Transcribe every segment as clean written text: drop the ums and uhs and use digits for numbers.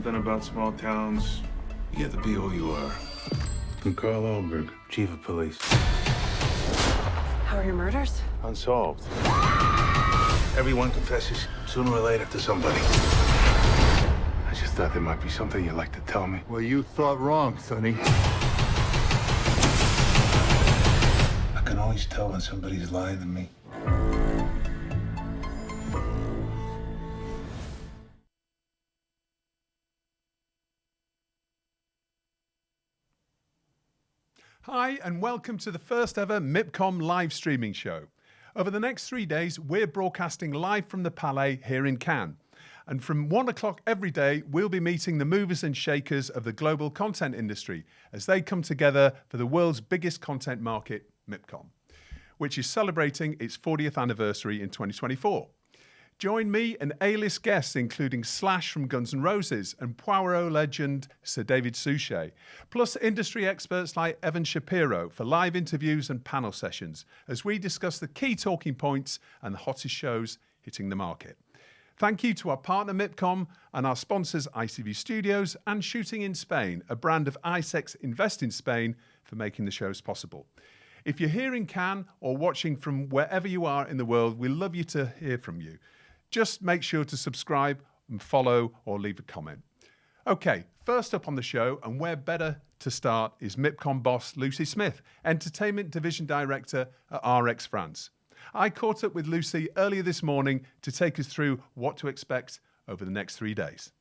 something about small towns. You get to be who you are. I'm Carl Alberg, chief of police. How are your murders? Unsolved. Everyone confesses sooner or later to somebody. I just thought there might be something you'd like to tell me. Well, you thought wrong, Sonny. I can always tell when somebody's lying to me. Hi, and welcome to the first ever MIPCOM live streaming show. Over the next 3 days, we're broadcasting live from the Palais here in Cannes. And from 1 o'clock every day, we'll be meeting the movers and shakers of the global content industry as they come together for the world's biggest content market, MIPCOM, which is celebrating its 40th anniversary in 2024. Join me and A-list guests including Slash from Guns N' Roses and Poirot legend Sir David Suchet, plus industry experts like Evan Shapiro for live interviews and panel sessions as we discuss the key talking points and the hottest shows hitting the market. Thank you to our partner MIPCOM and our sponsors ICV Studios and Shooting in Spain, a brand of ISEX Invest in Spain, for making the shows possible. If you're here in Cannes or watching from wherever you are in the world, we'd love you to hear from you. Just make sure to subscribe and follow or leave a comment. Okay, first up on the show, and where better to start, is MIPCOM boss Lucy Smith, Entertainment Division Director at RX France. I caught up with Lucy earlier this morning to take us through what to expect over the next 3 days.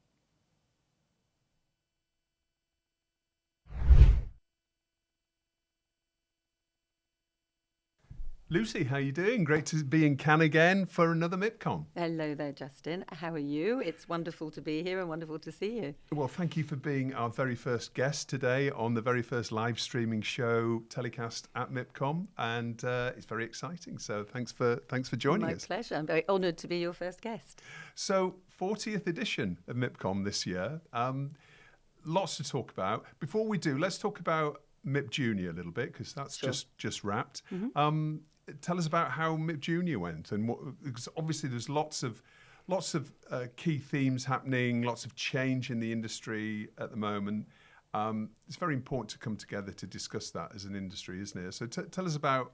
Lucy, how are you doing? Great to be in Cannes again for another MIPCOM. Hello there, Justin. How are you? It's wonderful to be here and wonderful to see you. Well, thank you for being our very first guest today on the very first live streaming show, TellyCast at MIPCOM, and it's very exciting. So thanks for joining us. My pleasure. I'm very honoured to be your first guest. So, 40th edition of MIPCOM this year. Lots to talk about. Before we do, let's talk about MIP Junior a little bit because that's Sure. just wrapped. Mm-hmm. Tell us about how MIP Junior went, and because obviously there's lots of key themes happening, lots of change in the industry at the moment. It's very important to come together to discuss that as an industry, isn't it? So tell us about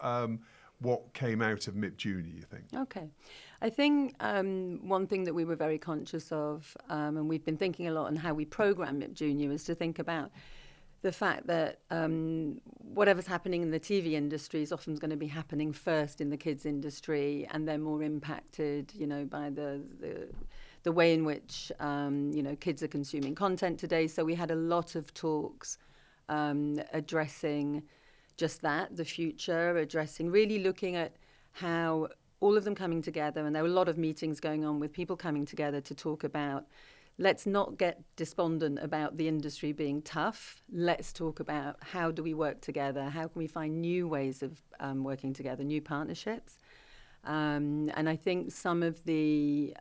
what came out of MIP Junior, you think? Okay. I think one thing that we were very conscious of, and we've been thinking a lot on how we program MIP Junior, is to think about the fact that whatever's happening in the TV industry is often going to be happening first in the kids industry, and they're more impacted, by the way in which kids are consuming content today. So we had a lot of talks addressing just that, the future, really looking at how all of them coming together, and there were a lot of meetings going on with people coming together to talk about, let's not get despondent about the industry being tough. Let's talk about how do we work together? How can we find new ways of working together, new partnerships? And I think some of there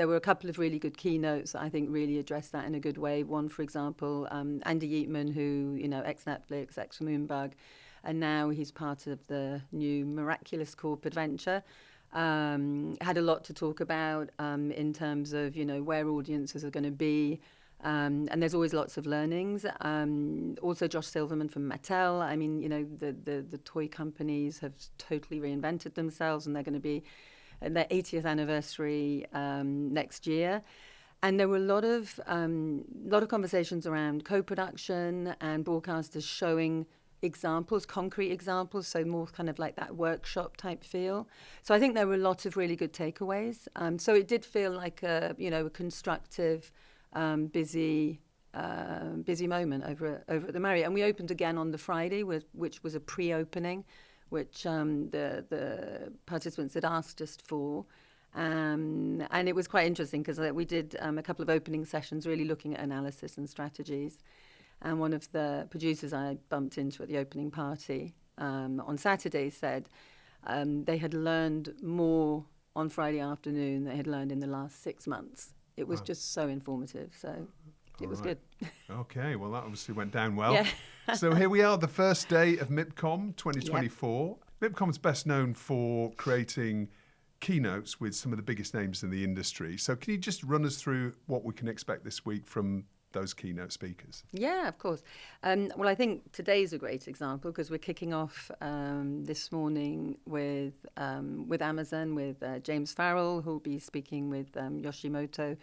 were a couple of really good keynotes that I think really addressed that in a good way. One, for example, Andy Yeatman, who, ex-Netflix, ex-Moonbug, and now he's part of the new Miraculous Corp adventure. Had a lot to talk about in terms of, where audiences are going to be. And there's always lots of learnings. Also, Josh Silverman from Mattel. I mean, the toy companies have totally reinvented themselves, and they're going to be at their 80th anniversary next year. And there were a lot of conversations around co-production and broadcasters showing examples, concrete examples, so more kind of like that workshop type feel. So I think there were lots of really good takeaways. So it did feel like a constructive, busy moment over at the Marriott. And we opened again on the Friday, which was a pre-opening, which the participants had asked us for. And it was quite interesting because we did a couple of opening sessions really looking at analysis and strategies. And one of the producers I bumped into at the opening party on Saturday said they had learned more on Friday afternoon than they had learned in the last 6 months. It was just so informative. So it was good. Okay, well, that obviously went down well. Yeah. So here we are, the first day of MIPCOM 2024. Yep. MIPCOM is best known for creating keynotes with some of the biggest names in the industry. So can you just run us through what we can expect this week from those keynote speakers? Yeah, of course. Well, I think today's a great example because we're kicking off this morning with Amazon, with James Farrell, who'll be speaking with Yoshimoto,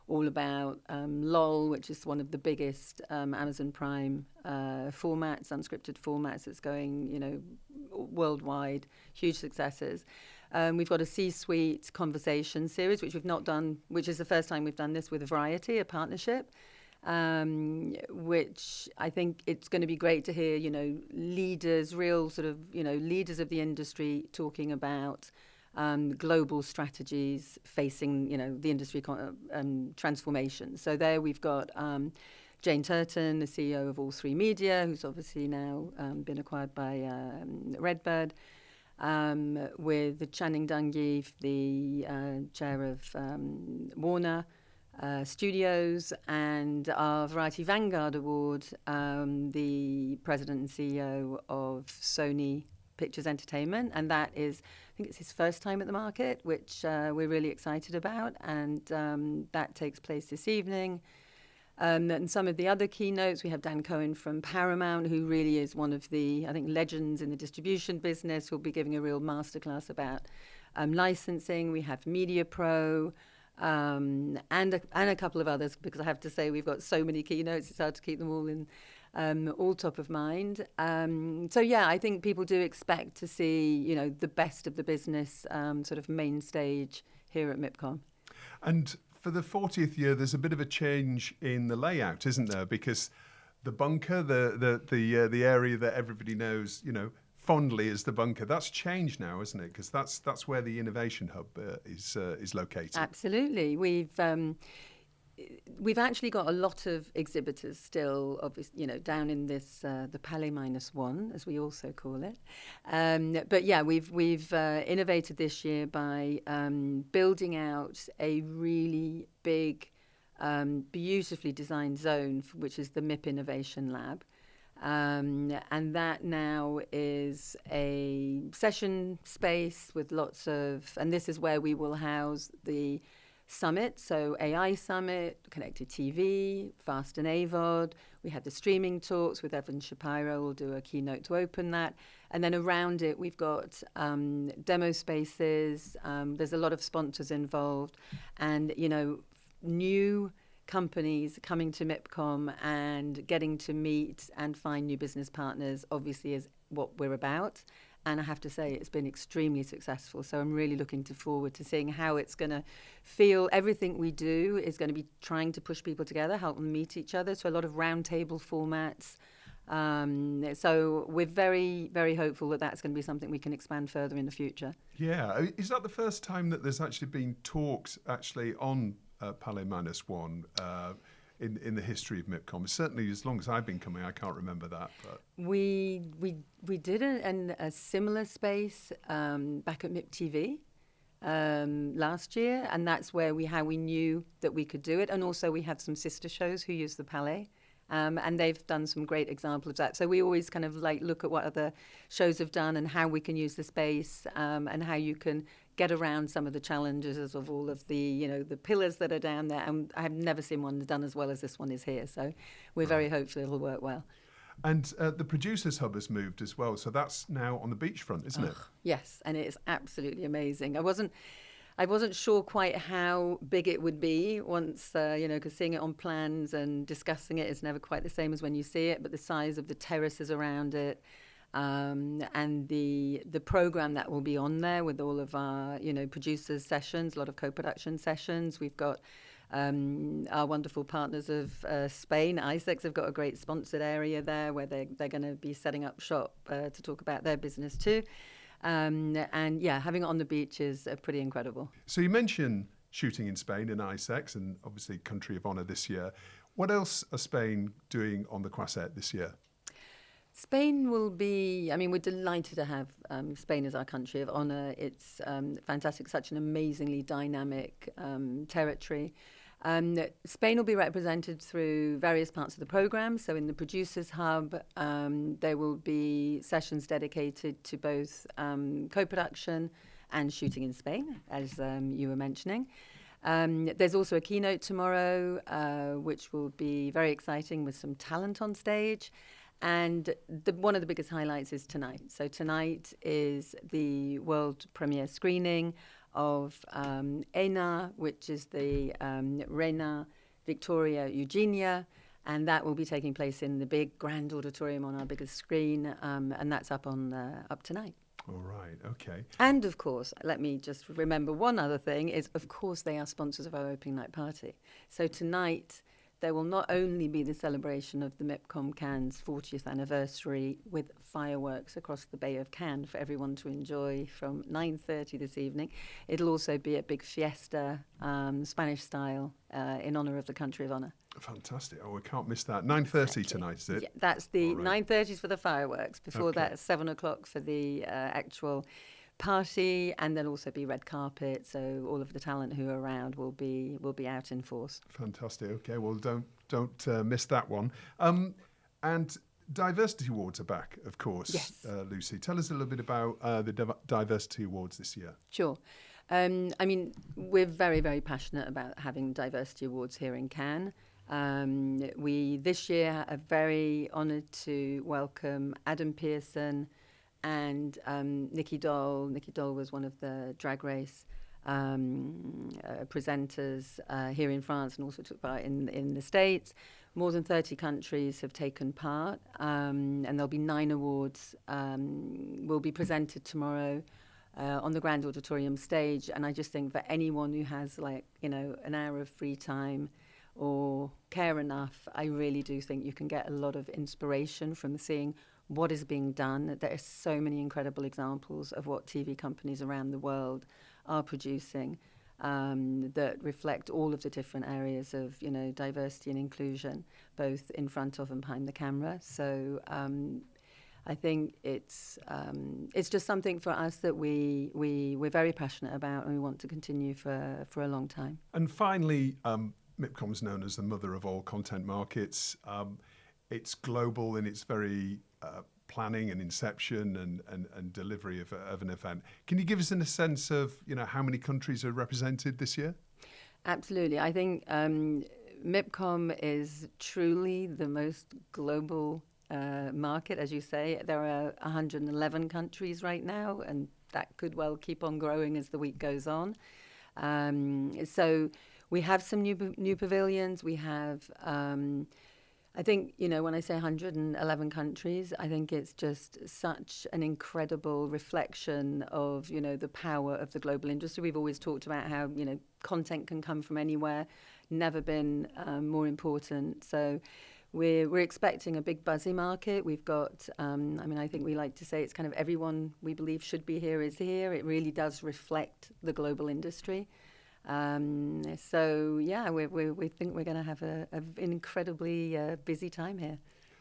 all about LOL, which is one of the biggest Amazon Prime formats, unscripted formats that's going, worldwide, huge successes. We've got a C-suite conversation series, which we've not done, which is the first time we've done this with Variety, a partnership. Which I think it's going to be great to hear, leaders, real sort of, leaders of the industry talking about global strategies facing, the industry transformation. So there we've got Jane Turton, the CEO of All 3 Media, who's obviously now been acquired by Redbird, with Channing Dungey, the chair of Warner Studios, and our Variety Vanguard Award, the president and CEO of Sony Pictures Entertainment, and that is, I think it's his first time at the market, which we're really excited about, and that takes place this evening. And some of the other keynotes, we have Dan Cohen from Paramount, who really is one of the, I think, legends in the distribution business, who'll be giving a real masterclass about licensing. We have Media Pro, and a couple of others, because I have to say we've got so many keynotes, it's hard to keep them all in all top of mind. So yeah, I think people do expect to see, the best of the business sort of main stage here at MIPCOM. And for the 40th year, there's a bit of a change in the layout, isn't there? Because the bunker, the area that everybody knows, fondly as the bunker, that's changed now, isn't it? Because that's where the innovation hub is located. Absolutely. We've actually got a lot of exhibitors still, obviously, down in this the Palais -1, as we also call it. But yeah, we've innovated this year by building out a really big, beautifully designed zone, which is the MIP Innovation Lab. And that now is a session space with lots of, and this is where we will house the summit, so AI Summit, Connected TV, Fast and AVOD. We have the streaming talks with Evan Shapiro. We'll do a keynote to open that. And then around it, we've got demo spaces. There's a lot of sponsors involved. And, new companies coming to MIPCOM and getting to meet and find new business partners obviously is what we're about. And I have to say, it's been extremely successful. So I'm really looking forward to seeing how it's going to feel. Everything we do is going to be trying to push people together, help them meet each other. So a lot of roundtable formats. So we're very, very hopeful that that's going to be something we can expand further in the future. Yeah. Is that the first time that there's actually been talks actually on Palais -1 in the history of MIPCOM? Certainly, as long as I've been coming, I can't remember that. But we did it in a similar space back at MIP TV last year, and that's where how we knew that we could do it. And also, we have some sister shows who use the Palais. And they've done some great examples of that. So we always kind of look at what other shows have done and how we can use the space and how you can get around some of the challenges of all of the, the pillars that are down there. And I have never seen one done as well as this one is here. So we're very hopeful it'll work well. And the Producers Hub has moved as well. So that's now on the beachfront, isn't it? Yes, and it is absolutely amazing. I wasn't sure quite how big it would be once, because seeing it on plans and discussing it is never quite the same as when you see it, but the size of the terraces around it and the program that will be on there with all of our, producers sessions, a lot of co-production sessions. We've got our wonderful partners of Spain, ISEX, have got a great sponsored area there where they're going to be setting up shop to talk about their business too. And yeah, having it on the beach is pretty incredible. So you mentioned shooting in Spain in ISEX and obviously Country of Honour this year. What else are Spain doing on the Croisette this year? Spain will be, we're delighted to have Spain as our country of honour. It's fantastic, such an amazingly dynamic territory. Spain will be represented through various parts of the programme. So in the Producers Hub, there will be sessions dedicated to both co-production and shooting in Spain, as you were mentioning. There's also a keynote tomorrow, which will be very exciting with some talent on stage. And one of the biggest highlights is tonight. So tonight is the world premiere screening of ENA, which is the Reina Victoria Eugenia, and that will be taking place in the big grand auditorium on our biggest screen, and that's up tonight. All right, okay. And of course, let me just remember one other thing is, of course, they are sponsors of our opening night party. So tonight, there will not only be the celebration of the MIPCOM Cannes 40th anniversary with fireworks across the Bay of Cannes for everyone to enjoy from 9:30 this evening. It'll also be a big fiesta, Spanish style, in honour of the country of honour. Fantastic. Oh, we can't miss that. 9:30 tonight, is it? Yeah, that's the All right. 9:30 for the fireworks. Before Okay. that, 7 o'clock for the actual party, and there'll also be red carpet. So all of the talent who are around will be out in force. Fantastic. Okay, well, don't miss that one. And Diversity Awards are back, of course. Yes. Lucy, tell us a little bit about the Diversity Awards this year. Sure. I mean, we're very, very passionate about having diversity awards here in Cannes. We this year are very honoured to welcome Adam Pearson and Nikki Doll. Nikki Doll was one of the Drag Race presenters here in France and also took part in the States. More than 30 countries have taken part, and there'll be 9 awards will be presented tomorrow on the Grand Auditorium stage. And I just think for anyone who has an hour of free time or care enough, I really do think you can get a lot of inspiration from seeing what is being done. There are so many incredible examples of what TV companies around the world are producing that reflect all of the different areas of, diversity and inclusion, both in front of and behind the camera. So I think it's just something for us that we're very passionate about and we want to continue for a long time. And finally, MIPCOM is known as the mother of all content markets. It's global in its very planning and inception and delivery of an event. Can you give us a sense of how many countries are represented this year? Absolutely. I think MIPCOM is truly the most global market, as you say. There are 111 countries right now, and that could well keep on growing as the week goes on. So we have some new pavilions. We have, I think, when I say 111 countries, I think it's just such an incredible reflection of, the power of the global industry. We've always talked about how, content can come from anywhere, never been more important. So we're expecting a big buzzy market. We've got, I think we like to say it's kind of everyone we believe should be here is here. It really does reflect the global industry. So yeah, we think we're going to have an incredibly busy time here.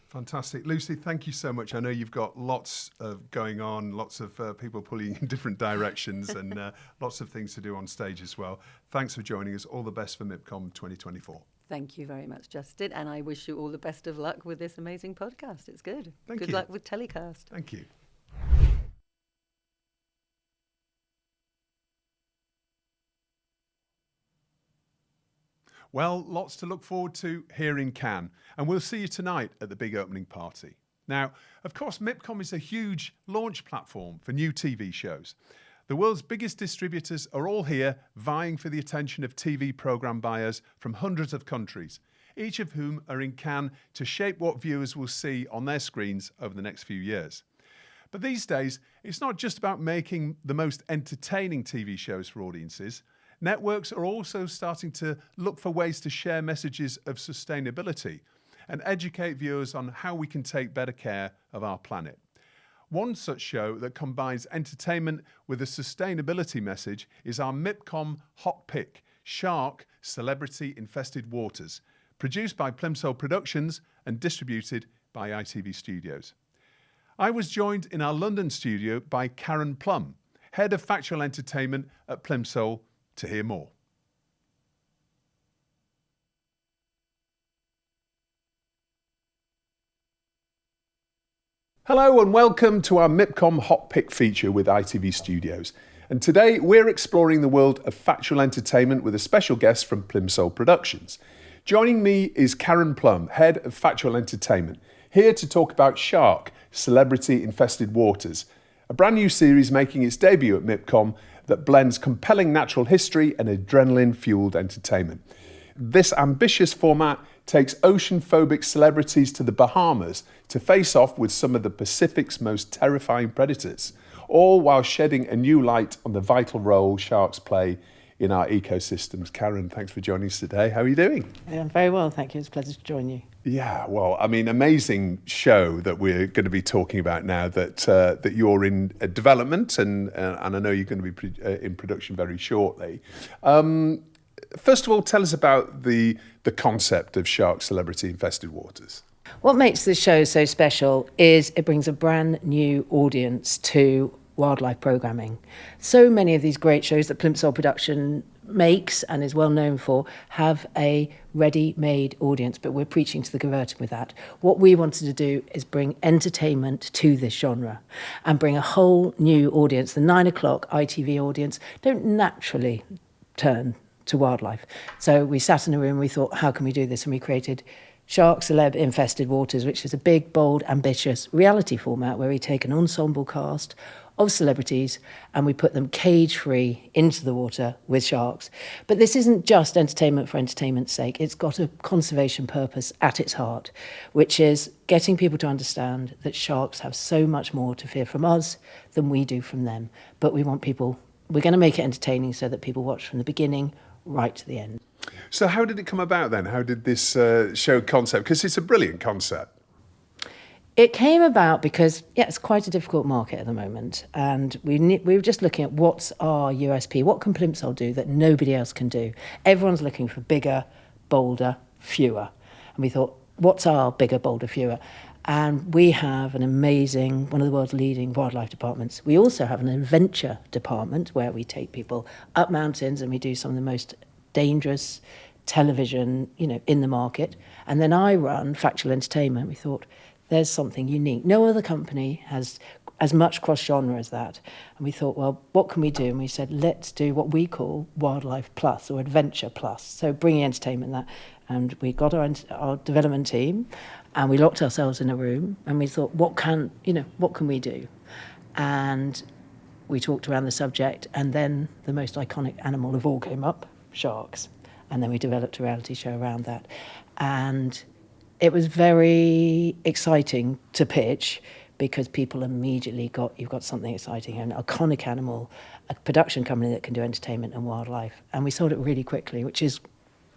Fantastic. Lucy, thank you so much. I know you've got lots going on, lots of people pulling in different directions and lots of things to do on stage as well. Thanks for joining us. All the best for MIPCOM 2024. Thank you very much, Justin. And I wish you all the best of luck with this amazing podcast. It's good. Thank you. Good luck with TellyCast. Thank you. Well, lots to look forward to here in Cannes, and we'll see you tonight at the big opening party. Now, of course, MIPCOM is a huge launch platform for new TV shows. The world's biggest distributors are all here vying for the attention of TV programme buyers from hundreds of countries, each of whom are in Cannes to shape what viewers will see on their screens over the next few years. But these days, it's not just about making the most entertaining TV shows for audiences. Networks are also starting to look for ways to share messages of sustainability and educate viewers on how we can take better care of our planet. One such show that combines entertainment with a sustainability message is our MIPCOM Hot Pick, Shark Celebrity Infested Waters, produced by Plimsoll Productions and distributed by ITV Studios. I was joined in our London studio by Karen Plum, Head of Factual Entertainment at Plimsoll, to hear more. Hello and welcome to our MIPCOM Hot Pick feature with ITV Studios. And today we're exploring the world of factual entertainment with a special guest from Plimsoll Productions. Joining me is Karen Plum, Head of Factual Entertainment, here to talk about Shark, Celebrity Infested Waters, a brand new series making its debut at MIPCOM that blends compelling natural history and adrenaline-fueled entertainment. This ambitious format takes ocean-phobic celebrities to the Bahamas to face off with some of the Pacific's most terrifying predators, all while shedding a new light on the vital role sharks play in our ecosystems. Karen, thanks for joining us today. How are you doing? I'm very well, thank you. It's a pleasure to join you. Yeah, well, I mean, amazing show that we're going to be talking about now that you're in development and I know you're going to be in production very shortly. First of all, tell us about the concept of Shark Celebrity Infested Waters. What makes this show so special is it brings a brand new audience to wildlife programming. So many of these great shows that Plimsoll Production makes and is well known for have a ready-made audience, but we're preaching to the converted with that. What we wanted to do is bring entertainment to this genre and bring a whole new audience. The 9 o'clock ITV audience don't naturally turn to wildlife. So we sat in a room, we thought, how can we do this? And we created Shark Celeb Infested Waters, which is a big, bold, ambitious reality format where we take an ensemble cast of celebrities and we put them cage-free into the water with sharks. But this isn't just entertainment for entertainment's sake. It's got a conservation purpose at its heart, which is getting people to understand that sharks have so much more to fear from us than we do from them. But we're going to make it entertaining so that people watch from the beginning right to the end. So how did it come about then? How did this show concept, because it's a brilliant concept. It came about because, it's quite a difficult market at the moment. And we were just looking at what's our USP, what can Plimsoll do that nobody else can do? Everyone's looking for bigger, bolder, fewer. And we thought, what's our bigger, bolder, fewer? And we have an amazing, one of the world's leading wildlife departments. We also have an adventure department where we take people up mountains and we do some of the most dangerous television, in the market. And then I run factual entertainment. We thought, there's something unique. No other company has as much cross-genre as that. And we thought, well, what can we do? And we said, let's do what we call Wildlife Plus or Adventure Plus. So bringing entertainment that. And we got our development team and we locked ourselves in a room and we thought, what can we do? And we talked around the subject and then the most iconic animal of all came up, sharks. And then we developed a reality show around that. And it was very exciting to pitch because people immediately you've got something exciting, an iconic animal, a production company that can do entertainment and wildlife. And we sold it really quickly, which is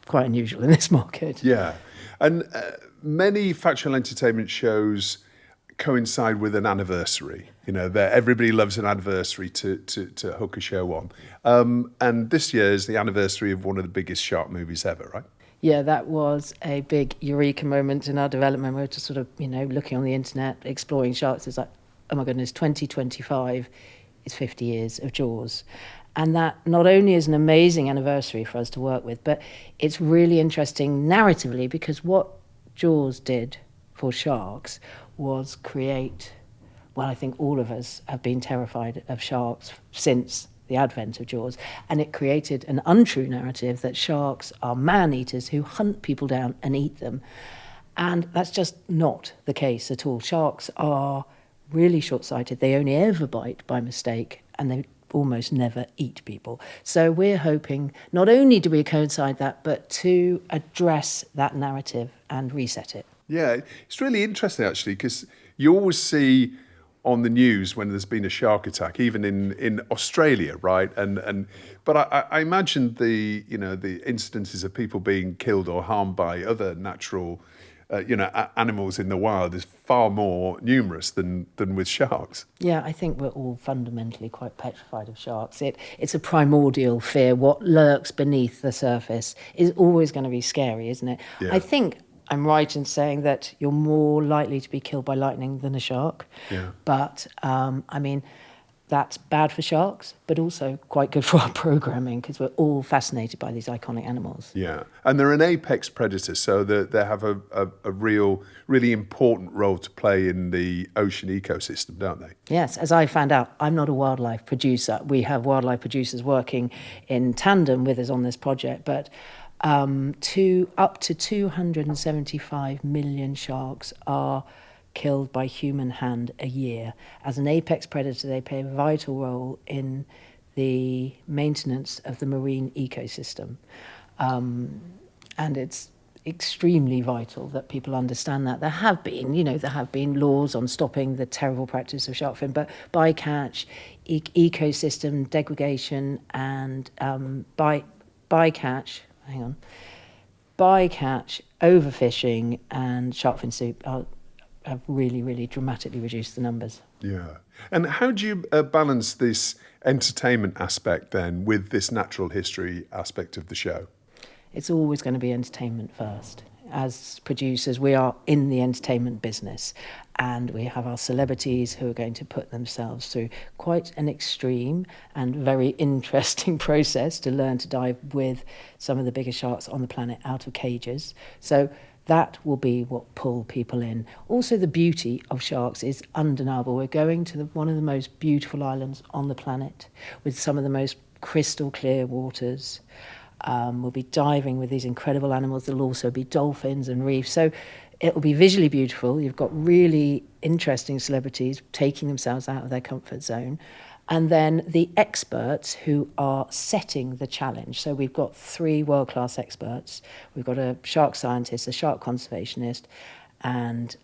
quite unusual in this market. Yeah. And many factual entertainment shows coincide with an anniversary. Everybody loves an anniversary to hook a show on. And this year is the anniversary of one of the biggest shark movies ever, right? Yeah, that was a big eureka moment in our development. We were just sort of, looking on the internet, exploring sharks. It's like, oh my goodness, 2025 is 50 years of Jaws. And that not only is an amazing anniversary for us to work with, but it's really interesting narratively because what Jaws did for sharks was create, well, I think all of us have been terrified of sharks since the advent of Jaws, and it created an untrue narrative that sharks are man-eaters who hunt people down and eat them. And that's just not the case at all. Sharks are really short-sighted. They only ever bite by mistake, and they almost never eat people. So we're hoping not only do we coincide that, but to address that narrative and reset it. Yeah, it's really interesting, actually, because you always see on the news when there's been a shark attack, even in Australia, right? But I imagine the incidences of people being killed or harmed by other natural, animals in the wild is far more numerous than with sharks. Yeah, I think we're all fundamentally quite petrified of sharks. It's a primordial fear. What lurks beneath the surface is always going to be scary, isn't it? Yeah. I think I'm right in saying that you're more likely to be killed by lightning than a shark. Yeah. But, that's bad for sharks, but also quite good for our programming because we're all fascinated by these iconic animals. Yeah, and they're an apex predator, so they have a really important role to play in the ocean ecosystem, don't they? Yes, as I found out, I'm not a wildlife producer. We have wildlife producers working in tandem with us on this project, but up to 275 million sharks are killed by human hand a year. As an apex predator, they play a vital role in the maintenance of the marine ecosystem. And it's extremely vital that people understand that. There have been laws on stopping the terrible practice of shark fin, but bycatch, ecosystem degradation, and bycatch, overfishing, and shark fin soup have really, really dramatically reduced the numbers. Yeah. And how do you balance this entertainment aspect then with this natural history aspect of the show? It's always going to be entertainment first. As producers, we are in the entertainment business, and we have our celebrities who are going to put themselves through quite an extreme and very interesting process to learn to dive with some of the biggest sharks on the planet out of cages. So that will be what pull people in. Also, the beauty of sharks is undeniable. We're going to one of the most beautiful islands on the planet with some of the most crystal clear waters. We'll be diving with these incredible animals. There'll also be dolphins and reefs. So it will be visually beautiful. You've got really interesting celebrities taking themselves out of their comfort zone. And then the experts who are setting the challenge. So we've got 3 world-class experts. We've got a shark scientist, a shark conservationist, and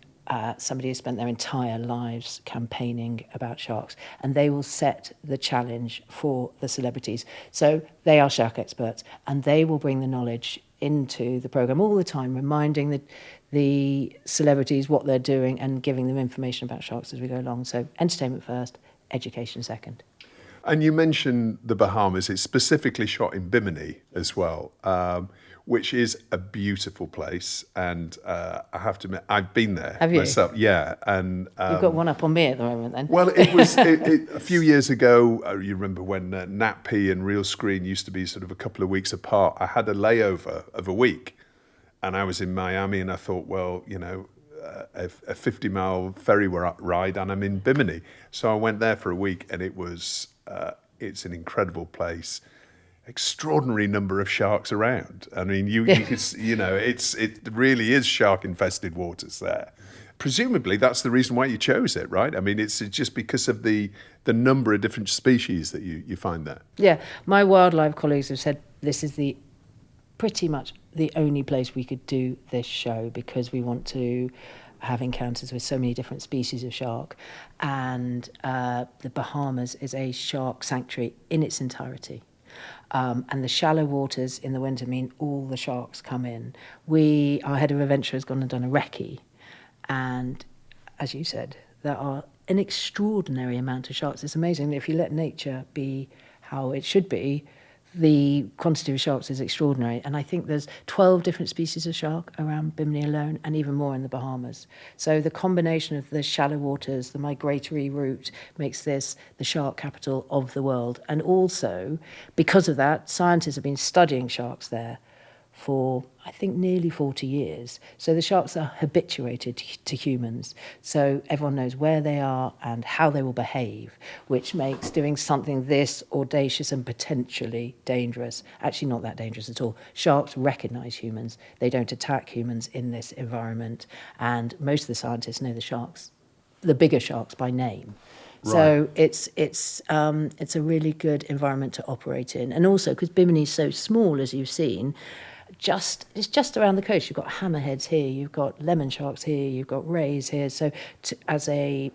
somebody who spent their entire lives campaigning about sharks. And they will set the challenge for the celebrities. So they are shark experts, and they will bring the knowledge into the programme all the time, reminding the celebrities what they're doing and giving them information about sharks as we go along. So entertainment first, education second. And you mentioned the Bahamas. It's specifically shot in Bimini as well, which is a beautiful place. And I have to admit, I've been there myself. Yeah. And you've got one up on me at the moment then. Well, it was a few years ago. You remember when NatP and Real Screen used to be sort of a couple of weeks apart. I had a layover of a week, and I was in Miami, and I thought, well, a 50-mile ferry ride, and I'm in Bimini. So I went there for a week, and it's an incredible place. Extraordinary number of sharks around. I mean, it really is shark-infested waters there. Presumably, that's the reason why you chose it, right? I mean, it's just because of the number of different species that you find there. Yeah, my wildlife colleagues have said this is pretty much the only place we could do this show, because we want to have encounters with so many different species of shark. And the Bahamas is a shark sanctuary in its entirety. And the shallow waters in the winter mean all the sharks come in. Our head of adventure has gone and done a recce. And as you said, there are an extraordinary amount of sharks. It's amazing. If you let nature be how it should be, the quantity of sharks is extraordinary. And I think there's 12 different species of shark around Bimini alone, and even more in the Bahamas. So the combination of the shallow waters, the migratory route, makes this the shark capital of the world. And also, because of that, scientists have been studying sharks there for, I think, nearly 40 years. So the sharks are habituated to humans. So everyone knows where they are and how they will behave, which makes doing something this audacious and potentially dangerous actually not that dangerous at all. Sharks recognise humans. They don't attack humans in this environment. And most of the scientists know the bigger sharks by name. Right. So it's a really good environment to operate in. And also, because Bimini is so small, as you've seen, it's just around the coast. You've got hammerheads here, you've got lemon sharks here, you've got rays here. So as a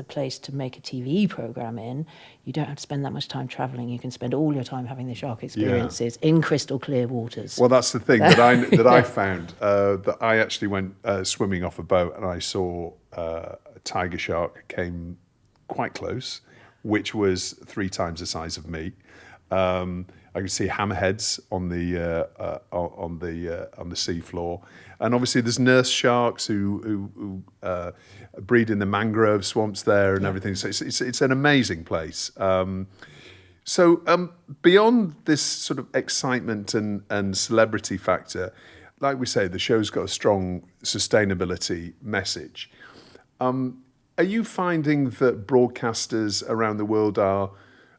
place to make a TV program in, you don't have to spend that much time travelling. You can spend all your time having the shark experiences in crystal clear waters. Well, that's the thing that I found. That I actually went swimming off a boat, and I saw a tiger shark came quite close, which was 3 times the size of me. I can see hammerheads on the seafloor, and obviously there's nurse sharks who breed in the mangrove swamps there and everything. So it's an amazing place. So beyond this sort of excitement and celebrity factor, like we say, the show's got a strong sustainability message. Are you finding that broadcasters around the world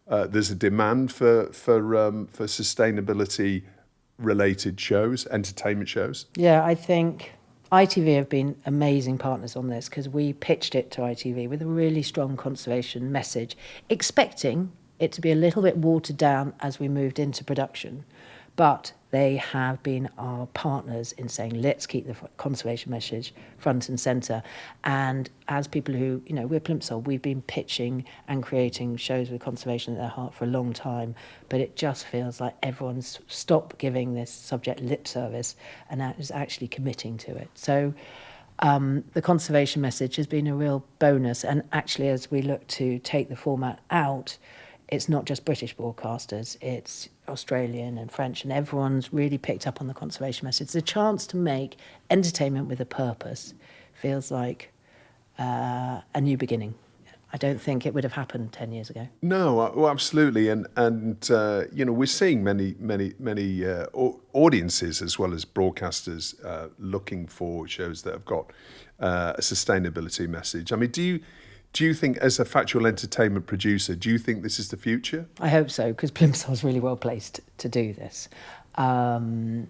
there's a demand for sustainability related shows, entertainment shows? Yeah, I think ITV have been amazing partners on this because we pitched it to ITV with a really strong conservation message, expecting it to be a little bit watered down as we moved into production. But they have been our partners in saying, let's keep the conservation message front and centre. And as people who, we're Plimsoll, we've been pitching and creating shows with conservation at their heart for a long time. But it just feels like everyone's stopped giving this subject lip service and is actually committing to it. So the conservation message has been a real bonus. And actually, as we look to take the format out, it's not just British broadcasters, it's Australian and French, and everyone's really picked up on the conservation message. The chance to make entertainment with a purpose feels like a new beginning. I don't think it would have happened 10 years ago. No, well, absolutely, and we're seeing many audiences as well as broadcasters looking for shows that have got a sustainability message. I mean, do you think, as a factual entertainment producer, do you think this is the future? I hope so, because Plimsoll's really well placed to do this. And,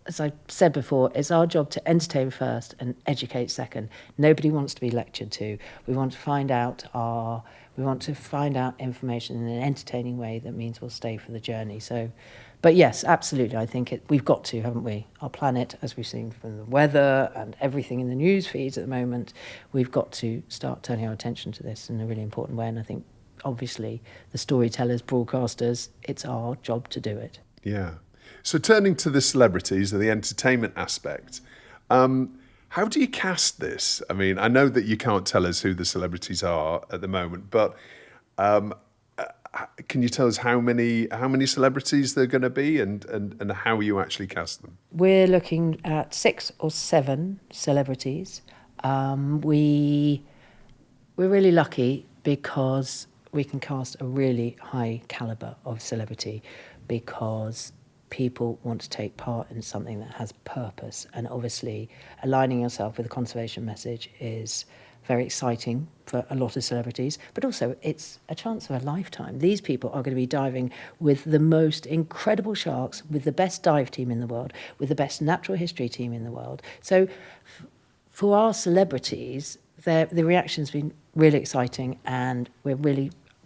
as I said before, it's our job to entertain first and educate second. Nobody wants to be lectured to. We want to find out information in an entertaining way that means we'll stay for the journey. So, but yes, absolutely, I think we've got to, haven't we? Our planet, as we've seen from the weather and everything in the news feeds at the moment, we've got to start turning our attention to this in a really important way. And I think, obviously, the storytellers, broadcasters, it's our job to do it. Yeah. So turning to the celebrities and the entertainment aspect, how do you cast this? I mean, I know that you can't tell us who the celebrities are at the moment, but can you tell us how many celebrities there are going to be and how you actually cast them? We're looking at 6 or 7 celebrities. We're really lucky because we can cast a really high calibre of celebrity because people want to take part in something that has purpose, and obviously aligning yourself with a conservation message is very exciting for a lot of celebrities, but also it's a chance of a lifetime. These people are going to be diving with the most incredible sharks, with the best dive team in the world, with the best natural history team in the world. So for our celebrities, the reaction's been really exciting, and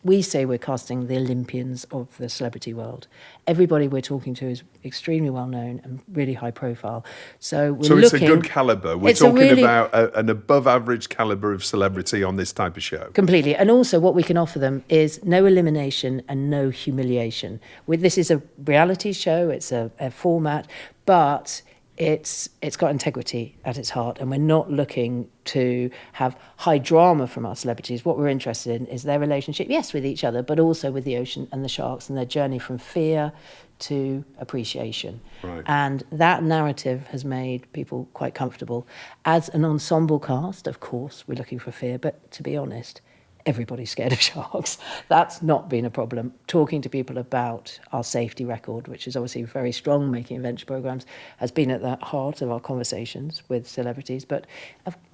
we say we're casting the Olympians of the celebrity world. Everybody we're talking to is extremely well known and really high profile. So it's a good calibre. We're talking about an above average calibre of celebrity on this type of show. Completely. And also what we can offer them is no elimination and no humiliation. This is a reality show, it's a format, but it's got integrity at its heart, and we're not looking to have high drama from our celebrities. What we're interested in is their relationship, yes, with each other, but also with the ocean and the sharks, and their journey from fear to appreciation. Right. And that narrative has made people quite comfortable. As an ensemble cast, of course, we're looking for fear, but to be honest, everybody's scared of sharks. That's not been a problem. Talking to people about our safety record, which is obviously very strong, making adventure programmes, has been at the heart of our conversations with celebrities. But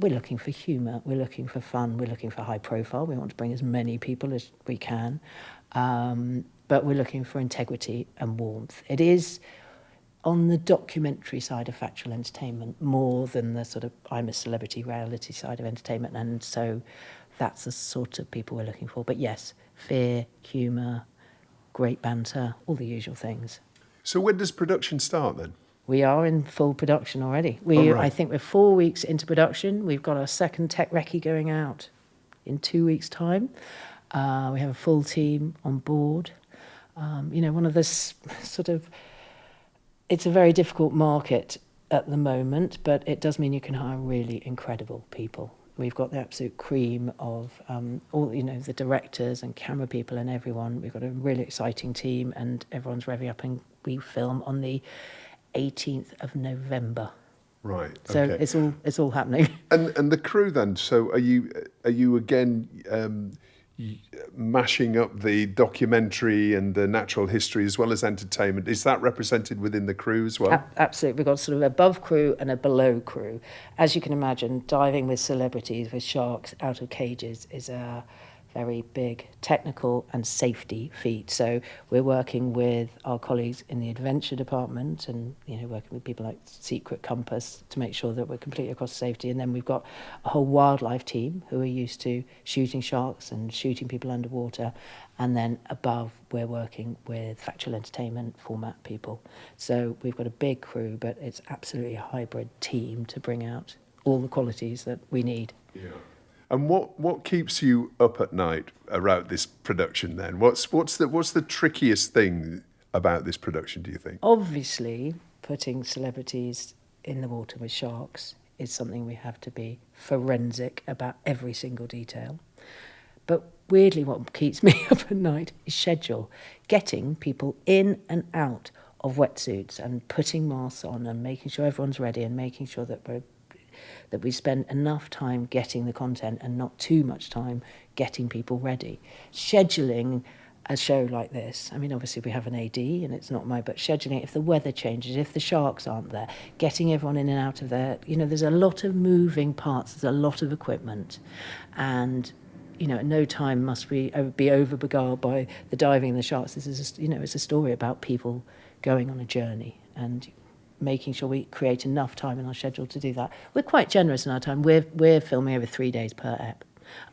we're looking for humour, we're looking for fun, we're looking for high profile. We want to bring as many people as we can. But we're looking for integrity and warmth. It is on the documentary side of factual entertainment more than the sort of I'm a celebrity reality side of entertainment. And so that's the sort of people we're looking for. But yes, fear, humour, great banter, all the usual things. So when does production start then? We are in full production already. Right. I think we're 4 weeks into production. We've got our second tech recce going out in 2 weeks' time. We have a full team on board. One of this sort of... It's a very difficult market at the moment, but it does mean you can hire really incredible people. We've got the absolute cream of all, you know, the directors and camera people and everyone. We've got a really exciting team, and everyone's revving up, and we film on the 18th of November. Right. So Okay. it's all happening. And the crew then. So are you again mashing up the documentary and the natural history as well as entertainment? Is that represented within the crew as well? Absolutely. We've got sort of a above crew and a below crew. As you can imagine, diving with celebrities, with sharks out of cages is a very big technical and safety feat. So we're working with our colleagues in the adventure department and, you know, working with people like Secret Compass to make sure that we're completely across safety. And then we've got a whole wildlife team who are used to shooting sharks and shooting people underwater. And then above, we're working with factual entertainment format people. So we've got a big crew, but it's absolutely a hybrid team to bring out all the qualities that we need. Yeah. And what keeps you up at night around this production then? What's the trickiest thing about this production, do you think? Obviously, putting celebrities in the water with sharks is something we have to be forensic about every single detail. But weirdly, what keeps me up at night is schedule. Getting people in and out of wetsuits and putting masks on and making sure everyone's ready and making sure that we spend enough time getting the content and not too much time getting people ready. Scheduling a show like this, I mean, obviously we have an AD and it's not but scheduling, if the weather changes, if the sharks aren't there, getting everyone in and out of there, you know, there's a lot of moving parts, there's a lot of equipment, and, you know, at no time must we be over-beguiled by the diving and the sharks. This is, you know, it's a story about people going on a journey and making sure we create enough time in our schedule to do that. We're quite generous in our time. We're filming over 3 days per ep.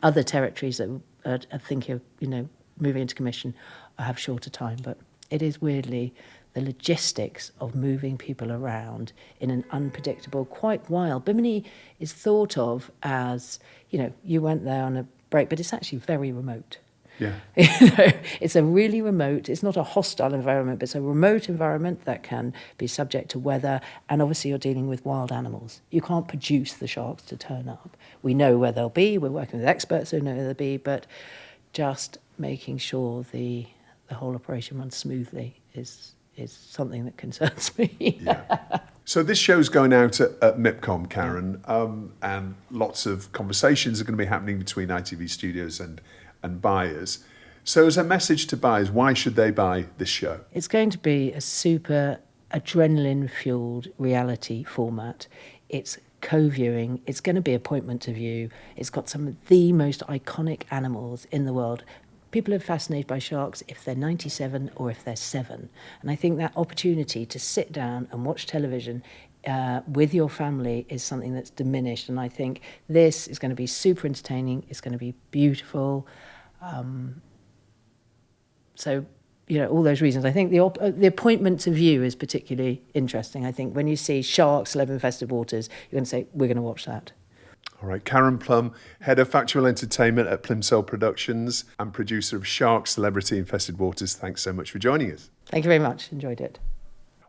Other territories that are thinking of, you know, moving into commission have shorter time, but it is weirdly the logistics of moving people around in an unpredictable, quite wild. Bimini is thought of as, you know, you went there on a break, but it's actually very remote. Yeah. You know, it's a really remote, it's not a hostile environment, but it's a remote environment that can be subject to weather, and obviously you're dealing with wild animals. You can't produce the sharks to turn up. We know where they'll be, we're working with experts who know where they'll be, but just making sure the whole operation runs smoothly is something that concerns me. Yeah. So this show's going out at MIPCOM, Karen, and lots of conversations are going to be happening between ITV Studios and buyers. So as a message to buyers, why should they buy this show? It's going to be a super adrenaline-fueled reality format. It's co-viewing. It's going to be appointment to view. It's got some of the most iconic animals in the world. People are fascinated by sharks if they're 97 or if they're 7. And I think that opportunity to sit down and watch television with your family is something that's diminished. And I think this is going to be super entertaining. It's going to be beautiful. So, you know, all those reasons. I think the appointment to view is particularly interesting. I think when you see sharks, celeb-infested waters, you're going to say, we're going to watch that. All right, Karen Plum, Head of Factual Entertainment at Plimsoll Productions and producer of Shark Celebrity Infested Waters. Thanks so much for joining us. Thank you very much. Enjoyed it.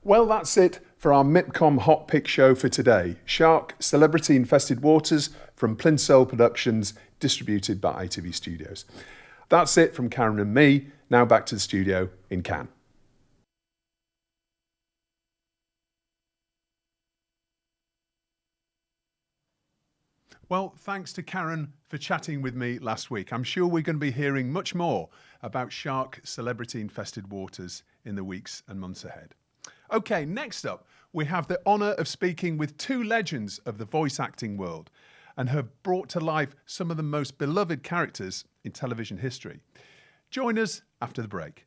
Well, that's it for our MIPCOM Hot Pick show for today. Shark Celebrity Infested Waters from Plimsoll Productions, distributed by ITV Studios. That's it from Karen and me. Now back to the studio in Cannes. Well, thanks to Karen for chatting with me last week. I'm sure we're going to be hearing much more about shark celebrity infested waters in the weeks and months ahead. Okay, next up, we have the honour of speaking with two legends of the voice acting world and have brought to life some of the most beloved characters in television history. Join us after the break.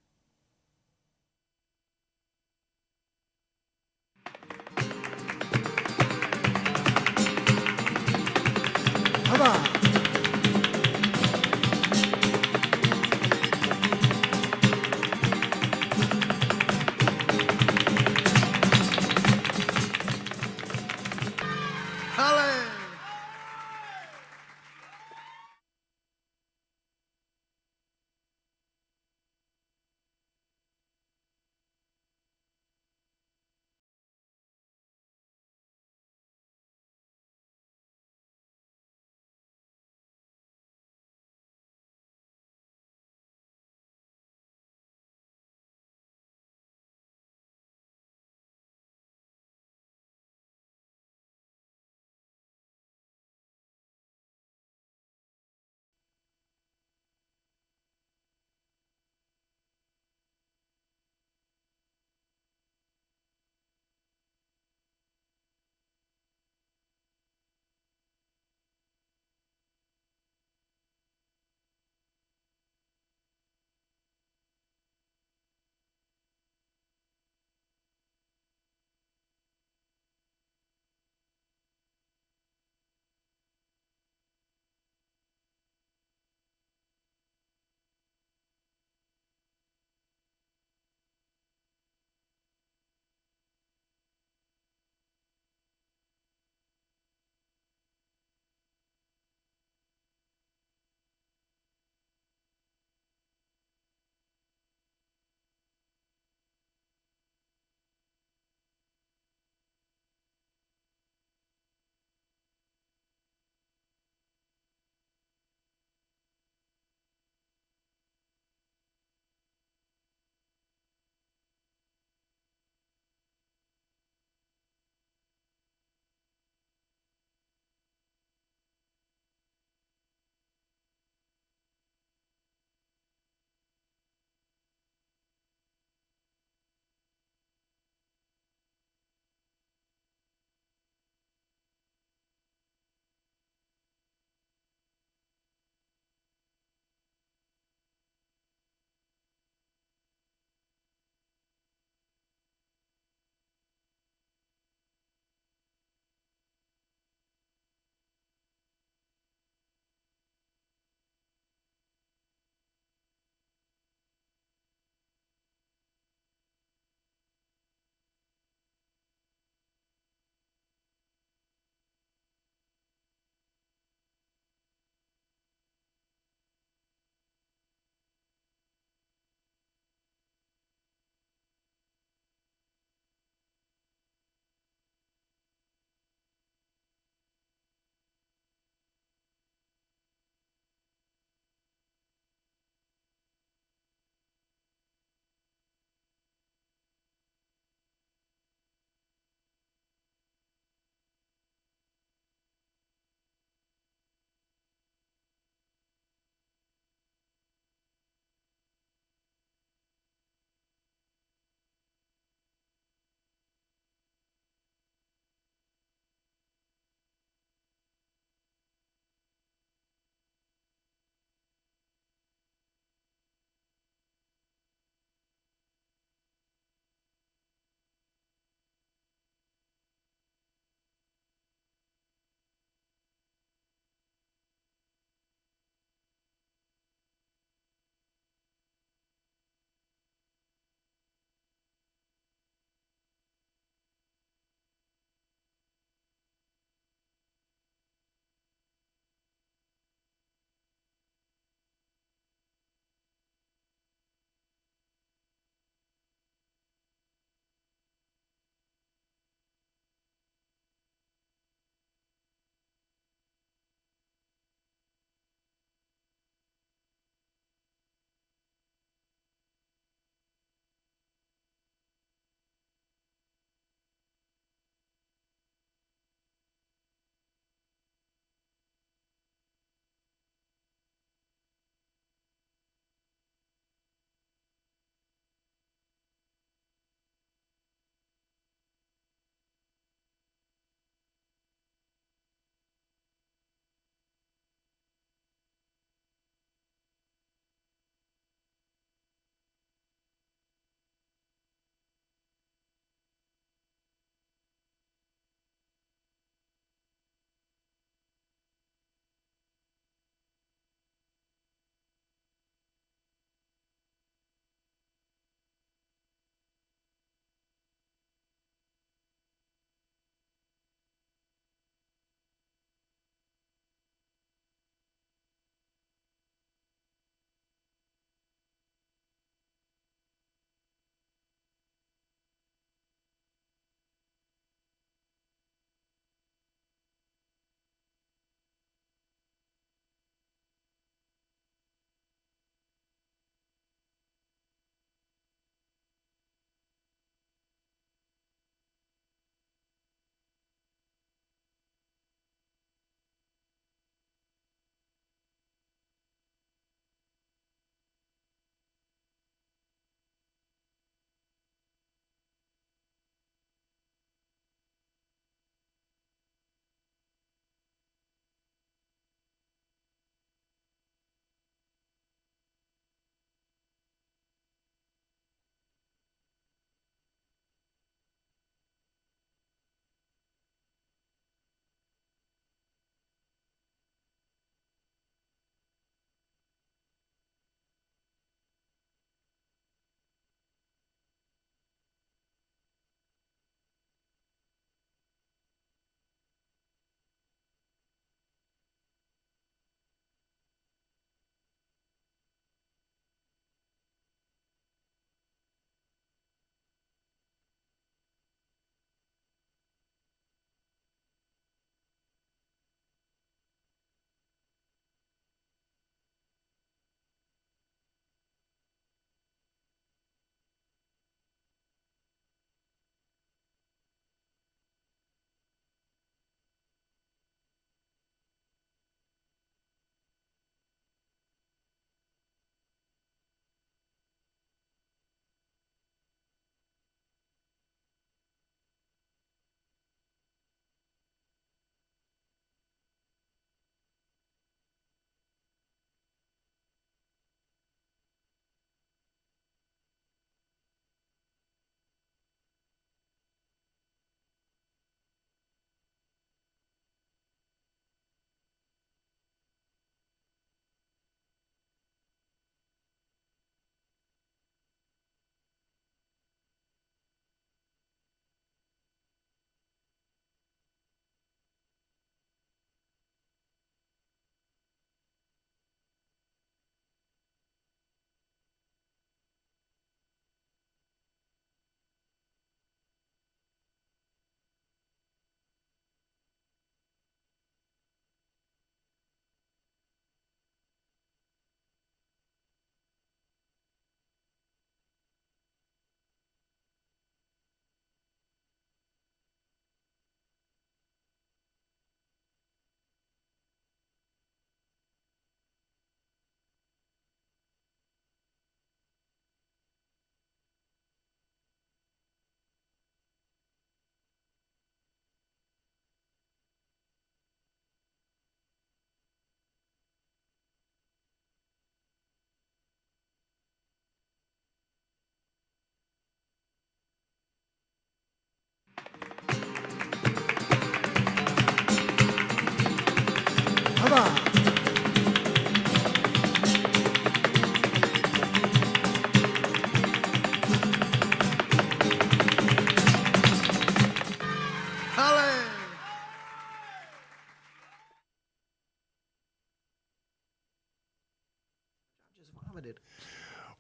vomited.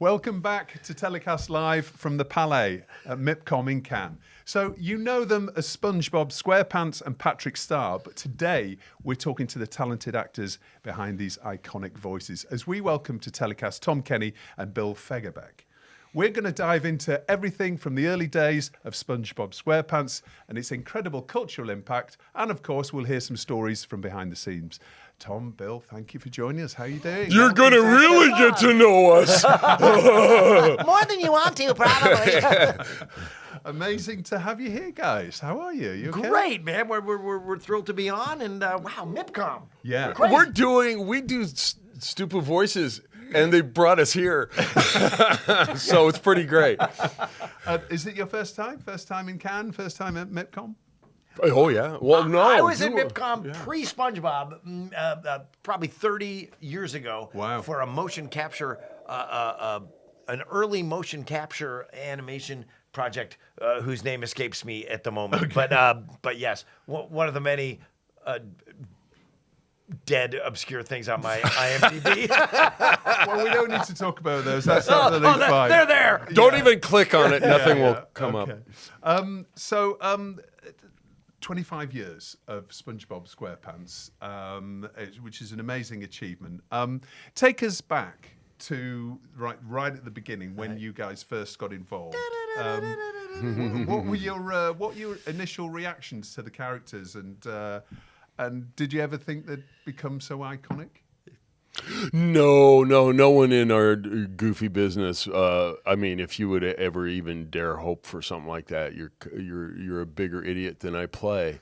Welcome back to TellyCast Live from the Palais at MIPCOM in Cannes. So you know them as SpongeBob SquarePants and Patrick Star, but today we're talking to the talented actors behind these iconic voices as we welcome to TellyCast Tom Kenny and Bill Fagerbeck. We're going to dive into everything from the early days of SpongeBob SquarePants and its incredible cultural impact, and of course we'll hear some stories from behind the scenes. Tom, Bill, thank you for joining us. How are you doing? You're going to really get to know us. More than you want to, probably. Amazing to have you here, guys. How are you? You okay? Great, man. We're thrilled to be on, and wow, MIPCOM. Yeah. We do stupid voices, and they brought us here. So it's pretty great. Is it your first time? First time in Cannes? First time at MIPCOM? Oh, yeah. Well, no. I was in you were- MIPCOM pre-SpongeBob, probably 30 years ago. Wow. For a motion capture, an early motion capture animation project whose name escapes me at the moment. Okay. But yes, one of the many dead, obscure things on my IMDb. Well, we don't need to talk about those. That's absolutely fine. They're there. Don't even click on it. Nothing will come okay. up. 25 years of SpongeBob SquarePants, which is an amazing achievement. Take us back to right at the beginning when you guys first got involved. What were your initial reactions to the characters, and did you ever think they'd become so iconic? No one in our goofy business. I mean, if you would ever even dare hope for something like that, you're a bigger idiot than I play.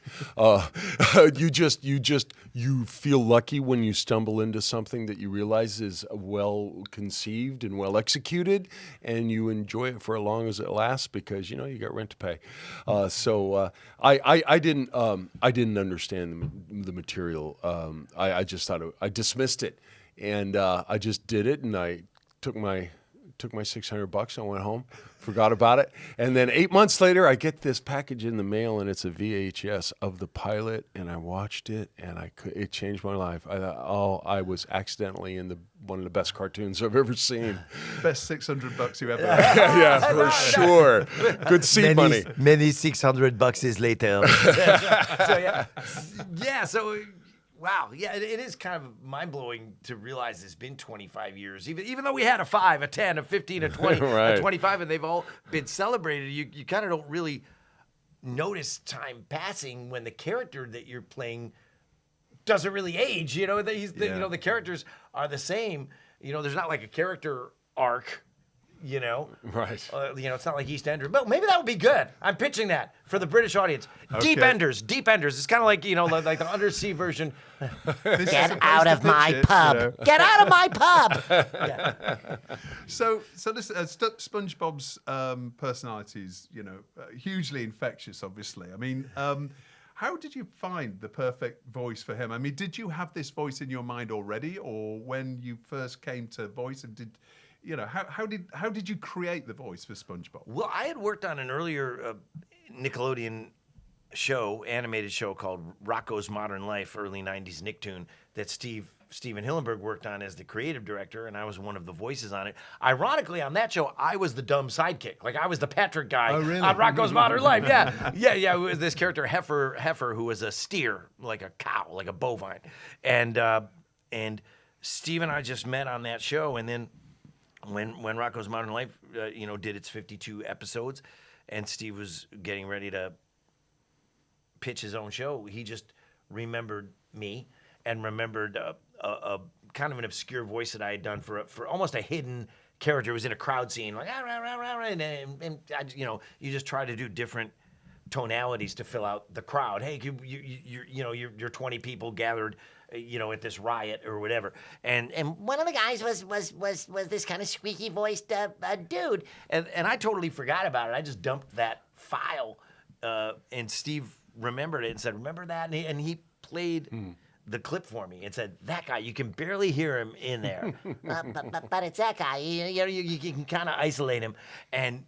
You feel lucky when you stumble into something that you realize is well conceived and well executed, and you enjoy it for as long as it lasts because you got rent to pay. I didn't understand the material. I just thought I dismissed it. And I just did it, and I took my $600 and went home, forgot about it. And then 8 months later, I get this package in the mail, and it's a VHS of the pilot, and I watched it, and it changed my life. I thought, I was accidentally in one of the best cartoons I've ever seen. Best $600 you ever had. Yeah, for sure. Good seed money. Many $600 later. So wow, yeah, it is kind of mind-blowing to realize it's been 25 years. Even though we had a 5, a 10, a 15, a 20, right. a 25, and they've all been celebrated, you kind of don't really notice time passing when the character that you're playing doesn't really age. The characters are the same. There's not like a character arc. Right. It's not like EastEnders. But maybe that would be good. I'm pitching that for the British audience. Okay. Deep Enders. It's kind of like, like the undersea version. Get out of my pub. Get out of my pub. Yeah. So this SpongeBob's personality is, hugely infectious, obviously. I mean, how did you find the perfect voice for him? I mean, did you have this voice in your mind already, or when you first came to voice, and how did you create the voice for SpongeBob? Well, I had worked on an earlier Nickelodeon animated show called Rocko's Modern Life, early 90s Nicktoon, that Steven Hillenburg worked on as the creative director, and I was one of the voices on it. Ironically, on that show, I was the dumb sidekick. Like, I was the Patrick guy on Rocko's Modern Life. Yeah. It was this character, Heifer, who was a steer, like a cow, like a bovine. And Steve and I just met on that show, and then when Rocko's Modern Life, did its 52 episodes, and Steve was getting ready to pitch his own show, he just remembered me and remembered a kind of an obscure voice that I had done for almost a hidden character. It was in a crowd scene, like and you just try to do different tonalities to fill out the crowd. Hey, you're 20 people gathered, at this riot or whatever. And one of the guys was this kind of squeaky voiced dude. And I totally forgot about it. I just dumped that file, and Steve remembered it and said, "Remember that?" And he played the clip for me and said, "That guy, you can barely hear him in there, but it's that guy. You can kind of isolate him." And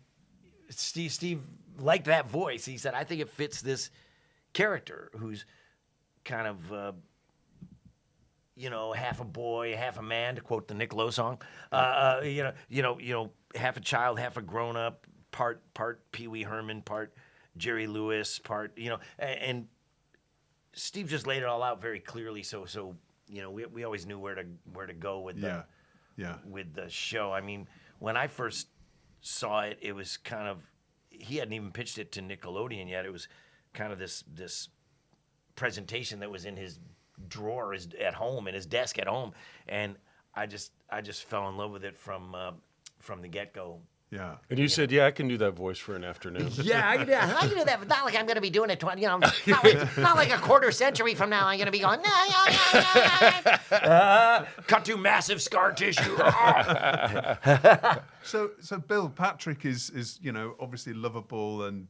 Steve liked that voice. He said, "I think it fits this character who's kind of half a boy, half a man, to quote the Nick Lowe song. Half a child, half a grown up, part Pee Wee Herman, part Jerry Lewis, part and Steve just laid it all out very clearly. So we always knew where to go with with the show. I mean, when I first saw it, it was kind of, he hadn't even pitched it to Nickelodeon yet. It was kind of this presentation that was in his drawer at home, in his desk at home, and I just fell in love with it from the get-go. Yeah. And you said, yeah, I can do that voice for an afternoon. Yeah, I can do that, but not like I'm going to be doing it, not like a quarter century from now I'm going to be going, Cut to massive scar tissue. So Bill, Patrick is obviously lovable and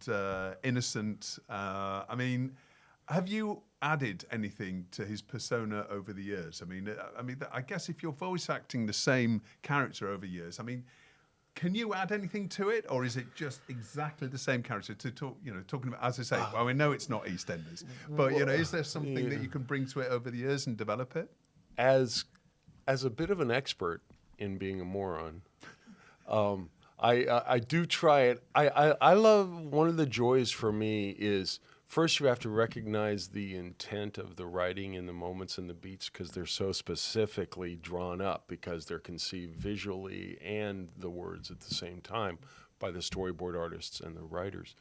innocent. I mean, have you added anything to his persona over the years? I mean, I guess if you're voice acting the same character over years, I mean, can you add anything to it, or is it just exactly the same character? To talk, talking about, as I say, well, I know it's not EastEnders, but is there something that you can bring to it over the years and develop it? As a bit of an expert in being a moron, I do try it. I love, one of the joys for me is, first you have to recognize the intent of the writing in the moments and the beats, because they're so specifically drawn up, because they're conceived visually and the words at the same time by the storyboard artists and the writers.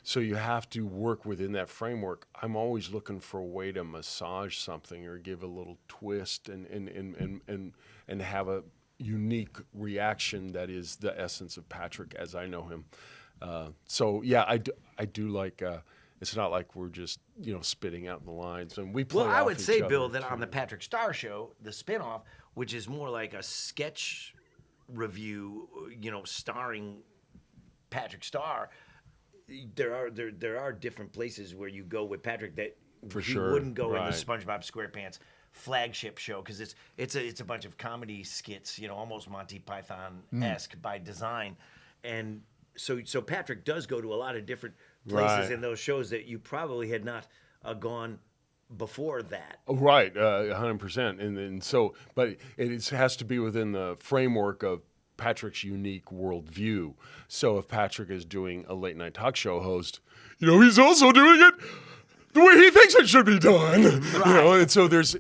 So you have to work within that framework. I'm always looking for a way to massage something or give a little twist and have a unique reaction that is the essence of Patrick as I know him. So yeah, I do like. It's not like we're just spitting out the lines, and we play. Well, I off would each say, other, Bill, that too. on the Patrick Star Show, the spinoff, which is more like a sketch review, starring Patrick Star, there are different places where you go with Patrick that For he sure, wouldn't go in right. the SpongeBob SquarePants flagship show, because it's a bunch of comedy skits, almost Monty Python-esque by design, and so Patrick does go to a lot of different places Right. in those shows that you probably had not gone before that. Oh, right, 100%. And so, but it has to be within the framework of Patrick's unique worldview. So if Patrick is doing a late night talk show host, he's also doing it the way he thinks it should be done. And so there's,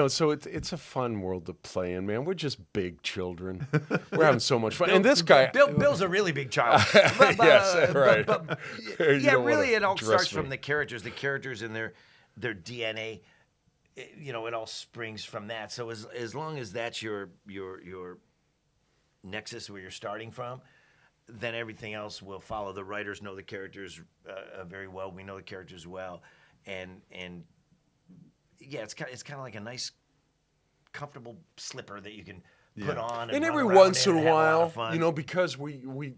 so it's a fun world to play in, man. We're just big children. We're having so much fun. And this guy, Bill's a really big child. Yes, right. But You yeah, don't really, wanna it all dress starts me. from the characters and their DNA. It all springs from that. So as long as that's your nexus where you're starting from, then everything else will follow. The writers know the characters very well. We know the characters well, and yeah, it's kind of like a nice, comfortable slipper that you can put on. And run every around once in a and have lot while, of fun. because we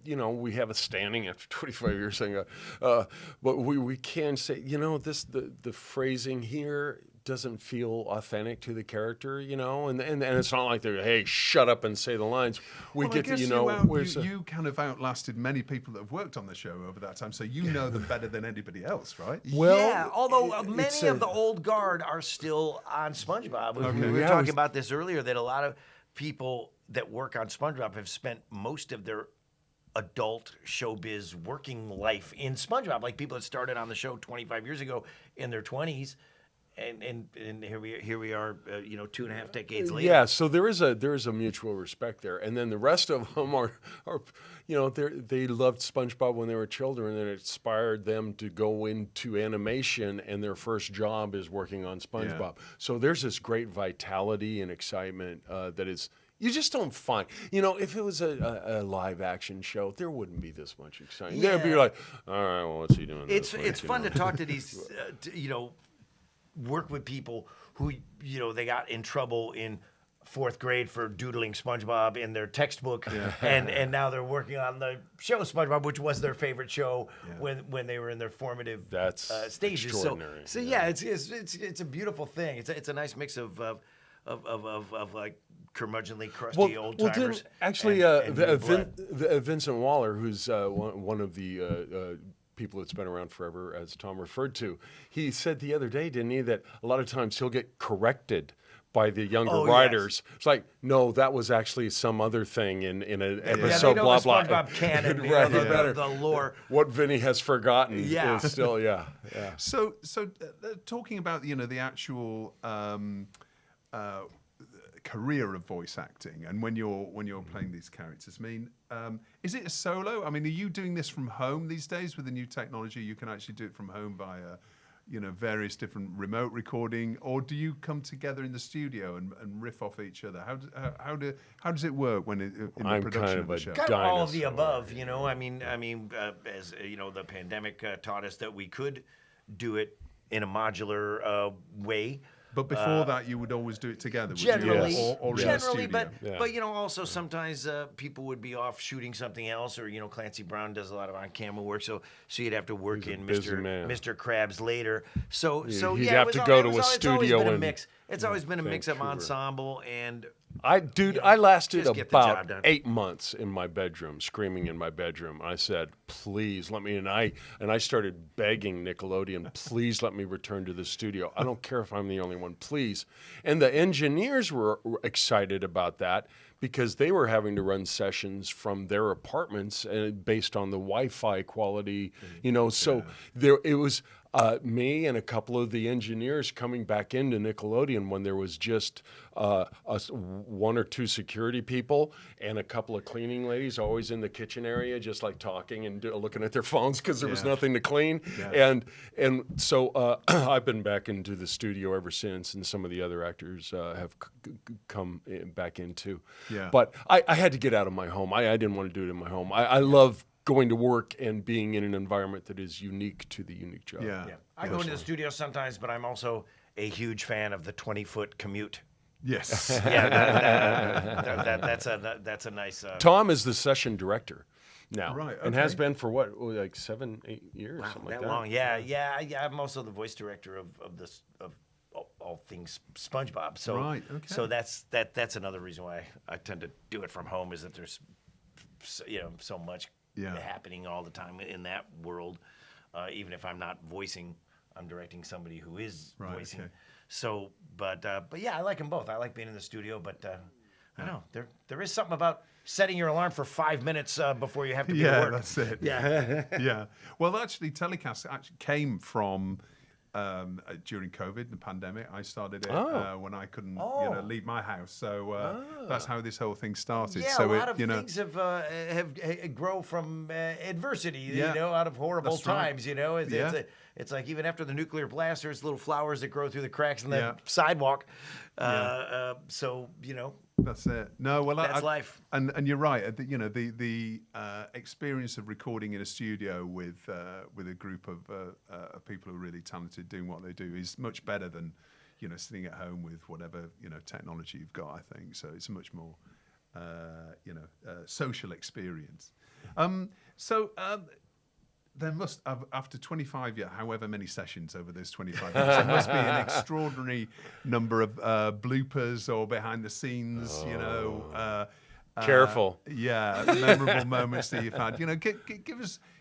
have a standing after 25 years saying, but we can say, the phrasing here doesn't feel authentic to the character, and it's not like they're, hey, shut up and say the lines. We get I guess to, you kind of outlasted many people that have worked on the show over that time, so you know them better than anybody else, right? Well, yeah, although it's many of the old guard are still on SpongeBob. We were Yeah, talking about this earlier, that a lot of people that work on SpongeBob have spent most of their adult showbiz working life in SpongeBob, like people that started on the show 25 years ago in their 20s. And here we are, 2.5 decades later. Yeah, so there is a mutual respect there, and then the rest of them are they loved SpongeBob when they were children, and it inspired them to go into animation, and their first job is working on SpongeBob. Yeah. So there's this great vitality and excitement that is. You just don't find, if it was a live action show, there wouldn't be this much excitement. Yeah. There'd be like, all right, well, what's he doing? It's this week, fun to talk to these, work with people who, they got in trouble in 4th grade for doodling SpongeBob in their textbook, and now they're working on the show SpongeBob, which was their favorite show when they were in their formative That's stages. extraordinary. So yeah, it's a beautiful thing. It's a nice mix of like curmudgeonly, crusty old timers. Actually, and new blood. Vincent Waller, who's one of the people that's been around forever, as Tom referred to. He said the other day, didn't he, that a lot of times he'll get corrected by the younger writers. It's like, no, that was actually some other thing in an episode, they know blah, the blah. SpongeBob canon, Right, the lore. What Vinny has forgotten is still, So talking about the actual career of voice acting, and when you're playing these characters, I mean, is it a solo? I mean, are you doing this from home these days with the new technology? You can actually do it from home via various different remote recording, or do you come together in the studio and riff off each other? How does it work when in the I'm production kind of of the a show? Kind of all of the dinosaur. above, I mean, as the pandemic taught us that we could do it in a modular way. But before that, you would always do it together, would Generally, you? Or in the studio? but also sometimes people would be off shooting something else, or Clancy Brown does a lot of on-camera work, so you'd have to work He's a in busy man. Mr. Krabs later. So He'd yeah, have to go to a it's always studio been a in mix. It's always been a mix-up Vancouver. ensemble, and I lasted just get the job about done. 8 months in my bedroom, screaming in my bedroom. I said, "Please let me." And I started begging Nickelodeon, "Please let me return to the studio. I don't care if I'm the only one, please." And the engineers were excited about that because they were having to run sessions from their apartments based on the Wi-Fi quality. So it was. Me and a couple of the engineers coming back into Nickelodeon when there was just us, one or two security people and a couple of cleaning ladies always in the kitchen area, just like talking and looking at their phones because there was nothing to clean. And so I've been back into the studio ever since, and some of the other actors have come back in too. Yeah. But I had to get out of my home. I didn't want to do it in my home. I love going to work and being in an environment that is unique to the unique job. Yeah. I go into the studio sometimes, but I'm also a huge fan of the 20-foot commute. Yes. That's a nice. Tom is the session director now, Right, and has okay. been for what, like 7-8 years, something like that that. long, yeah. I'm also the voice director of all things SpongeBob. So Right, okay. So that's another reason why I tend to do it from home, is that there's so much happening all the time in that world. Even if I'm not voicing, I'm directing somebody who is voicing. Okay. So, but yeah, I like them both. I like being in the studio, but I know there is something about setting your alarm for 5 minutes before you have to be to work. That's it. Yeah. Yeah. Well, actually, TellyCast actually came from during COVID, the pandemic. I started it when I couldn't, leave my house. So that's how this whole thing started. Yeah, so a lot of things have grow from adversity. Yeah. Out of horrible That's right. times. It's like even after the nuclear blast, there's little flowers that grow through the cracks in the sidewalk. So That's it. No, well, that's life. And you're right. The experience of recording in a studio with a group of people who are really talented doing what they do is much better than sitting at home with whatever technology you've got. I think so. It's a much more social experience. There must, after 25 years, however many sessions over those 25 years, there must be an extraordinary number of bloopers or behind the scenes, Careful. memorable moments that you've had.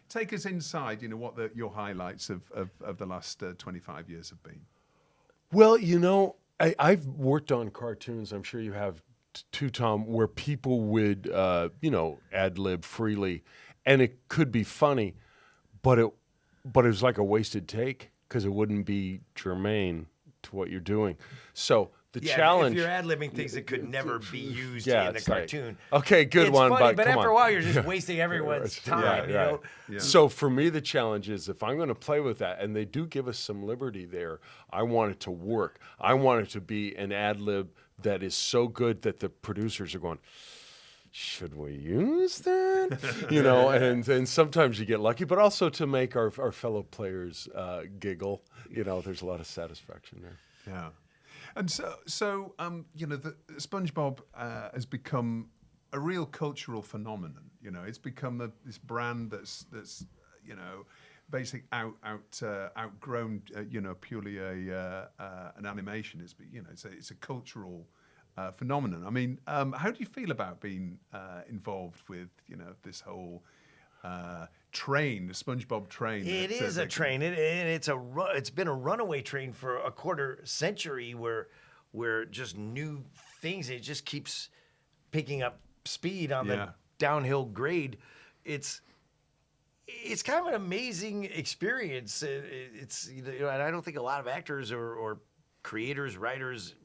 Take us inside, what your highlights of the last 25 years have been. Well, I've worked on cartoons, I'm sure you have too, Tom, where people would, ad-lib freely, and it could be funny, but it was like a wasted take because it wouldn't be germane to what you're doing. So the challenge. If you're ad-libbing things that could never be used in the it's like, cartoon. okay, good it's one, funny, but after come a on. while, you're just wasting everyone's time. Yeah. So for me, the challenge is if I'm going to play with that, and they do give us some liberty there, I want it to work. I want it to be an ad-lib that is so good that the producers are going, should we use that? And sometimes you get lucky, but also to make our fellow players giggle. There's a lot of satisfaction there. Yeah. And so the SpongeBob has become a real cultural phenomenon. It's become this brand that's basic outgrown purely an animation. It's a cultural phenomenon. I mean, how do you feel about being involved with this whole train, the SpongeBob train. It is a train, and it's been a runaway train for a quarter century, where just new things. It just keeps picking up speed on the downhill grade. It's kind of an amazing experience. It's and I don't think a lot of actors or creators, writers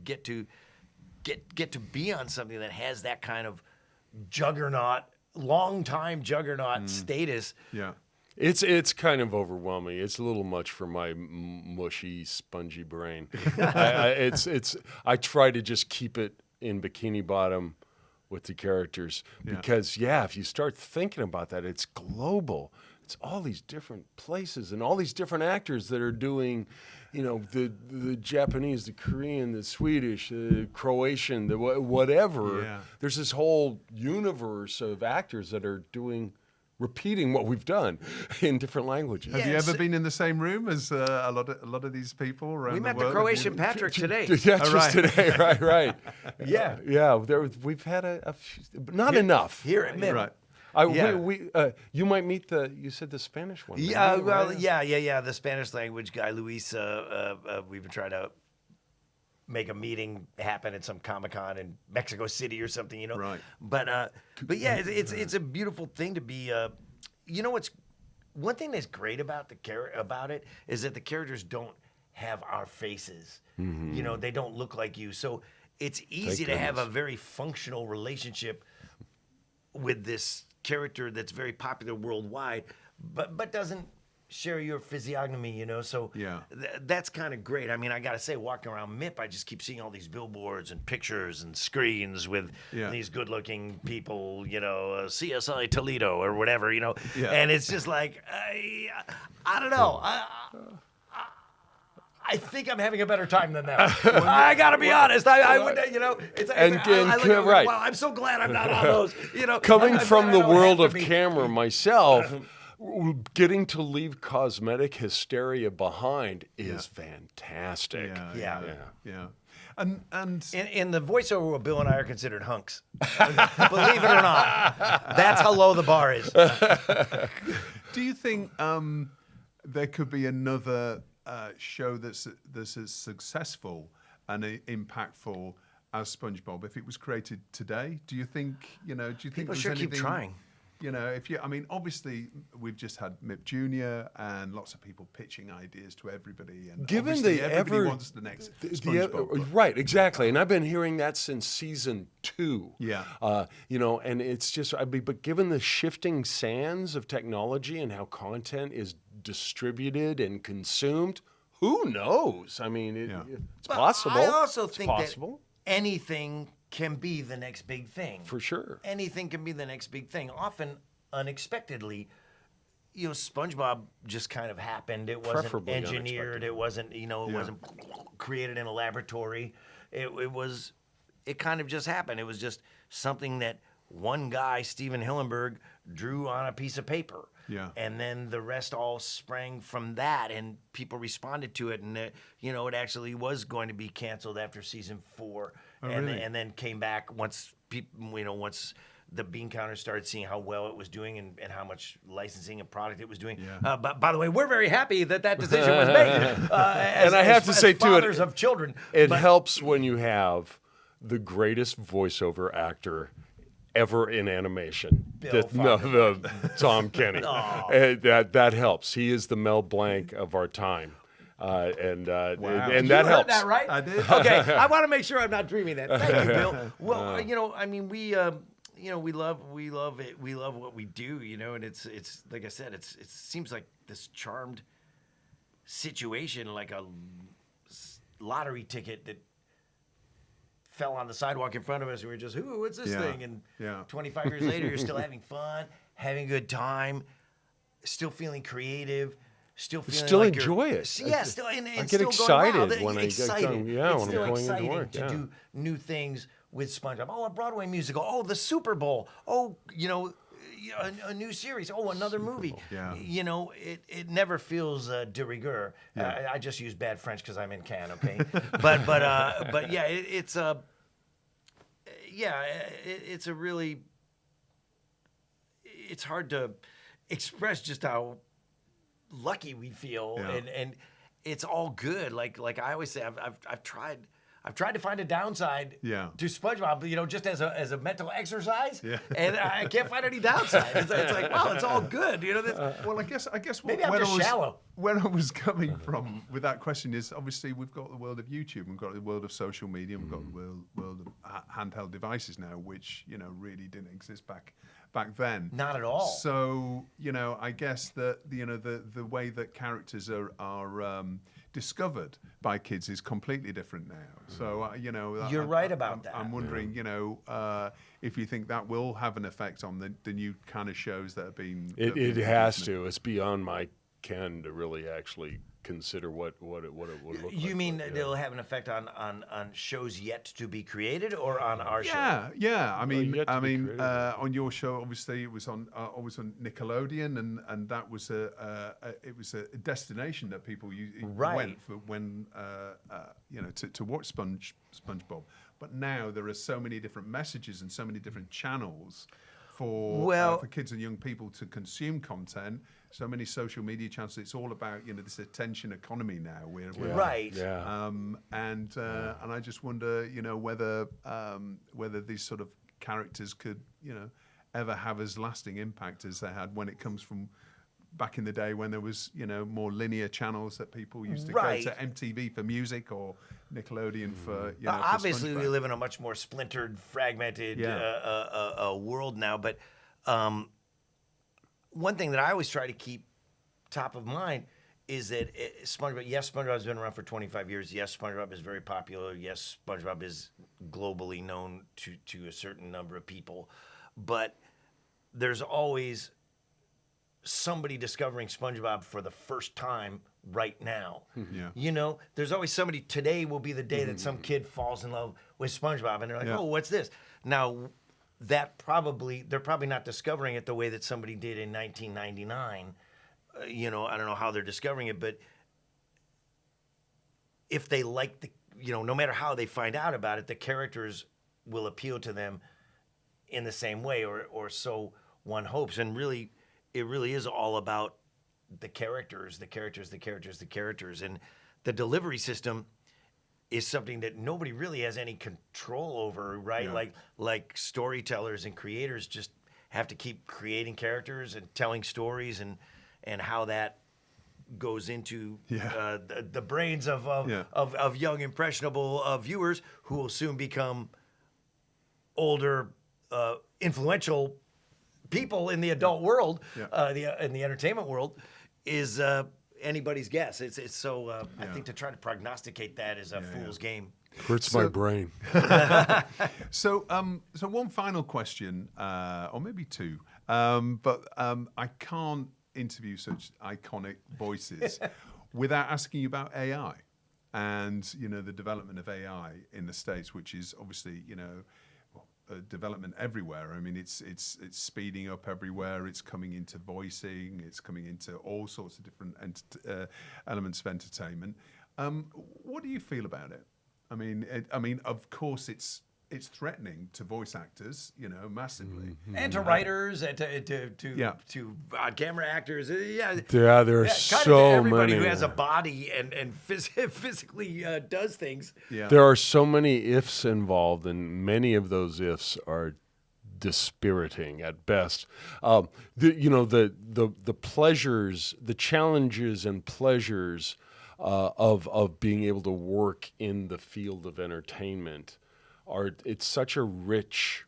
get to be on something that has that kind of juggernaut, long-time juggernaut status. Yeah. It's kind of overwhelming. It's a little much for my mushy, spongy brain. I try to just keep it in Bikini Bottom with the characters because if you start thinking about that, it's global. It's all these different places and all these different actors that are doing, the Japanese, the Korean, the Swedish, the Croatian, the whatever. Yeah. There's this whole universe of actors that are repeating what we've done in different languages. Have you ever been in the same room as a lot of these people around We the met world? the Croatian Patrick today. Yeah, just today, right. Yeah. We've had a few, but not enough. Here at MIP. Right. You might meet you said the Spanish one. Yeah, right? well, yeah. The Spanish language guy, Luis. We've been trying to make a meeting happen at some Comic-Con in Mexico City or something, Right. But yeah, it's a beautiful thing to be. What's one thing that's great about about it is that the characters don't have our faces. Mm-hmm. They don't look like you, so it's easy to have a very functional relationship with this character that's very popular worldwide, but doesn't share your physiognomy, so that's kind of great. I mean, I gotta say, walking around MIP, I just keep seeing all these billboards and pictures and screens with these good-looking people, CSI Toledo or whatever, and it's just like, I don't know. I think I'm having a better time than them. I gotta be honest. I would, right. Wow, I'm so glad I'm not on those. Coming from the world of camera myself, getting to leave cosmetic hysteria behind is fantastic. Yeah. And in the voiceover world, Bill and I are considered hunks. Believe it or not, that's how low the bar is. do you think there could be another show that's as successful and impactful as SpongeBob if it was created today? Do you think? People sure keep trying. Obviously we've just had MIP Junior and lots of people pitching ideas to everybody, and Given obviously the everybody wants the next SpongeBob. Right, exactly, and I've been hearing that since season 2. Yeah. And it's just, but given the shifting sands of technology and how content is distributed and consumed, who knows? I mean, it's possible. I also think possible. that anything can be the next big thing. For sure. Anything can be the next big thing. Often, unexpectedly, SpongeBob just kind of happened. It wasn't Preferably engineered. It wasn't, it wasn't created in a laboratory. It kind of just happened. It was just something that one guy, Steven Hillenburg, drew on a piece of paper. Yeah. And then the rest all sprang from that, and people responded to it, and it actually was going to be canceled after season 4, and then came back once people, once the bean counter started seeing how well it was doing and how much licensing and product it was doing. Yeah. But by the way, we're very happy that decision was made. And I have to say too, fathers of children, it helps when you have the greatest voiceover actor ever in animation. Tom Kenny. That helps. He is the Mel Blanc of our time. And that you helps. heard that, right? I did. Okay, I want to make sure I'm not dreaming that. Thank you, Bill. Well, we love it. We love what we do, and it's like I said, it seems like this charmed situation, like a lottery ticket that fell on the sidewalk in front of us. We were just, ooh, what's this thing? And 25 years later, you're still having fun, having a good time, still feeling creative, still feeling enjoy it. Yeah, still and I get still excited going, wow, when I get done. Yeah, when I'm going into work. to do new things with SpongeBob. Oh, a Broadway musical. Oh, the Super Bowl. Oh, a new series. Oh, another movie. Yeah. It never feels de rigueur. I just use bad French because I'm in Cannes. Okay, but yeah, it's a really. It's hard to express just how lucky we feel, and it's all good. Like I always say, I've tried to find a downside to SpongeBob, just as a mental exercise, and I can't find any downside. It's like, well, it's all good, Well, I guess maybe I'm just shallow. Where I was coming from with that question is, obviously we've got the world of YouTube, we've got the world of social media, we've got the world of handheld devices now, which really didn't exist back then. Not at all. So I guess that the way that characters are discovered by kids is completely different now. So You're right about that. I'm wondering, if you think that will have an effect on the new kind of shows that have been. It has to. It's beyond my ken to really actually consider what it would look like. You mean it'll have an effect on shows yet to be created, or on our show? Yeah. I mean, yet to be created. on your show, obviously it was on Nickelodeon, and that was it was a destination that people went for when to watch SpongeBob. But now there are so many different messages and so many different channels for kids and young people to consume content. So many social media channels. It's all about this attention economy now. We're right. Yeah. And I just wonder, whether these sort of characters could, ever have as lasting impact as they had when it comes from back in the day when there was, more linear channels that people used to go to MTV for music or Nickelodeon for, for obviously, we SpongeBob. live in a much more splintered, fragmented world now. But one thing that I always try to keep top of mind is that SpongeBob. Yes, SpongeBob's been around for 25 years. Yes, SpongeBob is very popular. Yes, SpongeBob is globally known to a certain number of people. But there's always somebody discovering SpongeBob for the first time right now. Yeah. There's always somebody. Today will be the day that some kid falls in love with SpongeBob, and they're like, "Oh, what's this?" Now, they're probably not discovering it the way that somebody did in 1999. I don't know how they're discovering it, but if they like no matter how they find out about it, the characters will appeal to them in the same way, or so one hopes. And really, it really is all about the characters, and the delivery system is something that nobody really has any control over, right? Yeah. Like storytellers and creators just have to keep creating characters and telling stories, and how that goes into the brains of young impressionable viewers who will soon become older influential people in the adult world, in the entertainment world, is anybody's guess. It's so I think to try to prognosticate that is a fool's game. Hurts my brain. So one final question, or maybe two, but I can't interview such iconic voices without asking you about AI and the development of AI in the States, which is obviously development everywhere. I mean, it's speeding up everywhere. It's coming into voicing. It's coming into all sorts of different elements of entertainment. What do you feel about it? I mean, of course, it's threatening to voice actors, massively, and to writers, and to on-camera actors. There are kind so of everybody many. who has a body and physically does things. Yeah. There are so many ifs involved, and many of those ifs are dispiriting at best. The pleasures, the challenges and pleasures of being able to work in the field of entertainment it's such a rich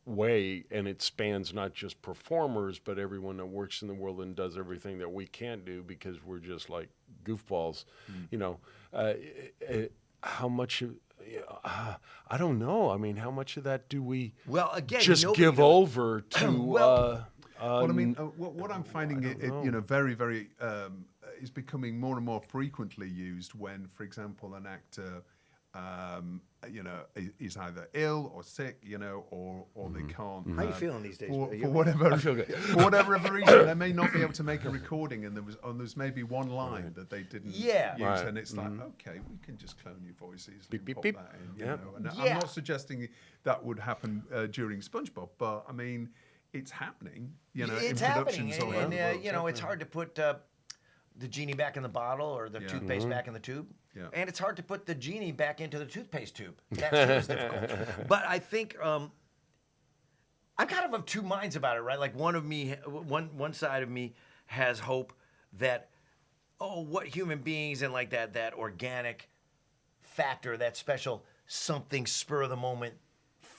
way, and it spans not just performers, but everyone that works in the world and does everything that we can't do because we're just like goofballs. How much I don't know. I mean, how much of that do we Again, just nobody give knows. over to? Well, I mean, what I'm finding very, very is becoming more and more frequently used when, for example, an actor, is either ill or sick, or they can't. How you feeling these days? For Are you- whatever, I feel good. for whatever reason, they may not be able to make a recording, and there's maybe one line that they didn't use, Right. and it's like, okay, we can just clone your voice easily, Beep, and beep, pop beep. that in, Yep. And Yeah. I'm not suggesting that would happen during SpongeBob, but I mean, it's happening. You know, it's in happening, productions all over and the world. you know, it's hard to put the genie back in the bottle or the toothpaste back in the tube. Yeah. And it's hard to put the genie back into the toothpaste tube. That too is difficult. But I think I'm kind of two minds about it, right? Like one side of me has hope that what human beings and like that organic factor, that special something spur of the moment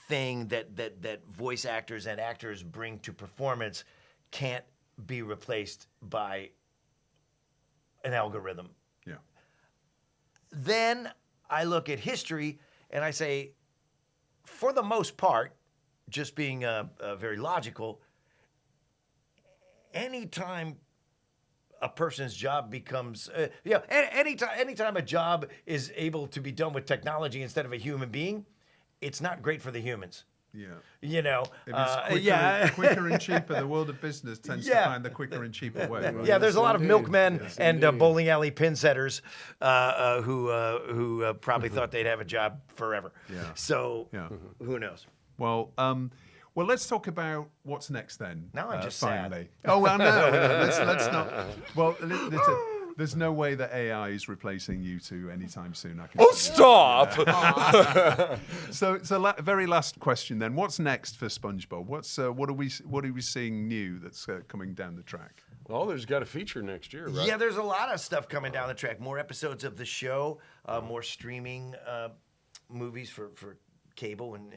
thing that voice actors and actors bring to performance can't be replaced by an algorithm. Yeah. Then I look at history and I say, for the most part, just being very logical, anytime a person's job becomes, anytime a job is able to be done with technology instead of a human being, it's not great for the humans. Yeah. You know, If it's quicker and cheaper, the world of business tends to find the quicker and cheaper way. Right? Yeah, there's a lot of milkmen and indeed. bowling alley pin setters who probably thought they'd have a job forever. Yeah. So Yeah. who knows? Well, let's talk about what's next then. Now I'm just sad. finally. Oh well, no, let's not. Well, listen, there's no way that AI is replacing you two anytime soon. I can Oh, tell you. stop! So very last question then. What's next for SpongeBob? What are we seeing new that's coming down the track? Well, there's got a feature next year, right? Yeah, there's a lot of stuff coming down the track. More episodes of the show, more streaming movies for cable and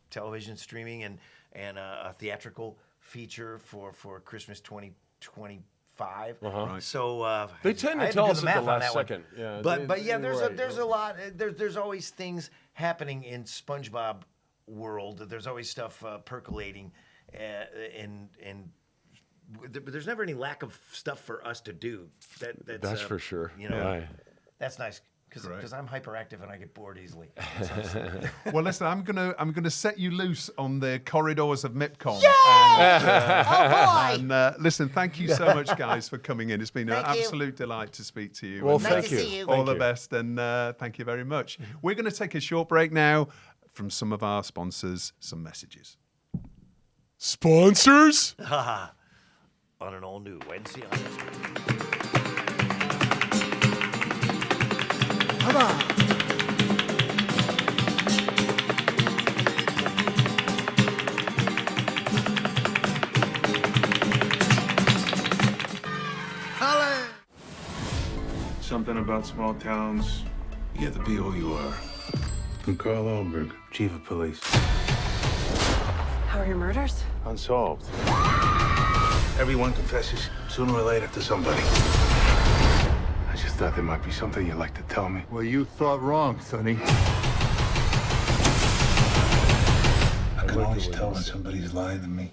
television streaming, and a theatrical feature for Christmas 2025. Right. So They tend to I had tell do us the at the math on last that one. second. Yeah, but yeah, you're there's right. a lot. There's always things happening in SpongeBob world. There's always stuff percolating, and there's never any lack of stuff for us to do. That's for sure. You know, Right. that's nice Great. because I'm hyperactive and I get bored easily. Well, listen, I'm gonna set you loose on the corridors of MIPCOM. Oh boy! And listen, thank you so much, guys, for coming in. It's been an Thank you. absolute delight to speak to you. Well, And, thank Nice to you. see you. all Thank the you. best, and thank you very much. We're going to take a short break now from some of our sponsors, some messages. Sponsors? On an all new Wednesday on this. Something about small towns. You get to be who you are. I'm Carl Ellenberg, chief of police. How are your murders? Unsolved. Everyone confesses sooner or later to somebody. I just thought there might be something you'd like to tell me. Well, you thought wrong, Sonny. I can always tell when somebody's lying to me.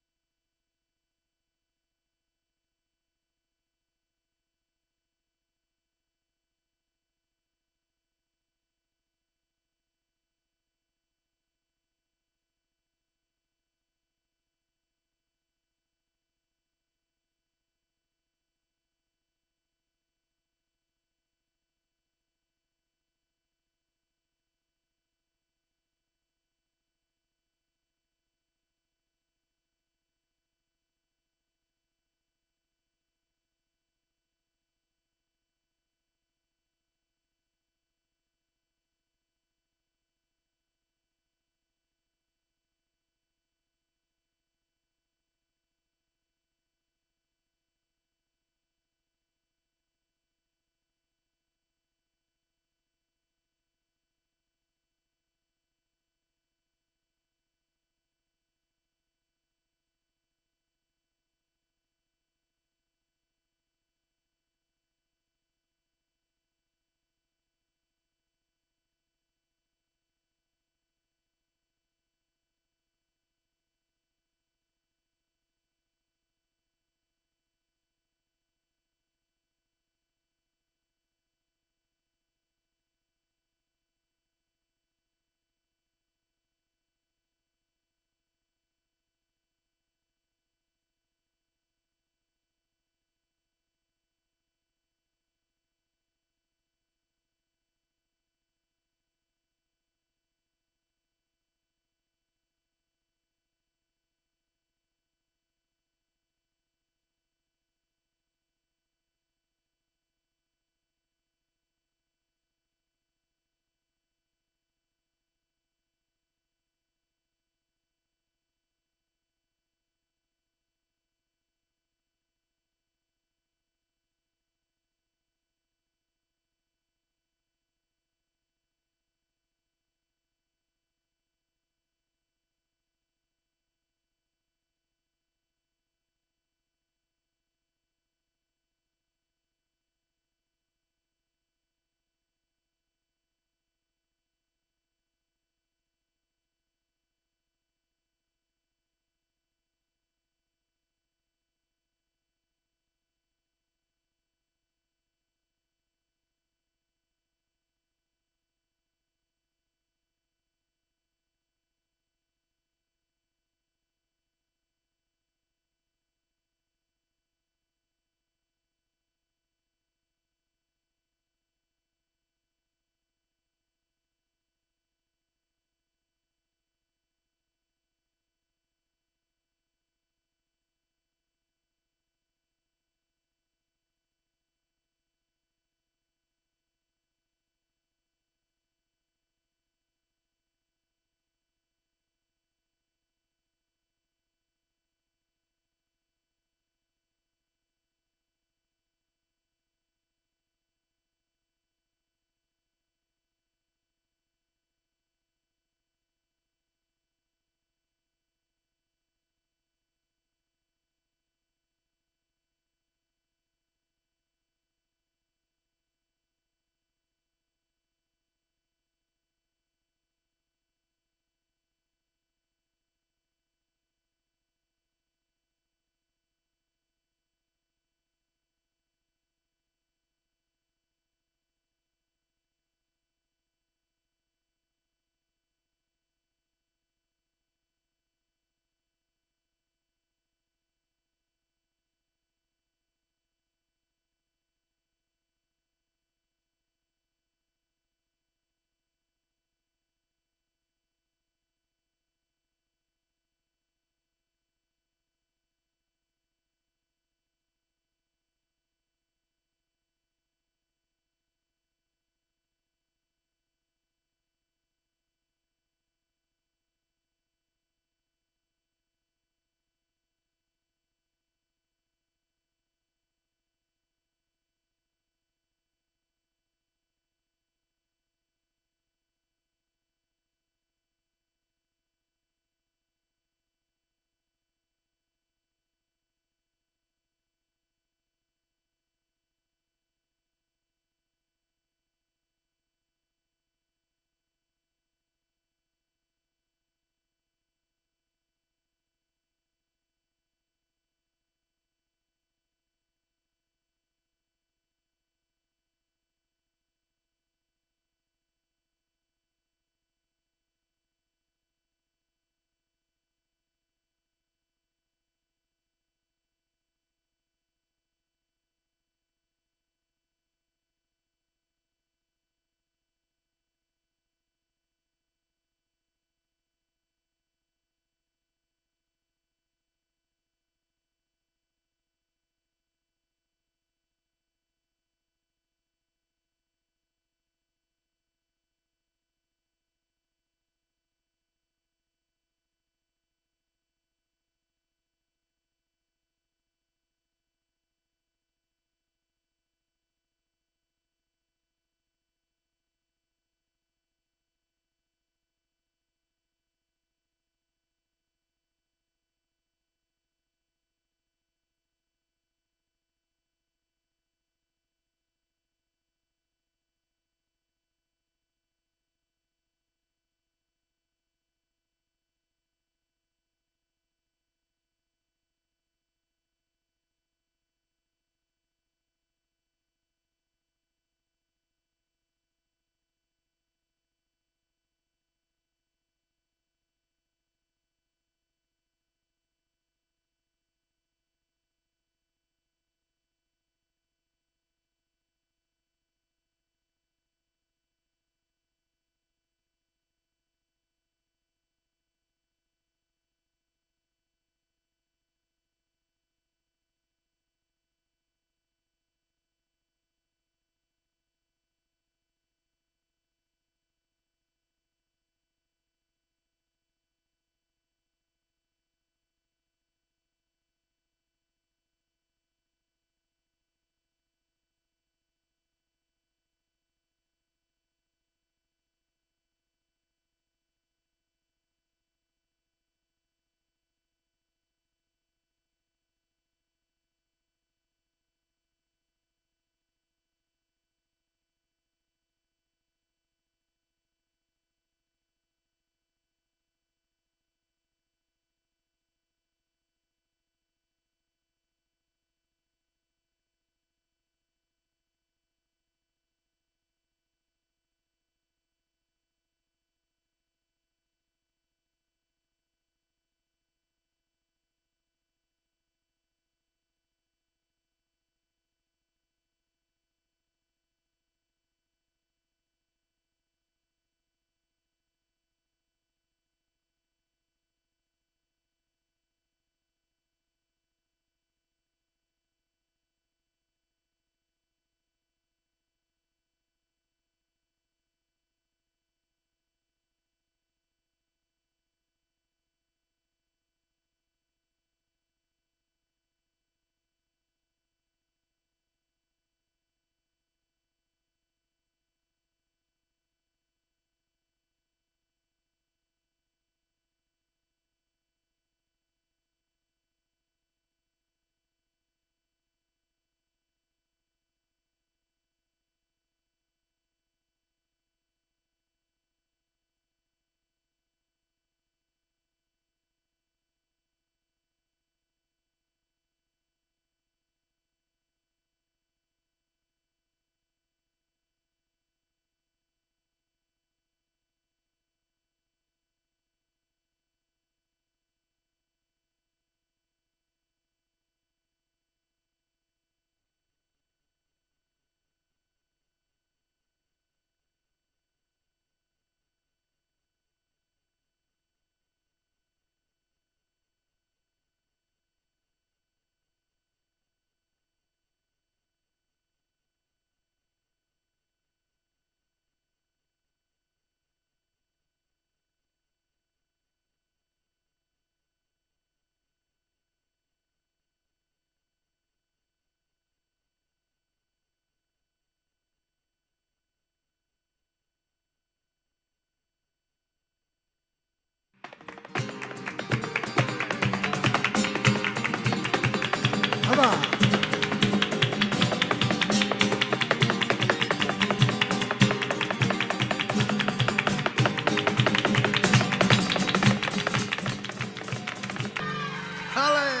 Palais!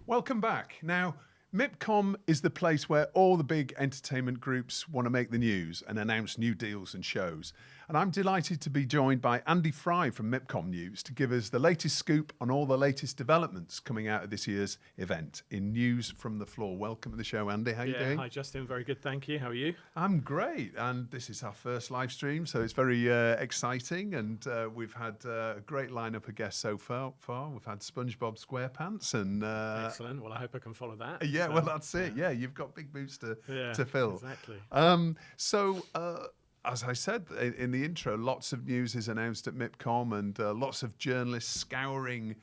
Welcome back. Now, MIPCOM is the place where all the big entertainment groups want to make the news and announce new deals and shows. And I'm delighted to be joined by Andy Fry from MIPCOM News to give us the latest scoop on all the latest developments coming out of this year's event in News from the Floor. Welcome to the show, Andy. How you doing? Hi, Justin. Very good, thank you. How are you? I'm great, and this is our first live stream, so it's very exciting, and we've had a great lineup of guests so far. We've had SpongeBob SquarePants, and Excellent. Well, I hope I can follow that. yeah, So, well, that's it. Yeah, you've got big boots to fill. Exactly. As I said in the intro, lots of news is announced at MIPCOM, and lots of journalists scouring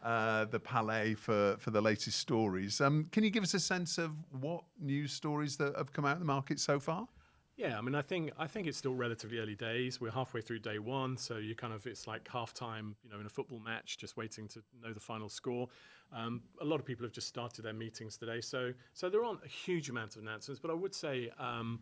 the Palais for the latest stories. Can you give us a sense of what news stories that have come out in the market so far? Yeah, I mean, I think it's still relatively early days. We're halfway through day one, so it's like half time, in a football match, just waiting to know the final score. A lot of people have just started their meetings today, so there aren't a huge amount of announcements. But I would say I'm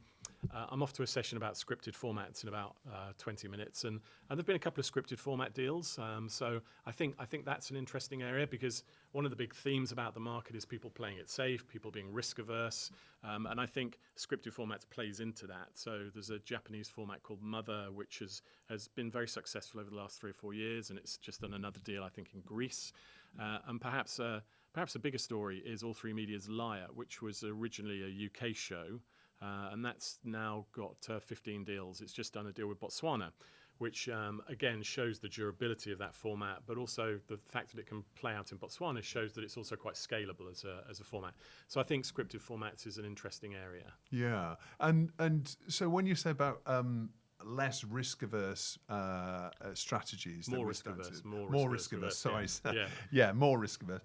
off to a session about scripted formats in about 20 minutes, and there've been a couple of scripted format deals. So I think that's an interesting area, because one of the big themes about the market is people playing it safe, people being risk averse, and I think scripted formats plays into that. So there's a Japanese format called Mother, which has been very successful over the last 3 or 4 years, and it's just done another deal, I think, in Greece. And perhaps a bigger story is All 3 Media's Liar, which was originally a UK show, and that's now got 15 deals. It's just done a deal with Botswana, which again shows the durability of that format, but also the fact that it can play out in Botswana shows that it's also quite scalable as a format. So I think scripted formats is an interesting area. Yeah, and so when you say about less risk-averse strategies, More risk-averse. Sorry, Yeah. yeah, more risk-averse.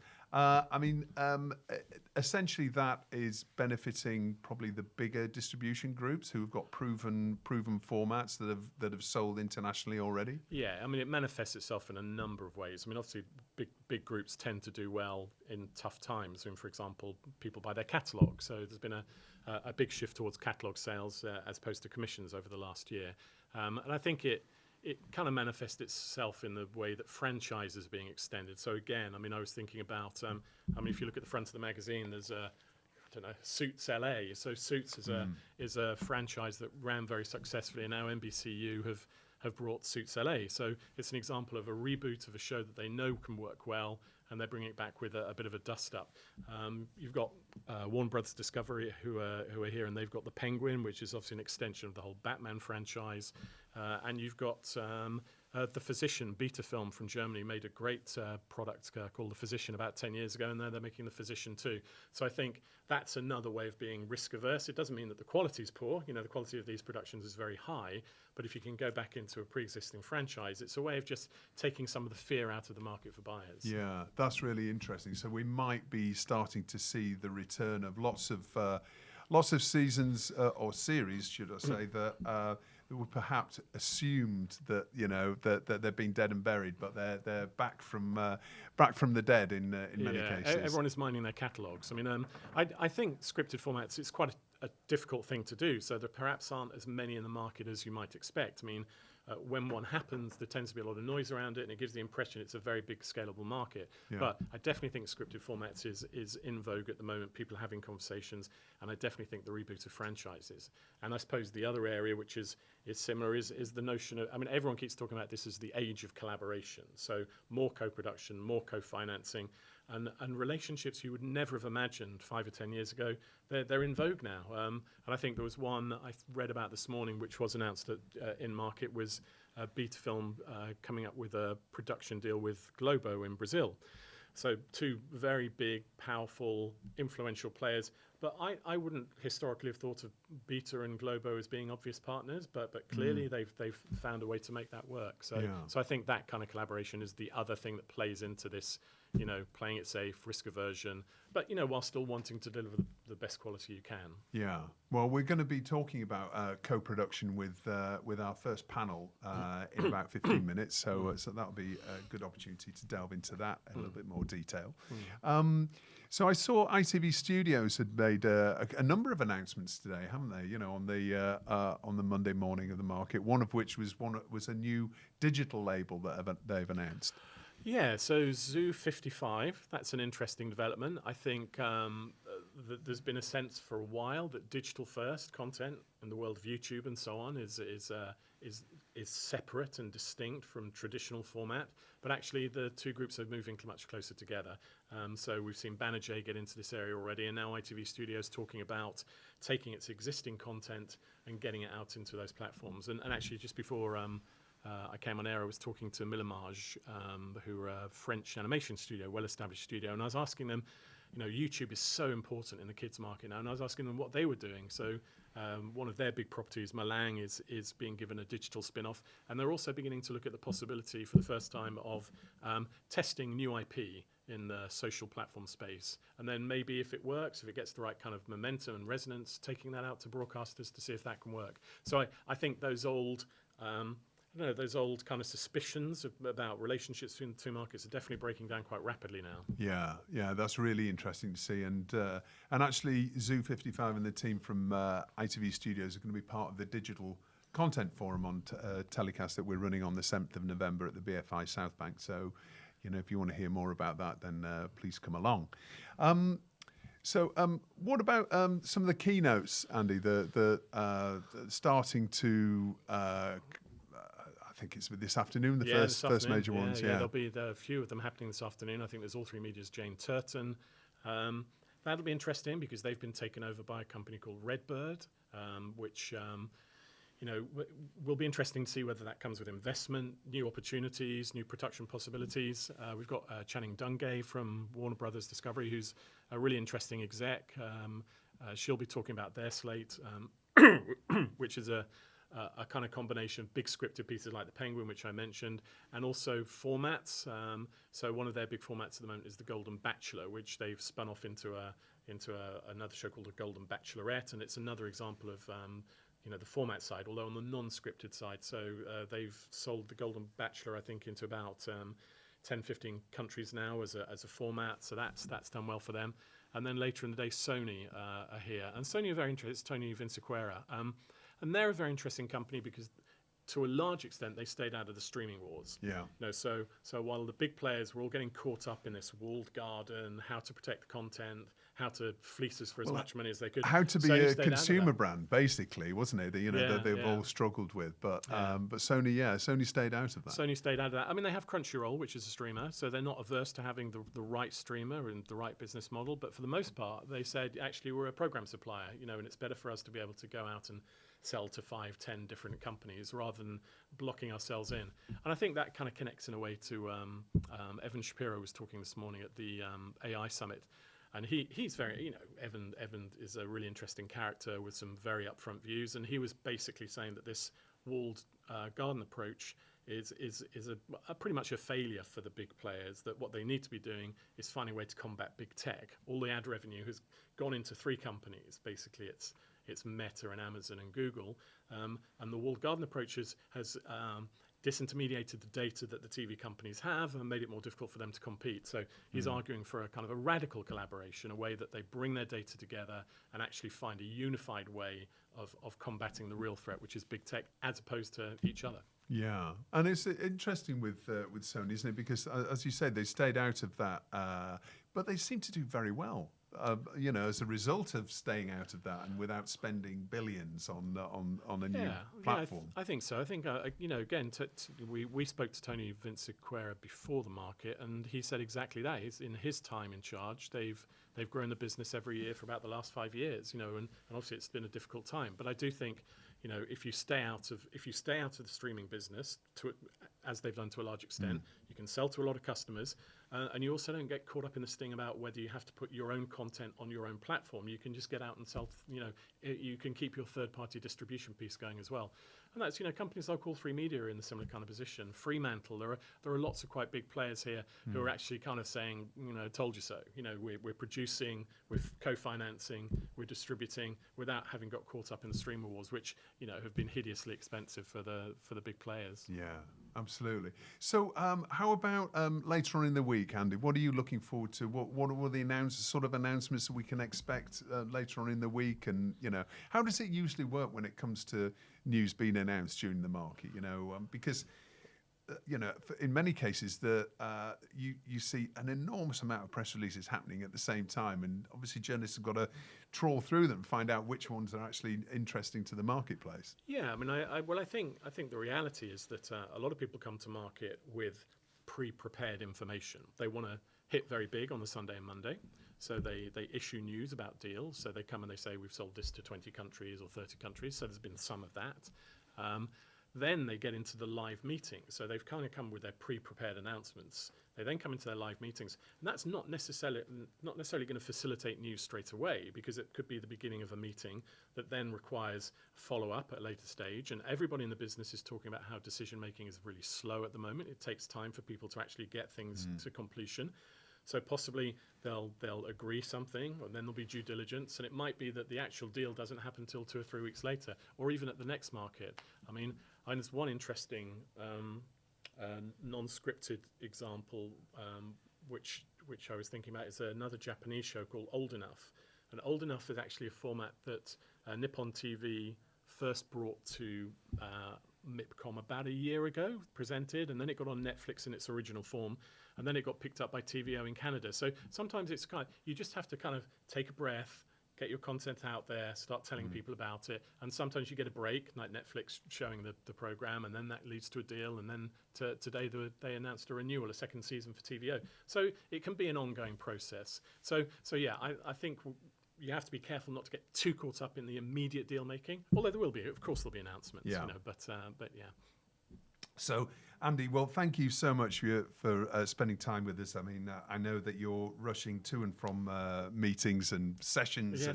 Essentially, that is benefiting probably the bigger distribution groups who have got proven formats that have sold internationally already. Yeah, I mean, it manifests itself in a number of ways. I mean, obviously, big groups tend to do well in tough times. I mean, for example, people buy their catalogue. So there's been a big shift towards catalogue sales as opposed to commissions over the last year. And I think it kind of manifests itself in the way that franchises are being extended. So again, I mean, I was thinking about, if you look at the front of the magazine, there's Suits LA. So Suits is a franchise that ran very successfully, and now NBCU have brought Suits LA. So it's an example of a reboot of a show that they know can work well, and they're bringing it back with a bit of a dust-up. You've got Warner Brothers Discovery who are here, and they've got The Penguin, which is obviously an extension of the whole Batman franchise. And you've got The Physician, Beta Film from Germany, made a great product called The Physician about 10 years ago, and now they're making The Physician too. So I think that's another way of being risk-averse. It doesn't mean that the quality is poor. The quality of these productions is very high, but if you can go back into a pre-existing franchise, it's a way of just taking some of the fear out of the market for buyers. Yeah, that's really interesting. So we might be starting to see the return of lots of seasons or series, should I say, that we perhaps assumed that that they've been dead and buried, but they're back from the dead in many cases. Everyone is minding their catalogues. I mean, I think scripted formats, it's quite a difficult thing to do, so there perhaps aren't as many in the market as you might expect. I mean, when one happens, there tends to be a lot of noise around it, and it gives the impression it's a very big scalable market. Yeah. But I definitely think scripted formats is in vogue at the moment. People are having conversations, and I definitely think the reboot of franchises. And I suppose the other area which is similar is the notion of, I mean, everyone keeps talking about this as the age of collaboration. So more co-production, more co-financing, and relationships you would never have imagined 5 or 10 years ago, they're in vogue now. And I think there was one I read about this morning, which was announced in market, was Beta Film coming up with a production deal with Globo in Brazil. So 2 very big, powerful, influential players. But I wouldn't historically have thought of Beta and Globo as being obvious partners, but clearly they've found a way to make that work. So I think that kind of collaboration is the other thing that plays into this playing it safe, risk aversion, but while still wanting to deliver the best quality you can. Yeah. Well, we're going to be talking about co-production with our first panel in about 15 minutes, so that'll be a good opportunity to delve into that in a little bit more detail. So I saw ITV Studios had made a number of announcements today, haven't they? On the Monday morning of the market. One of which was a new digital label that they've announced. Yeah, so Zoo 55, that's an interesting development. I think there's been a sense for a while that digital first content in the world of YouTube and so on is separate and distinct from traditional format, but actually the two groups are moving much closer together. So we've seen Banijay get into this area already, and now ITV Studios talking about taking its existing content and getting it out into those platforms. And actually, just before I came on air, I was talking to Millimage, who are a French animation studio, well-established studio, and I was asking them, YouTube is so important in the kids market now, and I was asking them what they were doing. So one of their big properties, Malang, is being given a digital spin-off, and they're also beginning to look at the possibility for the first time of testing new IP in the social platform space, and then maybe if it works, if it gets the right kind of momentum and resonance, taking that out to broadcasters to see if that can work. So I think those old those old kind of suspicions about relationships between the two markets are definitely breaking down quite rapidly now. Yeah, that's really interesting to see. And actually, Zoo 55 and the team from ITV Studios are going to be part of the digital content forum on TellyCast that we're running on the 7th of November at the BFI South Bank. So, if you want to hear more about that, then please come along. So, what about some of the keynotes, Andy? The starting to. I think it's this afternoon, the first major ones. Yeah, there'll be a few of them happening this afternoon. I think there's All 3 Media's Jane Turton. That'll be interesting because they've been taken over by a company called Redbird, which will be interesting to see whether that comes with investment, new opportunities, new production possibilities. We've got Channing Dungay from Warner Brothers Discovery, who's a really interesting exec. She'll be talking about their slate, which is a kind of combination of big scripted pieces like The Penguin, which I mentioned, and also formats. So one of their big formats at the moment is The Golden Bachelor, which they've spun off into another show called The Golden Bachelorette, and it's another example of the format side, although on the non-scripted side. So they've sold The Golden Bachelor, I think, into about 10, 15 countries now as a format. So that's done well for them. And then later in the day, Sony are here, and Sony are very interested. It's Tony Vinciquerra. And they're a very interesting company because, to a large extent, they stayed out of the streaming wars. Yeah. So while the big players were all getting caught up in this walled garden, how to protect the content, how to fleece us for as much money as they could. How to be Sony a consumer brand, basically, wasn't it? They've all struggled with. But Sony stayed out of that. Sony stayed out of that. I mean, they have Crunchyroll, which is a streamer, so they're not averse to having the right streamer and the right business model. But for the most part, they said, actually, we're a program supplier, and it's better for us to be able to go out and sell to 5, 10 different companies rather than blocking ourselves in. And I think that kind of connects in a way to Evan Shapiro was talking this morning at the AI Summit. And he's very, Evan is a really interesting character with some very upfront views. And he was basically saying that this walled garden approach is pretty much a failure for the big players, that what they need to be doing is finding a way to combat big tech. All the ad revenue has gone into 3 companies. Basically, it's Meta and Amazon and Google. And the walled garden approach has disintermediated the data that the TV companies have and made it more difficult for them to compete. So he's arguing for a kind of a radical collaboration, a way that they bring their data together and actually find a unified way of combating the real threat, which is big tech, as opposed to each other. Yeah, and it's interesting with Sony, isn't it? Because as you said, they stayed out of that, but they seem to do very well. As a result of staying out of that and without spending billions on a new platform. I think so. I think again, we spoke to Tony Vinciquerra before the market, and he said exactly that. In his time in charge, they've grown the business every year for about the last 5 years. And obviously it's been a difficult time. But I do think, if you stay out of the streaming business, as they've done to a large extent, you can sell to a lot of customers. And you also don't get caught up in this thing about whether you have to put your own content on your own platform. You can just get out and sell, you can keep your third-party distribution piece going as well. And that's, companies like All Free Media are in a similar kind of position. Fremantle, there are lots of quite big players here who are actually kind of saying, told you so. We're producing, we're co-financing, we're distributing without having got caught up in the streamer wars, which, have been hideously expensive for the big players. Yeah, absolutely. So how about later on in the week, Andy? What are you looking forward to? What are the announcements that we can expect later on in the week? And, how does it usually work when it comes to news being announced during the market? Because in many cases, you see an enormous amount of press releases happening at the same time, and obviously journalists have got to trawl through them, find out which ones are actually interesting to the marketplace. Yeah, I mean, I think the reality is that a lot of people come to market with pre-prepared information. They want to hit very big on the Sunday and Monday, so they issue news about deals. So they come and they say we've sold this to 20 countries or 30 countries. So there's been some of that. Then they get into the live meetings. So they've kind of come with their pre-prepared announcements. They then come into their live meetings, and that's not necessarily going to facilitate news straight away, because it could be the beginning of a meeting that then requires follow-up at a later stage. And everybody in the business is talking about how decision-making is really slow at the moment. It takes time for people to actually get things to completion. So possibly they'll agree something, and then there'll be due diligence, and it might be that the actual deal doesn't happen until 2 or 3 weeks later, or even at the next market. I mean, there's one interesting non-scripted example, which I was thinking about, is another Japanese show called Old Enough. And Old Enough is actually a format that Nippon TV first brought to MIPCOM about a year ago, presented, and then it got on Netflix in its original form, and then it got picked up by TVO in Canada. So sometimes it's you just have to kind of take a breath, get your content out there, start telling people about it, and sometimes you get a break, like Netflix showing the program, and then that leads to a deal, and then today they announced a renewal, a second season for TVO. So it can be an ongoing process. So yeah, I think you have to be careful not to get too caught up in the immediate deal making, although of course there'll be announcements, but yeah. So, Andy, well, thank you so much for spending time with us. I mean, I know that you're rushing to and from meetings and sessions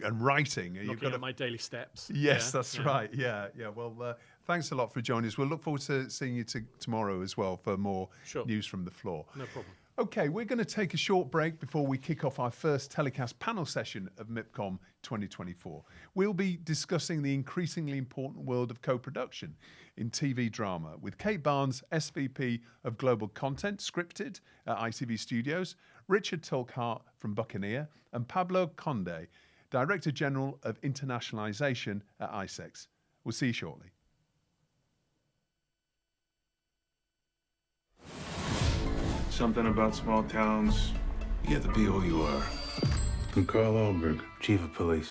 and writing. Knocking out my daily steps. Yes, that's right. Yeah. Well, thanks a lot for joining us. We'll look forward to seeing you tomorrow as well for more news from the floor. No problem. Okay, we're going to take a short break before we kick off our first TellyCast panel session of MIPCOM 2024. We'll be discussing the increasingly important world of co-production in TV drama with Kate Barnes, SVP of Global Content, Scripted at ITV Studios, Richard Tulkhart from Buccaneer, and Pablo Conde, Director General of Internationalization at ISEX. We'll see you shortly. Something about small towns. You get to be who you are. I'm Carl Ellenberg, Chief of Police.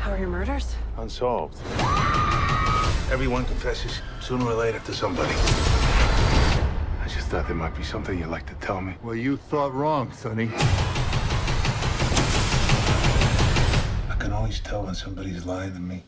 How are your murders? Unsolved. Everyone confesses sooner or later to somebody. I just thought there might be something you'd like to tell me. Well, you thought wrong, Sonny. I can always tell when somebody's lying to me.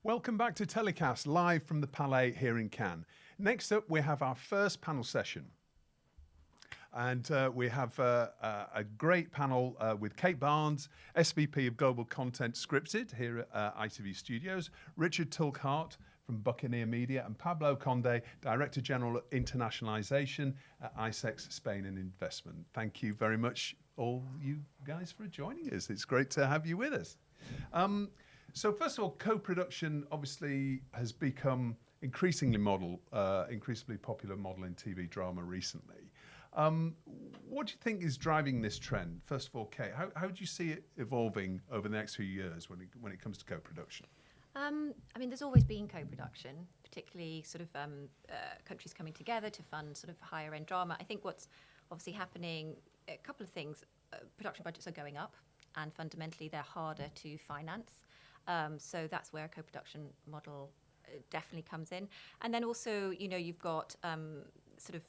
Welcome back to TellyCast, live from the Palais here in Cannes. Next up, we have our first panel session. And we have a great panel with Kate Barnes, SVP of Global Content Scripted here at ITV Studios, Richard Tulkhart from Buccaneer Media, and Pablo Conde, Director General of Internationalization at ISEX Spain and Investment. Thank you very much, all you guys, for joining us. It's great to have you with us. So first of all, co-production obviously has become increasingly popular model in TV drama recently. What do you think is driving this trend? First of all, Kate, how do you see it evolving over the next few years when it comes to co-production? I mean, there's always been co-production, particularly sort of countries coming together to fund sort of higher end drama. I think what's obviously happening, a couple of things. Production budgets are going up, and fundamentally they're harder to finance. So that's where a co-production model definitely comes in. And then also, you've got sort of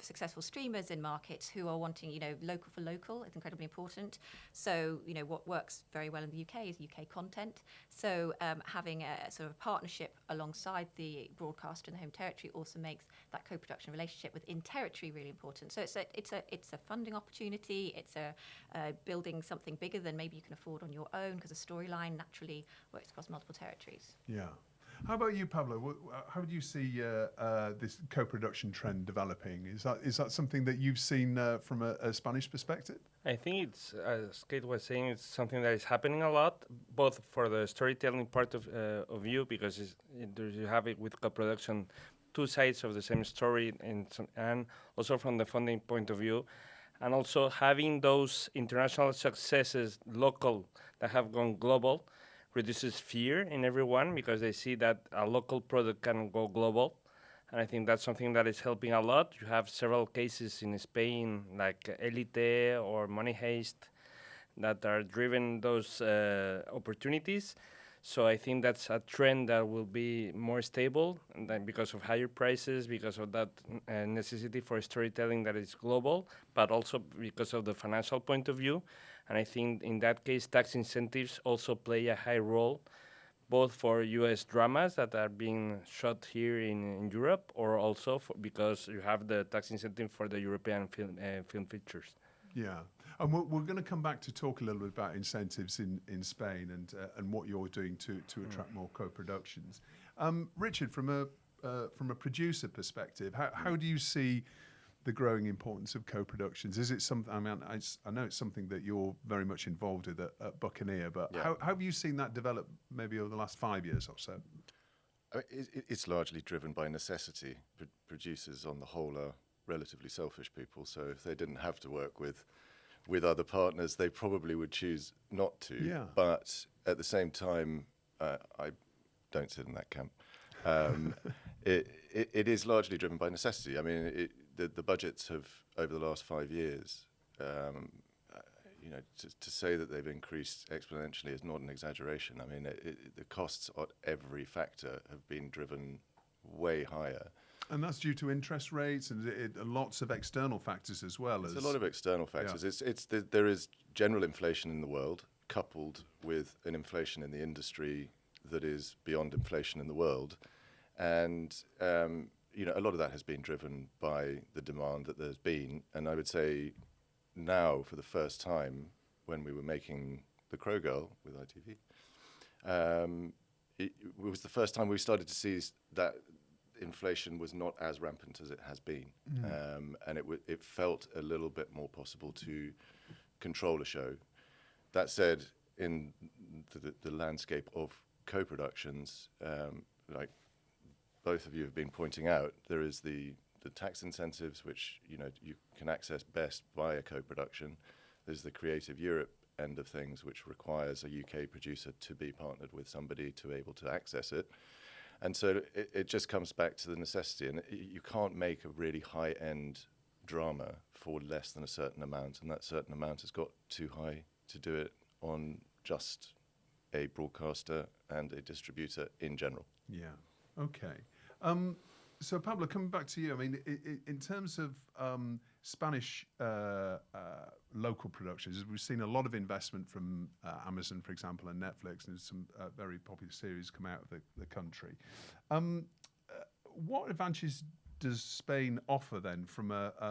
successful streamers in markets who are wanting, local for local. It's incredibly important. So, what works very well in the UK is UK content. So having a sort of partnership alongside the broadcaster in the home territory also makes that co-production relationship within territory really important. So it's a funding opportunity. It's a building something bigger than maybe you can afford on your own, because a storyline naturally works across multiple territories. Yeah. How about you, Pablo? How do you see this co-production trend developing? Is that something that you've seen from a Spanish perspective? I think it's, as Kate was saying, it's something that is happening a lot, both for the storytelling part of view, because you have it with co-production, two sides of the same story, and also from the funding point of view, and also having those international successes, local, that have gone global, reduces fear in everyone, because they see that a local product can go global. And I think that's something that is helping a lot. You have several cases in Spain, like Elite or Money Heist, that are driven those opportunities. So I think that's a trend that will be more stable, and then because of higher prices, because of that necessity for storytelling that is global, but also because of the financial point of view. And I think in that case, tax incentives also play a high role, both for US dramas that are being shot here in Europe, or also because you have the tax incentive for the European film features. Yeah, and we're going to come back to talk a little bit about incentives in Spain and what you're doing to attract more co-productions. Richard, from a producer perspective, how do you see the growing importance of co-productions? Is it something? I mean, I know it's something that you're very much involved with at Buccaneer, but how have you seen that develop maybe over the last 5 years or so? It's largely driven by necessity. Producers, on the whole, are relatively selfish people, so if they didn't have to work with other partners, they probably would choose not to. Yeah. But at the same time, I don't sit in that camp. It is largely driven by necessity. I mean, the budgets have, over the last 5 years, to say that they've increased exponentially is not an exaggeration. I mean, the costs at every factor have been driven way higher. And that's due to interest rates and lots of external factors as well. There's a lot of external factors. Yeah. There is general inflation in the world, coupled with an inflation in the industry that is beyond inflation in the world. And a lot of that has been driven by the demand that there's been. And I would say now, for the first time, when we were making The Crow Girl with ITV, it was the first time we started to see that inflation was not as rampant as it has been. And it felt a little bit more possible to control a show. That said, in the landscape of co-productions, like both of you have been pointing out, there is the tax incentives, which you can access best via co-production. There's the Creative Europe end of things, which requires a UK producer to be partnered with somebody to be able to access it. And so it just comes back to the necessity, and you can't make a really high-end drama for less than a certain amount, and that certain amount has got too high to do it on just a broadcaster and a distributor in general. Yeah. Okay. So Pablo, coming back to you, I mean, in terms of Spanish local productions. We've seen a lot of investment from Amazon, for example, and Netflix, and there's some very popular series come out of the country. What advantages does Spain offer then from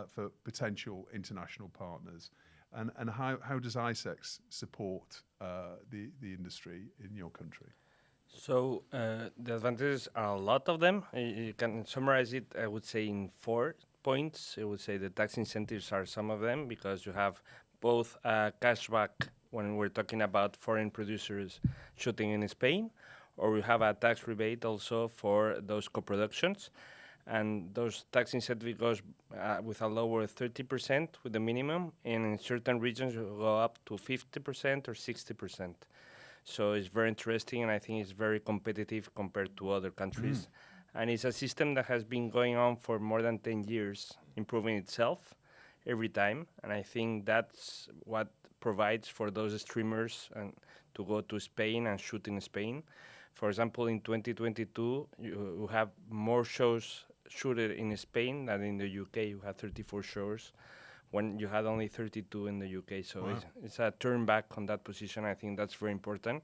for potential international partners, and how does ISEX support the industry in your country? So the advantages are a lot of them. You can summarize it, I would say, in 4 points. I would say the tax incentives are some of them, because you have both cashback when we're talking about foreign producers shooting in Spain, or we have a tax rebate also for those co-productions. And those tax incentive goes with a lower 30% with the minimum, and in certain regions you go up to 50% or 60%. So it's very interesting, and I think it's very competitive compared to other countries. And it's a system that has been going on for more than 10 years, improving itself every time. And I think that's what provides for those streamers and to go to Spain and shoot in Spain. For example, in 2022, you have more shows shooted in Spain than in the UK. You had 34 shows when you had only 32 in the UK. So Wow. it's a turn back on that position. I think that's very important.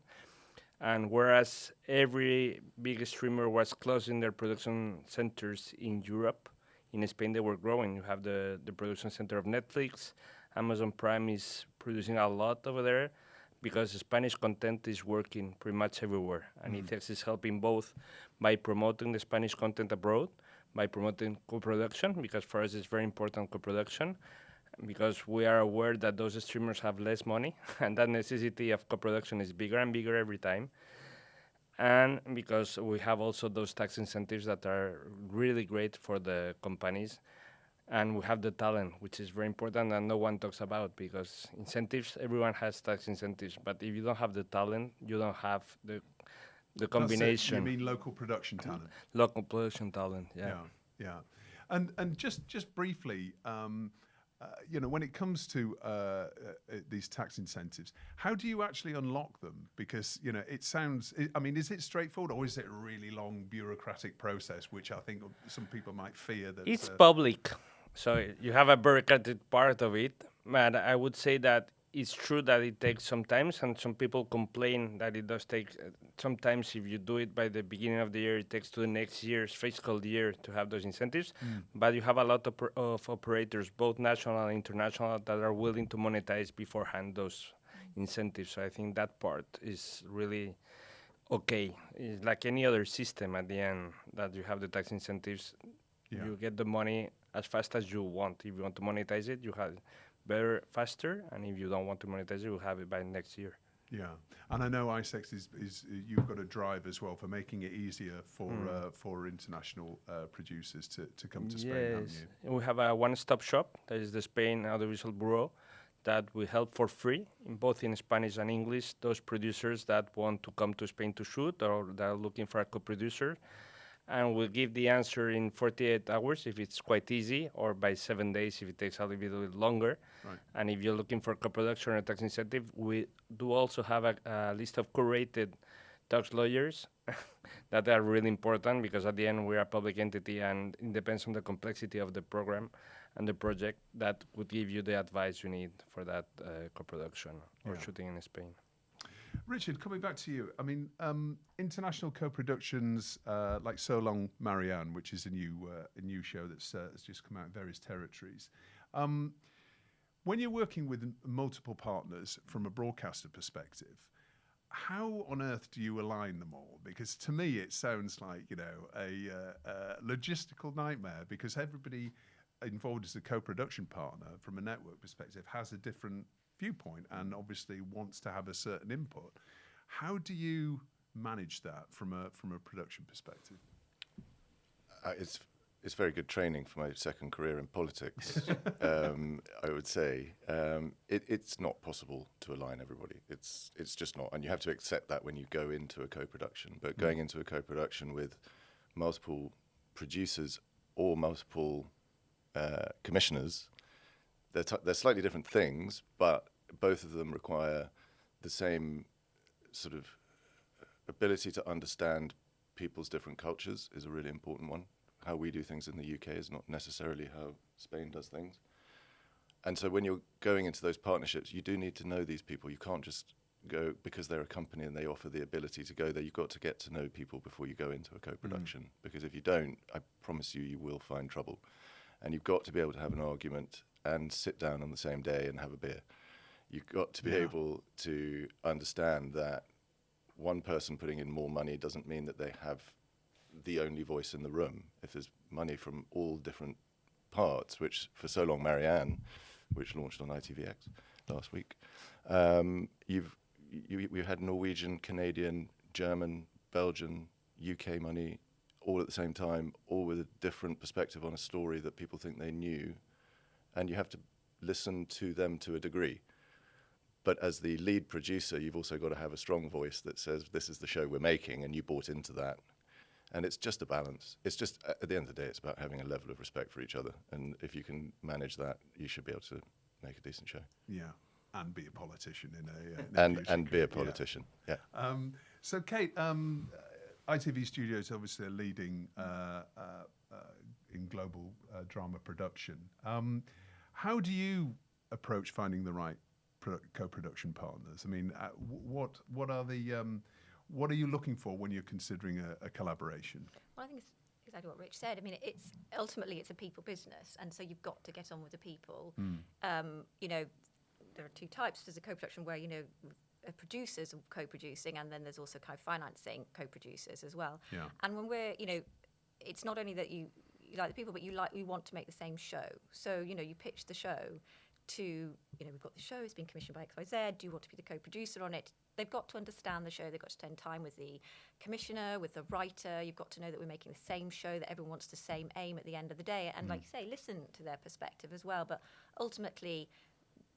And whereas every big streamer was closing their production centers in Europe, in Spain they were growing. You have the production center of Netflix. Amazon Prime is producing a lot over there because Spanish content is working pretty much everywhere. And ITEX is helping both by promoting the Spanish content abroad, by promoting co-production, because for us it's very important co-production, because we are aware that those streamers have less money and that necessity of co-production is bigger and bigger every time. And because we have also those tax incentives that are really great for the companies. And we have the talent, which is very important and no one talks about, because incentives, everyone has tax incentives, but if you don't have the talent, you don't have the combination. You mean local production talent? Local production talent, yeah. Yeah. And just briefly, when it comes to these tax incentives, how do you actually unlock them? Because, it sounds, is it straightforward, or is it a really long bureaucratic process, which I think some people might fear that... It's public, so you have a bureaucratic part of it, but I would say that it's true that it takes some time, and some people complain that it does take sometimes. If you do it by the beginning of the year, it takes to the next year's fiscal year to have those incentives. But you have a lot of operators, both national and international, that are willing to monetize beforehand those incentives. So I think that part is really okay. It's like any other system at the end that you have the tax incentives. Yeah. You get the money as fast as you want. If you want to monetize it, you have better, faster, and if you don't want to monetize it, you'll have it by next year. Yeah, and I know ISEX is you've got a drive as well for making it easier for international producers to come to Spain, haven't you? We have a one-stop shop, that is the Spain Audiovisual Bureau, that we help for free, both in Spanish and English, those producers that want to come to Spain to shoot or that are looking for a co-producer. And we'll give the answer in 48 hours if it's quite easy, or by 7 days if it takes a little bit longer. Right. And if you're looking for co-production or tax incentive, we do also have a list of curated tax lawyers that are really important, because at the end we're a public entity and it depends on the complexity of the program and the project that would give you the advice you need for that co-production or shooting in Spain. Richard, coming back to you, international co-productions like So Long, Marianne, which is a new show that's has just come out in various territories. When you're working with multiple partners from a broadcaster perspective, how on earth do you align them all? Because to me, it sounds like a logistical nightmare, because everybody involved as a co-production partner from a network perspective has a different viewpoint and obviously wants to have a certain input. How do you manage that from a production perspective? It's very good training for my second career in politics. I would say it's not possible to align everybody. It's just not, and you have to accept that when you go into a co-production. But going into a co-production with multiple producers or multiple commissioners, they're slightly different things, but both of them require the same sort of ability to understand people's different cultures is a really important one. How we do things in the UK is not necessarily how Spain does things. And so when you're going into those partnerships, you do need to know these people. You can't just go because they're a company and they offer the ability to go there. You've got to get to know people before you go into a co-production. Because if you don't, I promise you, you will find trouble. And you've got to be able to have an argument and sit down on the same day and have a beer. You've got to be able to understand that one person putting in more money doesn't mean that they have the only voice in the room. If there's money from all different parts, which for so long Marianne, which launched on ITVX last week, we had Norwegian, Canadian, German, Belgian, UK money all at the same time, all with a different perspective on a story that people think they knew, and you have to listen to them to a degree. But as the lead producer, you've also got to have a strong voice that says, this is the show we're making, and you bought into that. And it's just a balance. It's just, at the end of the day, it's about having a level of respect for each other. And if you can manage that, you should be able to make a decent show. Yeah, and be a politician in a and be a politician, yeah. So, Kate, ITV Studios obviously are leading in global drama production. How do you approach finding the right co-production partners? I mean, what are you looking for when you're considering a collaboration? Well, I think it's exactly what Rich said. I mean, it's ultimately it's a people business, and so you've got to get on with the people. You know, there are two types. There's a co-production where, you know, producers are co-producing, and then there's also kind of financing co-producers as well. Yeah. And when we're, you know, it's not only that you like the people, but you want to make the same show. So, you know, you pitch the show to, you know, we've got the show, it's been commissioned by XYZ, do you want to be the co-producer on it? They've got to understand the show, they've got to spend time with the commissioner, with the writer, you've got to know that we're making the same show, that everyone wants the same aim at the end of the day, and like you say, listen to their perspective as well, but ultimately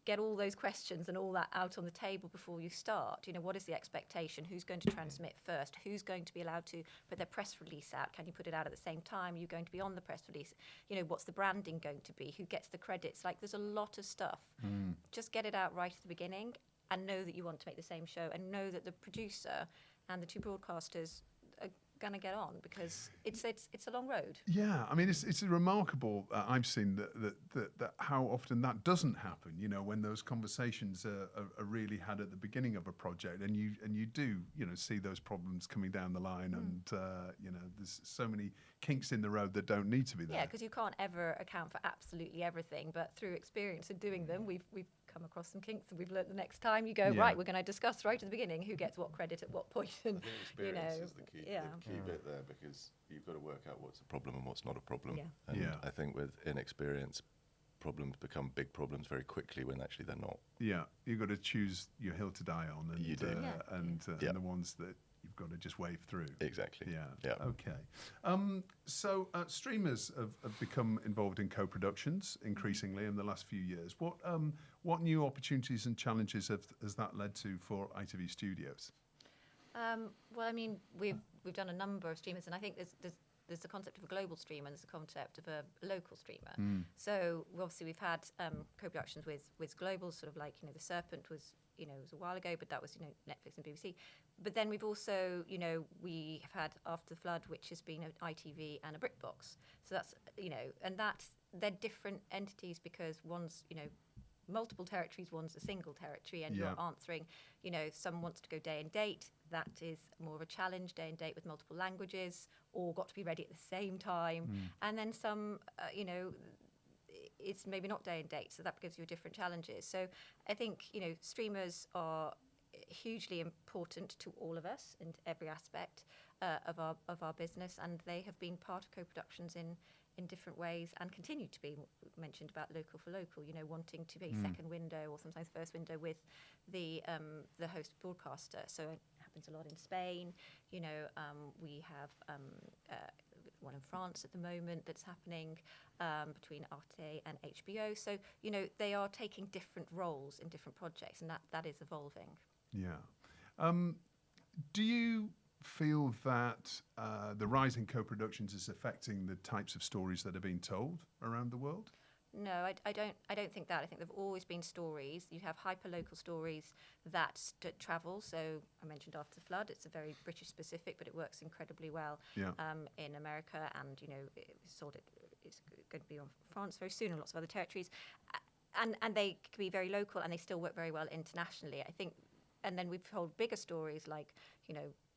get all those questions and all that out on the table before you start. You know, what is the expectation? Who's going to transmit first? Who's going to be allowed to put their press release out? Can you put it out at the same time? Are you going to be on the press release? You know, what's the branding going to be? Who gets the credits? Like, there's a lot of stuff. Just get it out right at the beginning and know that you want to make the same show, and know that the producer and the two broadcasters are going to get on, because it's a long road. Yeah, I mean, it's remarkable. I've seen that how often that doesn't happen. You know, when those conversations are really had at the beginning of a project, and you do, you know, see those problems coming down the line, and you know, there's so many kinks in the road that don't need to be there. Yeah, because you can't ever account for absolutely everything, but through experience of doing them, we've come across some kinks, and we've learnt the next time you go, right, we're going to discuss right at the beginning who gets what credit at what point. And, I think experience is the key bit there, because you've got to work out what's a problem and what's not a problem. Yeah. And I think with inexperience, problems become big problems very quickly when actually they're not. Yeah, you've got to choose your hill to die on, and You do. And the ones that you've got to just wave through. Exactly. Yeah. Okay. So streamers have become involved in co-productions increasingly in the last few years. What new opportunities and challenges has that led to for ITV Studios? Well, I mean, we've done a number of streamers, and I think there's the concept of a global streamer, and there's the concept of a local streamer. So obviously we've had co-productions with globals, sort of like, you know, The Serpent was, you know, it was a while ago, but that was, you know, Netflix and BBC. But then we've also, you know, we have had After the Flood, which has been an ITV and a BritBox. So that's, you know, and they're different entities, because one's, you know, multiple territories, one's a single territory, and you're answering, you know, some wants to go day and date. That is more of a challenge, day and date with multiple languages, all got to be ready at the same time. And then some, you know, it's maybe not day and date, so that gives you different challenges. So I think, you know, streamers are hugely important to all of us in every aspect of our business, and they have been part of co-productions in different ways, and continue to be. Mentioned about local for local, you know, wanting to be second window or sometimes first window with the host broadcaster. So it happens a lot in Spain. You know, we have one in France at the moment that's happening between Arte and HBO. So, you know, they are taking different roles in different projects, and that is evolving. Yeah. Do you feel that the rise in co-productions is affecting the types of stories that are being told around the world? No, I don't think that. I think there've always been stories. You have hyper-local stories that travel. So I mentioned After the Flood. It's a very British specific, but it works incredibly well in America. And, you know, it's going to be on France very soon, and lots of other territories. and they can be very local and they still work very well internationally. I think, and then we've told bigger stories like,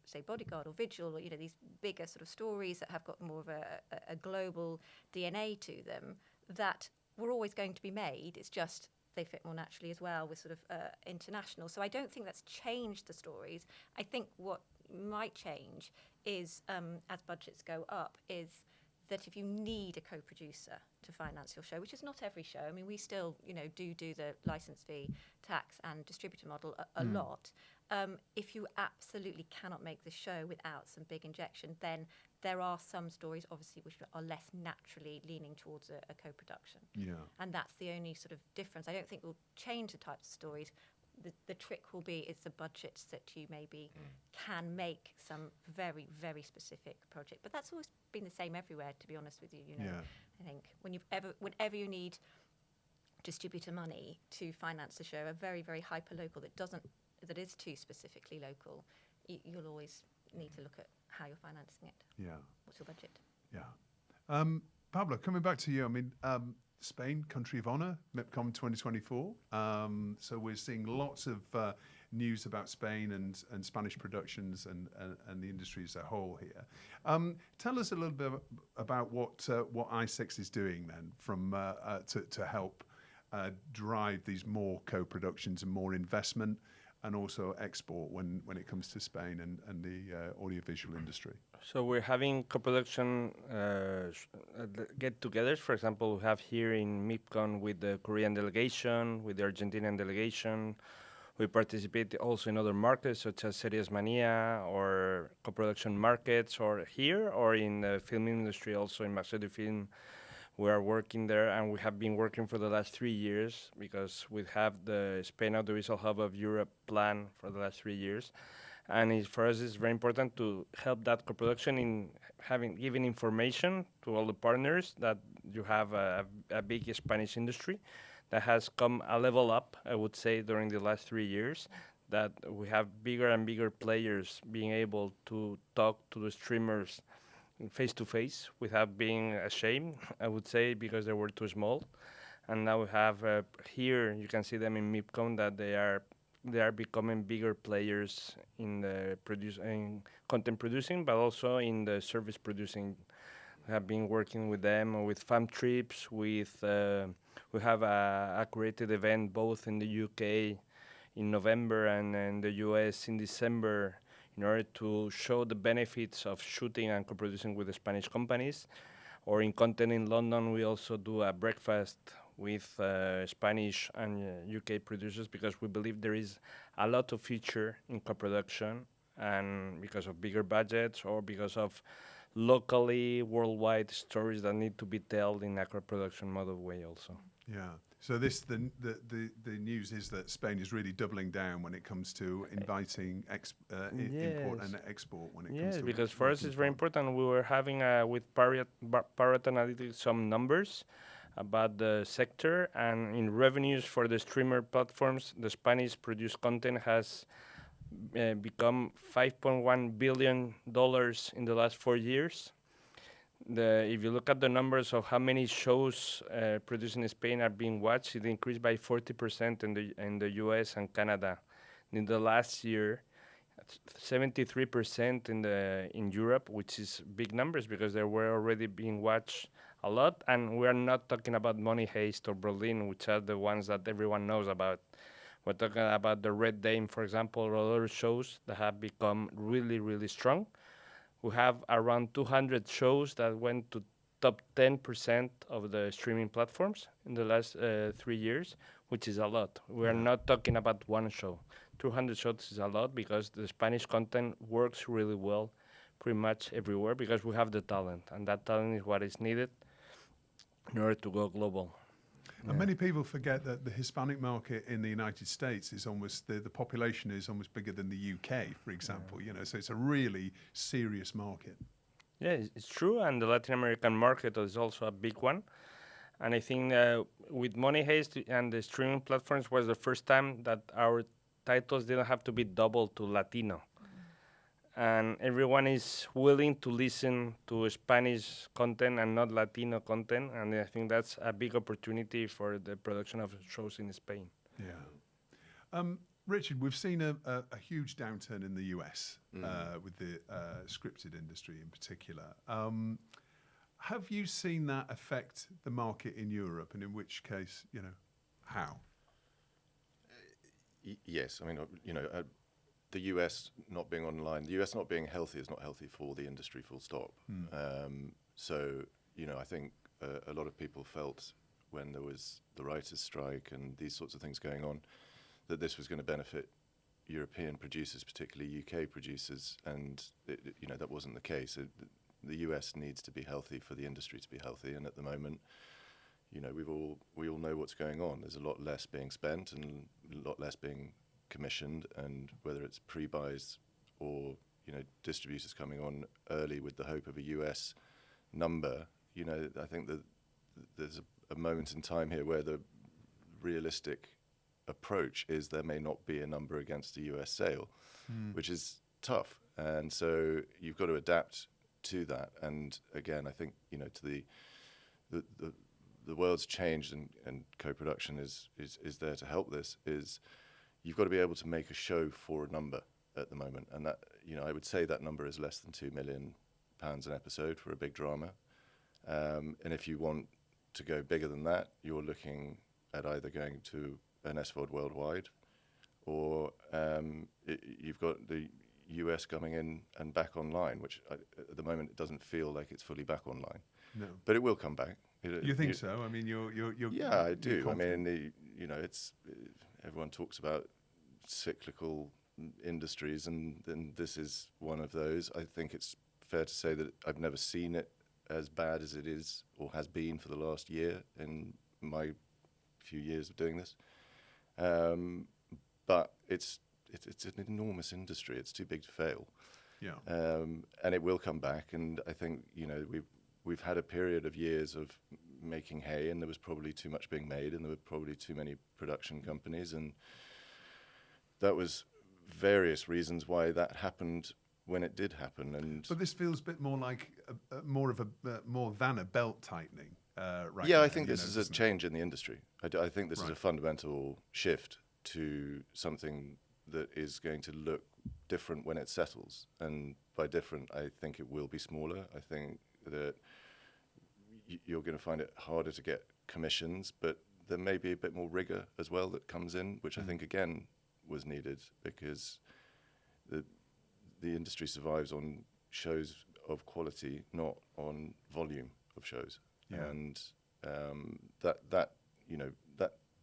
say Bodyguard or Vigil, or these bigger sort of stories that have got more of a global DNA to them that were always going to be made. It's just they fit more naturally as well with sort of international. So I don't think that's changed the stories. I think what might change is, as budgets go up, is that if you need a co-producer to finance your show, which is not every show. I mean, we still, do the license fee, tax and distributor model a lot. If you absolutely cannot make the show without some big injection, then there are some stories, obviously, which are less naturally leaning towards a co-production. Yeah. And that's the only sort of difference. I don't think we'll change the types of stories. The trick will be is the budgets that you maybe can make some very, very specific project. But that's always been the same everywhere, to be honest with you. Yeah. I think whenever you need distributor money to finance a show, a very, very hyper local that is too specifically local, you'll always need to look at how you're financing it. Yeah. What's your budget? Yeah. Pablo, coming back to you, I mean, Spain, country of honor, MIPCOM 2024. So we're seeing lots of news about Spain and Spanish productions and the industry as a whole here. Tell us a little bit about what i6 is doing then to help drive these more co-productions and more investment and also export when it comes to Spain and the audiovisual industry. So we're having co-production get-togethers. For example, we have here in MIPCOM with the Korean delegation, with the Argentinian delegation. We participate also in other markets such as Series Mania or co-production markets, or here or in the film industry, also in Macedon Film. We are working there, and we have been working for the last 3 years because we have the Spain Audiovisual Hub of Europe plan for the last 3 years. And for us, it's very important to help that co-production in giving information to all the partners that you have a big Spanish industry that has come a level up, I would say, during the last 3 years, that we have bigger and bigger players being able to talk to the streamers face-to-face without being ashamed, I would say, because they were too small. And now we have here, you can see them in MIPCOM, that they are becoming bigger players in the content producing, but also in the service producing. We have been working with them with fam trips. We have a curated event both in the UK in November and in the US in December, in order to show the benefits of shooting and co-producing with the Spanish companies. Or in content in London, we also do a breakfast with Spanish and UK producers, because we believe there is a lot of future in co-production, and because of bigger budgets or because of locally, worldwide stories that need to be told in a co-production model way also. Yeah. So the news is that Spain is really doubling down when it comes to inviting import and export when it comes to. Because for us it's very important. We were having with Parrot Analytics some numbers about the sector, and in revenues for the streamer platforms, the Spanish produced content has become $5.1 billion in the last 4 years. If you look at the numbers of how many shows produced in Spain are being watched, it increased by 40% in the US and Canada. In the last year, 73% in Europe, which is big numbers because they were already being watched a lot. And we are not talking about Money Heist or Berlin, which are the ones that everyone knows about. We're talking about the Red Dame, for example, or other shows that have become really, really strong. We have around 200 shows that went to top 10% of the streaming platforms in the last 3 years, which is a lot. We are not talking about one show. 200 shows is a lot because the Spanish content works really well pretty much everywhere because we have the talent, and that talent is what is needed in order to go global. And many people forget that the Hispanic market in the United States is almost, the population is almost bigger than the UK, for example, so it's a really serious market. Yeah, it's true, and the Latin American market is also a big one. And I think with Money Heist and the streaming platforms was the first time that our titles didn't have to be doubled to Latino. and everyone is willing to listen to Spanish content and not Latino content, and I think that's a big opportunity for the production of shows in Spain. Yeah. Richard, we've seen a huge downturn in the US with the scripted industry in particular. Have you seen that affect the market in Europe, and in which case, how? Yes, I mean, the US not being online, the US not being healthy is not healthy for the industry, full stop. So, I think a lot of people felt when there was the writers' strike and these sorts of things going on, that this was going to benefit European producers, particularly UK producers, and that wasn't the case. The US needs to be healthy for the industry to be healthy, and at the moment, we all know what's going on. There's a lot less being spent and a lot less being commissioned, and whether it's pre-buys or distributors coming on early with the hope of a US number, I think that there's a moment in time here where the realistic approach is there may not be a number against a US sale, which is tough, and so you've got to adapt to that. And again, I think to the world's changed, and co-production is there to help this. Is you've got to be able to make a show for a number at the moment, and that I would say that number is less than £2 million an episode for a big drama, and if you want to go bigger than that, you're looking at either going to an SVOD worldwide, or you've got the US coming in and back online, which at the moment it doesn't feel like it's fully back online. No, but it will come back. You think so? I mean, you're yeah, I do. I mean, it's everyone talks about cyclical industries, and this is one of those. I think it's fair to say that I've never seen it as bad as it is or has been for the last year in my few years of doing this. But it's an enormous industry. It's too big to fail. Yeah. And it will come back. And I think we've had a period of years of making hay, and there was probably too much being made, and there were probably too many production companies, and that was various reasons why that happened when it did happen. And but this feels a bit more like more than a belt tightening. Right yeah, now, I think this is a change in the industry. I think this is a fundamental shift to something that is going to look different when it settles. And by different, I think it will be smaller. I think that you're going to find it harder to get commissions, but there may be a bit more rigor as well that comes in, which I think, again, was needed, because the industry survives on shows of quality, not on volume of shows. Yeah. And that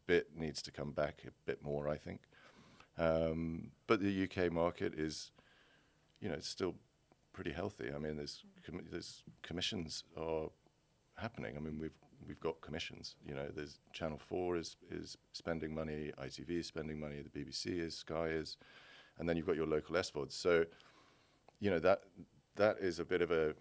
bit needs to come back a bit more, I think. But the UK market is, it's still pretty healthy. I mean, there's commissions are happening. I mean, we've got commissions. There's Channel 4 is spending money, ITV is spending money, the BBC is, Sky is, and then you've got your local SVODs. So, that is a bit of a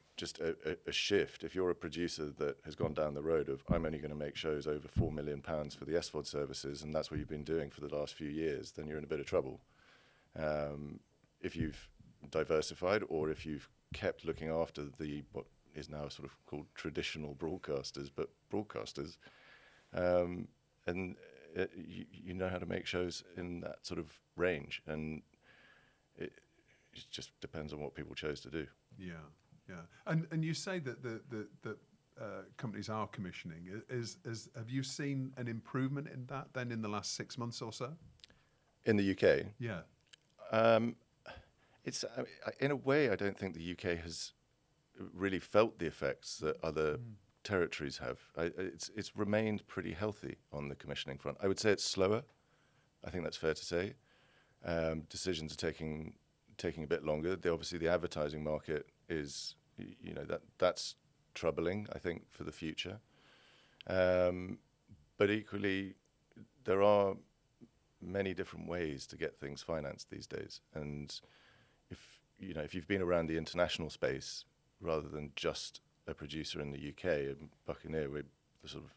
shift. If you're a producer that has gone down the road of, I'm only going to make shows over £4 million for the SVOD services, and that's what you've been doing for the last few years, then you're in a bit of trouble. If you've diversified, or if you've kept looking after what is now sort of called traditional broadcasters, but broadcasters, and you know how to make shows in that sort of range, and it just depends on what people chose to do. Yeah, yeah. And you say that the companies are commissioning. Have you seen an improvement in that then in the last 6 months or so? In the UK? Yeah. It's in a way, I don't think the UK has really felt the effects that other territories have. It's remained pretty healthy on the commissioning front. I would say it's slower. I think that's fair to say. Decisions are taking a bit longer. Obviously, the advertising market is, that's troubling, I think, for the future. But equally, there are many different ways to get things financed these days. And if you've been around the international space rather than just a producer in the UK, Buccaneer,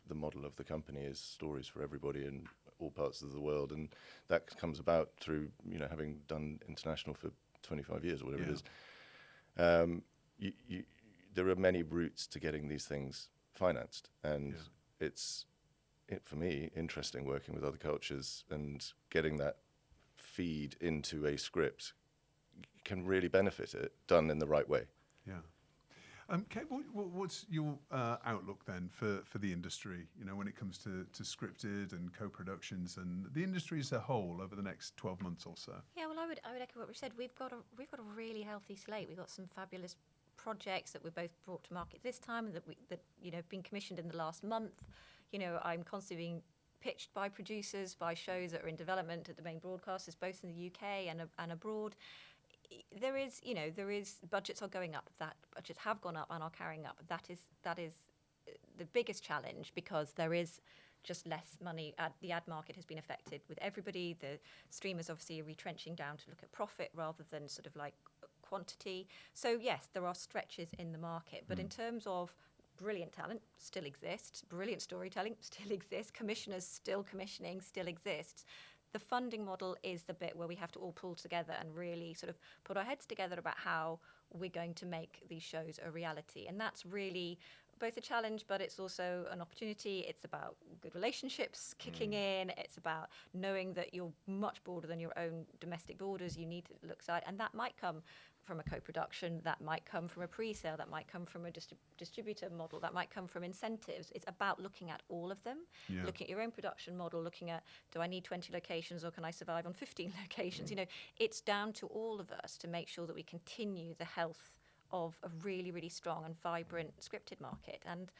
the model of the company is stories for everybody in all parts of the world, and that comes about through having done international for 25 years or whatever Yeah. it is. There are many routes to getting these things financed, and it's, for me, interesting working with other cultures and getting that feed into a script can really benefit it done in the right way. Yeah. Kate, what's your outlook then for the industry? You know, when it comes to scripted and co-productions and the industry as a whole over the next 12 months or so? Yeah, well, I would echo what we said. We've got a really healthy slate. We've got some fabulous projects that we're both brought to market this time that have been commissioned in the last month. You know, I'm constantly being pitched by producers, by shows that are in development at the main broadcasters, both in the UK and abroad. There is budgets are going up. That budgets have gone up and are carrying up. That is the biggest challenge, because there is just less money. The ad market has been affected with everybody. The streamers obviously are retrenching down to look at profit rather than sort of like quantity. So yes, there are stretches in the market, but in terms of brilliant talent still exists, brilliant storytelling still exists, commissioners still commissioning still exists. The funding model is the bit where we have to all pull together and really sort of put our heads together about how we're going to make these shows a reality. And that's really both a challenge, but it's also an opportunity. It's about good relationships kicking in. It's about knowing that you're much broader than your own domestic borders. You need to look side, and that might come from a co-production, that might come from a pre-sale, that might come from a distributor model, that might come from incentives. It's about looking at all of them, looking at your own production model, looking at, do I need 20 locations or can I survive on 15 locations? You know, it's down to all of us to make sure that we continue the health of a really, really strong and vibrant scripted market. And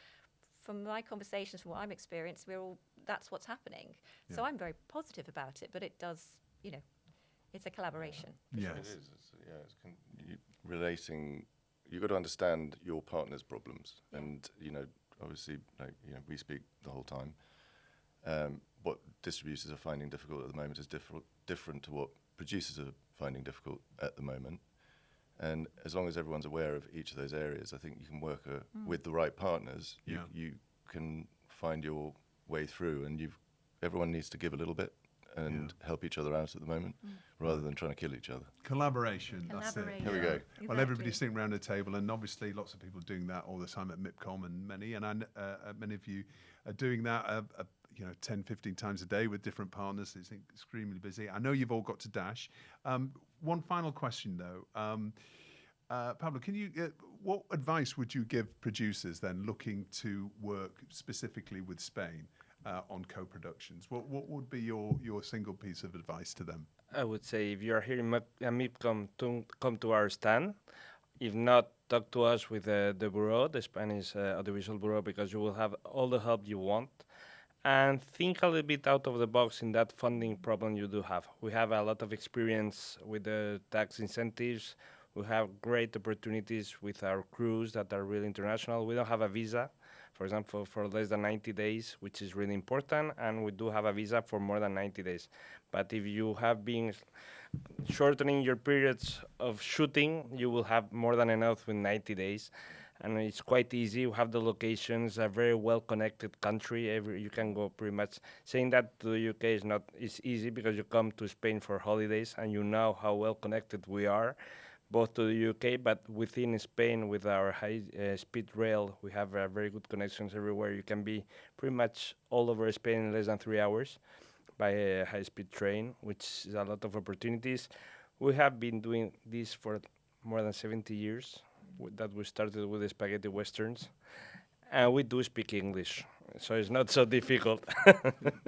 from my conversations, from what I'm experienced, that's what's happening. So I'm very positive about it, but it does, it's a collaboration. Yes. It is. Relating, you've got to understand your partner's problems. And, obviously, we speak the whole time. What distributors are finding difficult at the moment is different to what producers are finding difficult at the moment. And as long as everyone's aware of each of those areas, I think you can work with the right partners. You can find your way through, and everyone needs to give a little bit and help each other out at the moment, rather than trying to kill each other. Collaboration, that's it. Here we go. Exactly. Well, everybody's sitting around a table, and obviously lots of people doing that all the time at MIPCOM, and many of you are doing that 10, 15 times a day with different partners. It's extremely busy. I know you've all got to dash. One final question, though. Pablo, what advice would you give producers then looking to work specifically with Spain on co-productions? What would be your single piece of advice to them? I would say, if you are here in MIPCOM, come to our stand. If not, talk to us with the Bureau, the Spanish Audiovisual Bureau, because you will have all the help you want. And think a little bit out of the box in that funding problem you do have. We have a lot of experience with the tax incentives. We have great opportunities with our crews that are really international. We don't have a visa, for example, for less than 90 days, which is really important, and we do have a visa for more than 90 days. But if you have been shortening your periods of shooting, you will have more than enough with 90 days. And it's quite easy. We have the locations, a very well-connected country. You can go pretty much. Saying that to the UK is easy, because you come to Spain for holidays and you know how well-connected we are, both to the UK, but within Spain with our high-speed rail, we have very good connections everywhere. You can be pretty much all over Spain in less than 3 hours by a high-speed train, which is a lot of opportunities. We have been doing this for more than 70 years. That we started with the spaghetti westerns, and we do speak English, so it's not so difficult.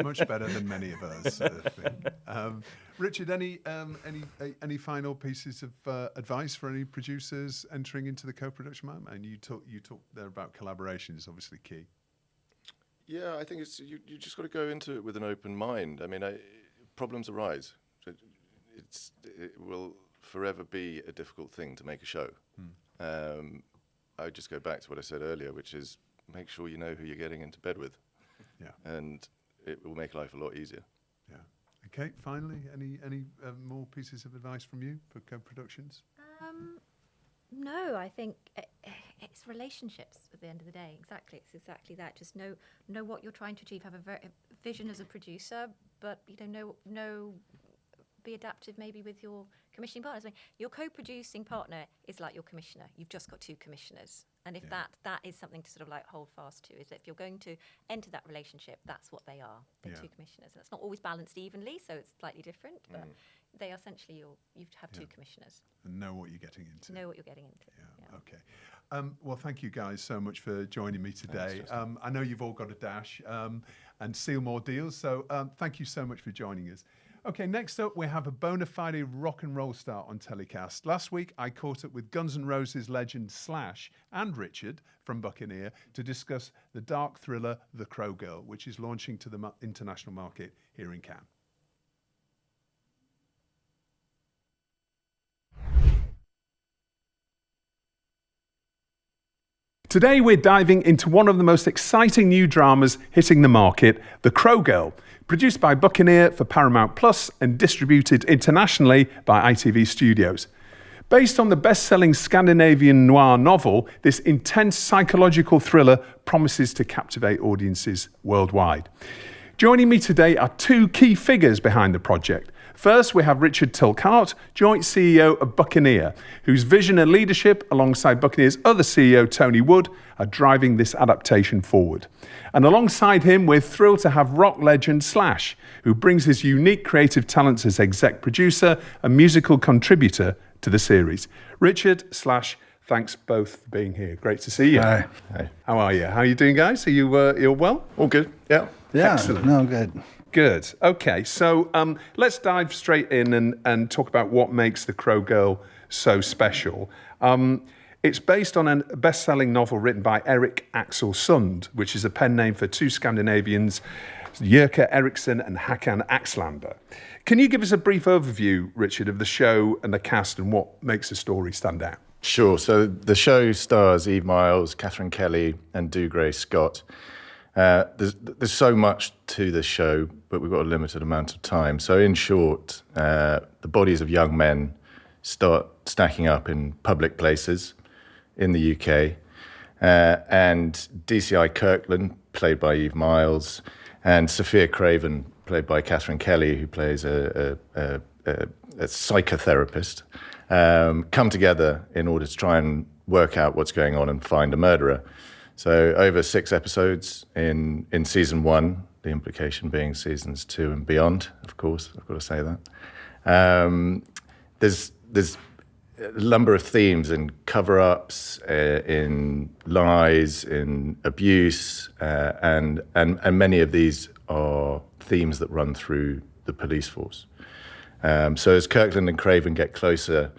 Much better than many of us, I think. Richard, any final pieces of advice for any producers entering into the co-production market? And you talked there about collaboration is obviously key. Yeah, I think you just got to go into it with an open mind. I mean, problems arise. It will forever be a difficult thing to make a show. I would just go back to what I said earlier, which is make sure you know who you're getting into bed with. Yeah. And it will make life a lot easier. Yeah. Okay, finally, any more pieces of advice from you for co-productions? No, I think it's relationships at the end of the day. Exactly. It's exactly that. Just know what you're trying to achieve. Have a vision as a producer, but know be adaptive maybe with your commissioning partners. I mean, your co-producing partner is like your commissioner. You've just got two commissioners. And if that is something to sort of like hold fast to, is that if you're going to enter that relationship, that's what they are, the two commissioners. And it's not always balanced evenly, so it's slightly different, but they are essentially you have two commissioners. And know what you're getting into. Know what you're getting into. Yeah. Okay. Well, thank you guys so much for joining me today. I know you've all got a dash and seal more deals, so thank you so much for joining us. Okay, next up we have a bona fide rock and roll star on TellyCast. Last week I caught up with Guns N' Roses legend Slash and Richard from Buccaneer to discuss the dark thriller The Crow Girl, which is launching to the international market here in Cannes. Today we're diving into one of the most exciting new dramas hitting the market, The Crow Girl, produced by Buccaneer for Paramount Plus and distributed internationally by ITV Studios. Based on the best-selling Scandinavian noir novel, this intense psychological thriller promises to captivate audiences worldwide. Joining me today are two key figures behind the project. First, we have Richard Tilcart, joint CEO of Buccaneer, whose vision and leadership, alongside Buccaneer's other CEO, Tony Wood, are driving this adaptation forward. And alongside him, we're thrilled to have rock legend Slash, who brings his unique creative talents as exec producer and musical contributor to the series. Richard, Slash, thanks both for being here. Great to see you. Hi. How are you? How are you doing, guys? Are you all well? All good. Yeah. Excellent. No, good. Good. Okay, so let's dive straight in and talk about what makes The Crow Girl so special. It's based on a best-selling novel written by Erik Axel Sund, which is a pen name for two Scandinavians, Jerker Eriksson and Hakan Axlander. Can you give us a brief overview, Richard, of the show and the cast and what makes the story stand out? Sure. So the show stars Eve Miles, Catherine Kelly, and Dougray Scott. There's so much to this show, but we've got a limited amount of time. So in short, the bodies of young men start stacking up in public places in the UK. And DCI Kirkland, played by Eve Miles, and Sophia Craven, played by Catherine Kelly, who plays a psychotherapist, come together in order to try and work out what's going on and find a murderer. So over 6 episodes in season 1, the implication being seasons 2 and beyond, of course, I've got to say that. There's a number of themes in cover-ups, in lies, in abuse, and many of these are themes that run through the police force. So as Kirkland and Craven get closer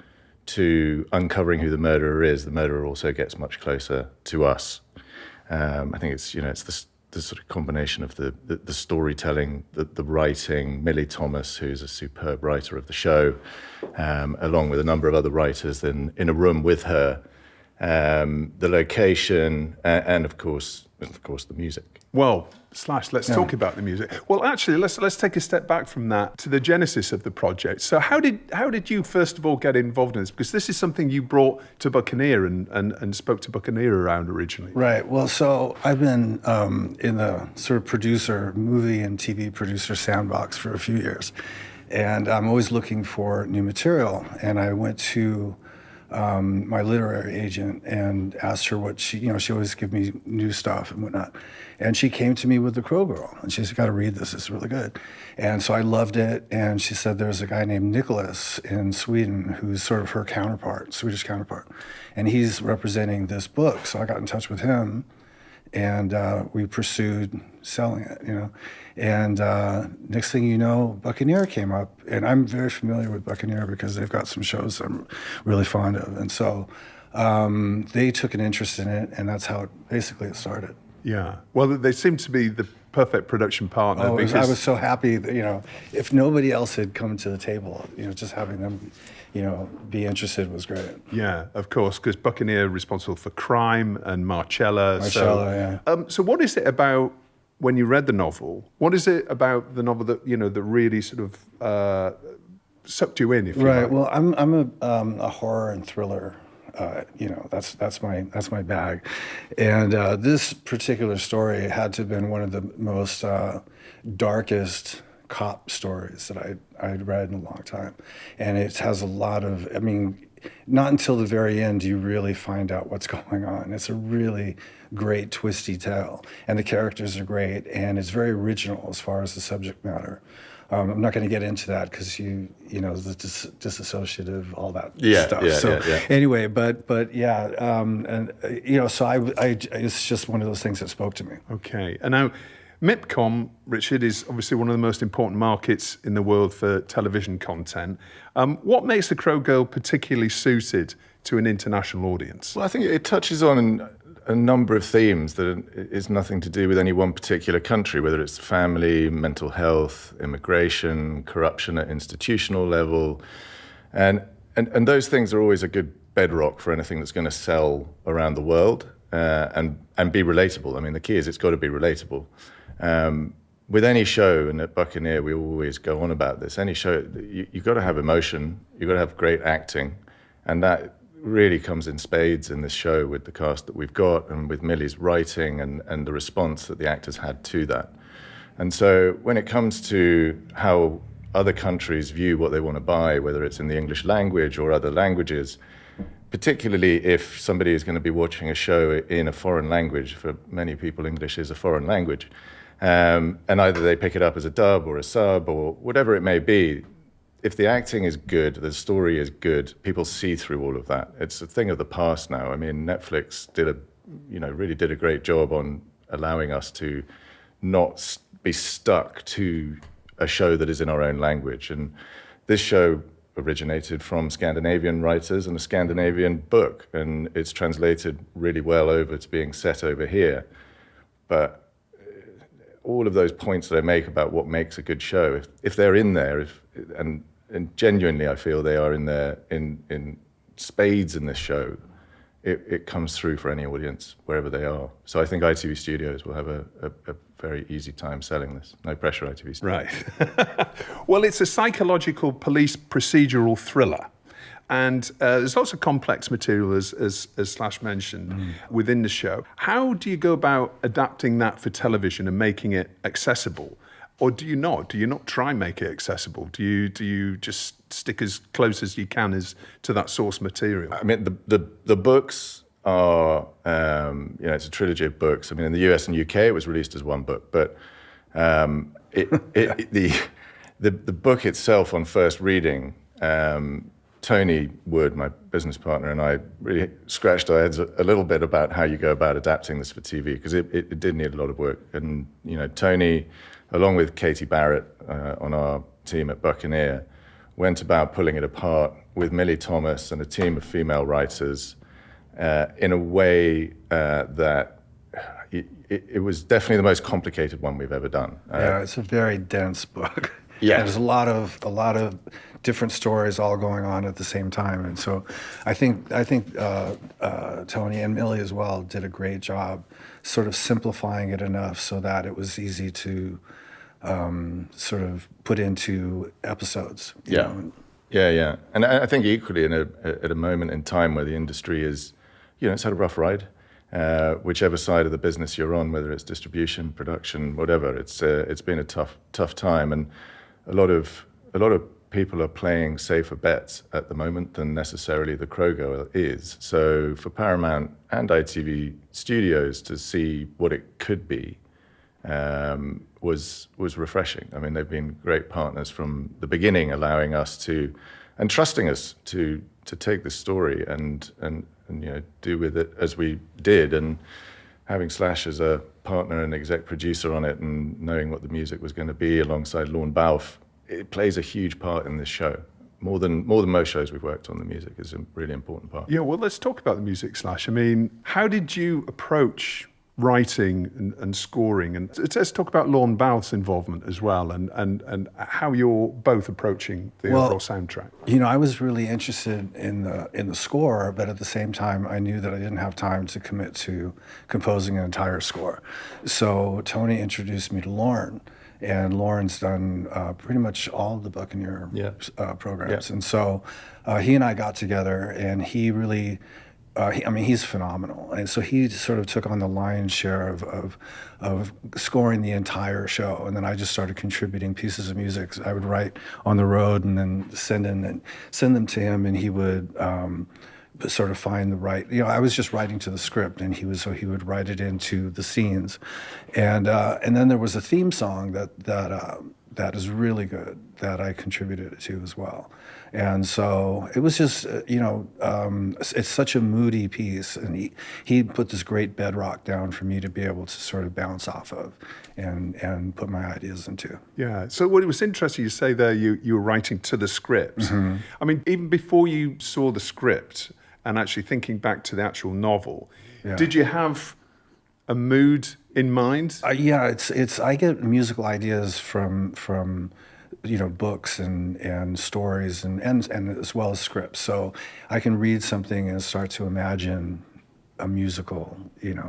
to uncovering who the murderer is, the murderer also gets much closer to us. I think it's the sort of combination of the storytelling, the writing. Millie Thomas, who's a superb writer of the show, along with a number of other writers in a room with her, the location, and of course the music. Well, Slash, let's talk about the music. Well, actually, let's take a step back from that to the genesis of the project. So how did you first of all get involved in this? Because this is something you brought to Buccaneer and spoke to Buccaneer around originally. Right. Well, so I've been in the sort of movie and TV producer sandbox for a few years. And I'm always looking for new material. And I went to my literary agent and asked her what she always give me new stuff and whatnot. And she came to me with The Crow Girl, and she said, "Got to read this. It's really good." And so I loved it. And she said there's a guy named Nicholas in Sweden who's sort of her counterpart, Swedish counterpart, and he's representing this book. So I got in touch with him, and we pursued selling it. And next thing you know, Buccaneer came up, and I'm very familiar with Buccaneer because they've got some shows I'm really fond of, and so they took an interest in it, and that's how it started. Yeah. Well, they seem to be the perfect production partner. I was so happy that, if nobody else had come to the table, just having them, be interested was great. Yeah, of course, because Buccaneer are responsible for Crime and Marcella. Yeah. So what is it about when you read the novel? What is it about the novel that, that really sort of sucked you in, if you like? Right. Well, I'm a horror and thriller. That's my bag, and this particular story had to have been one of the most darkest cop stories that I'd read in a long time. And it has a lot of, I mean, not until the very end do you really find out what's going on. It's a really great twisty tale, and the characters are great, and it's very original as far as the subject matter. I'm not going to get into that because you know the disassociative, all that stuff. Anyway, but yeah, and you know, so I it's just one of those things that spoke to me. Okay, and now MIPCOM, Richard, is obviously one of the most important markets in the world for television content. What makes The Crow Girl particularly suited to an international audience? Well, I think it touches on a number of themes that is nothing to do with any one particular country, whether it's family, mental health, immigration, corruption at institutional level. And those things are always a good bedrock for anything that's going to sell around the world and be relatable. I mean, the key is it's got to be relatable. With any show, and at Buccaneer we always go on about this, any show, you've got to have emotion, you've got to have great acting, and that really comes in spades in this show with the cast that we've got and with Millie's writing and the response that the actors had to that. And so when it comes to how other countries view what they want to buy, whether it's in the English language or other languages, particularly if somebody is going to be watching a show in a foreign language, for many people English is a foreign language, and either they pick it up as a dub or a sub or whatever it may be, if the acting is good, the story is good, people see through all of that. It's a thing of the past now. I mean, Netflix really did a great job on allowing us to not be stuck to a show that is in our own language. And this show originated from Scandinavian writers and a Scandinavian book, and it's translated really well over to being set over here. But all of those points that I make about what makes a good show, if they're in there, and genuinely I feel they are in there in spades in this show, it comes through for any audience wherever they are. So I think ITV Studios will have a very easy time selling this. No pressure, ITV Studios. Right. Well, it's a psychological police procedural thriller. And there's lots of complex material, as Slash mentioned, within the show. How do you go about adapting that for television and making it accessible? Or do you not? Do you not try and make it accessible? Do you just stick as close as you can to that source material? I mean, the books are, it's a trilogy of books. I mean, in the US and UK, it was released as one book, but the book itself on first reading, Tony Wood, my business partner, and I really scratched our heads a little bit about how you go about adapting this for TV, because it did need a lot of work. And, Tony, along with Katie Barrett on our team at Buccaneer, went about pulling it apart with Millie Thomas and a team of female writers in a way that it was definitely the most complicated one we've ever done. Yeah, it's a very dense book. Yeah, there's a lot of different stories all going on at the same time, and so I think Tony and Millie as well did a great job, sort of simplifying it enough so that it was easy to sort of put into episodes. You know? Yeah. And I think equally at a moment in time where the industry is, it's had a rough ride. Whichever side of the business you're on, whether it's distribution, production, whatever, it's been a tough time, and a lot of people are playing safer bets at the moment than necessarily The Crow Girl is. So for Paramount and ITV Studios to see what it could be was refreshing. I mean, they've been great partners from the beginning, allowing us and trusting us to take this story and do with it as we did, and having Slash as a partner and exec producer on it, and knowing what the music was going to be alongside Lorne Balfe, it plays a huge part in this show. More than most shows we've worked on, the music is a really important part. Yeah, well, let's talk about the music, Slash. I mean, how did you approach writing and scoring? And let's talk about Lorne Balfe's involvement as well, and how you're both approaching the overall soundtrack. I was really interested in the score, but at the same time, I knew that I didn't have time to commit to composing an entire score. So Tony introduced me to Lorne, and Lorne's done pretty much all of the Buccaneer programs. And so he and I got together, and he really he's phenomenal. And so he sort of took on the lion's share of scoring the entire show. And then I just started contributing pieces of music. So I would write on the road and then send them to him, and he would sort of find the right, I was just writing to the script, and he would write it into the scenes. And then there was a theme song that is really good that I contributed to as well. And so it was just, it's such a moody piece, and he put this great bedrock down for me to be able to sort of bounce off of and put my ideas into. Yeah. So what it was interesting you say there, you were writing to the script. Mm-hmm. I mean, even before you saw the script and actually thinking back to the actual novel, did you have a mood in mind? Yeah, it's I get musical ideas from books and stories and as well as scripts. So I can read something and start to imagine a musical,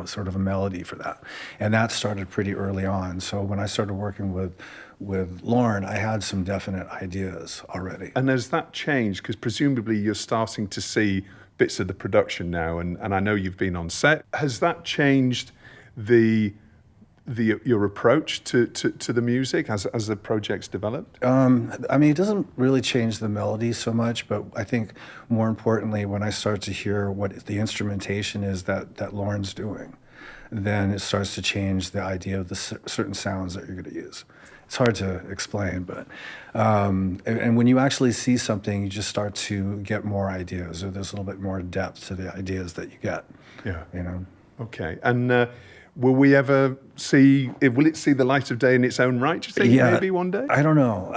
sort of a melody for that. And that started pretty early on. So when I started working with Lauren, I had some definite ideas already. And has that changed? Because presumably you're starting to see bits of the production now, and I know you've been on set. Has that changed your approach to the music as the project's developed? It doesn't really change the melody so much, but I think more importantly, when I start to hear what the instrumentation is that Lauren's doing, then it starts to change the idea of the certain sounds that you're going to use. It's hard to explain, but and when you actually see something, you just start to get more ideas, or there's a little bit more depth to the ideas that you get. Yeah. Okay. And will we ever will it see the light of day in its own right, do you think, maybe one day? I don't know.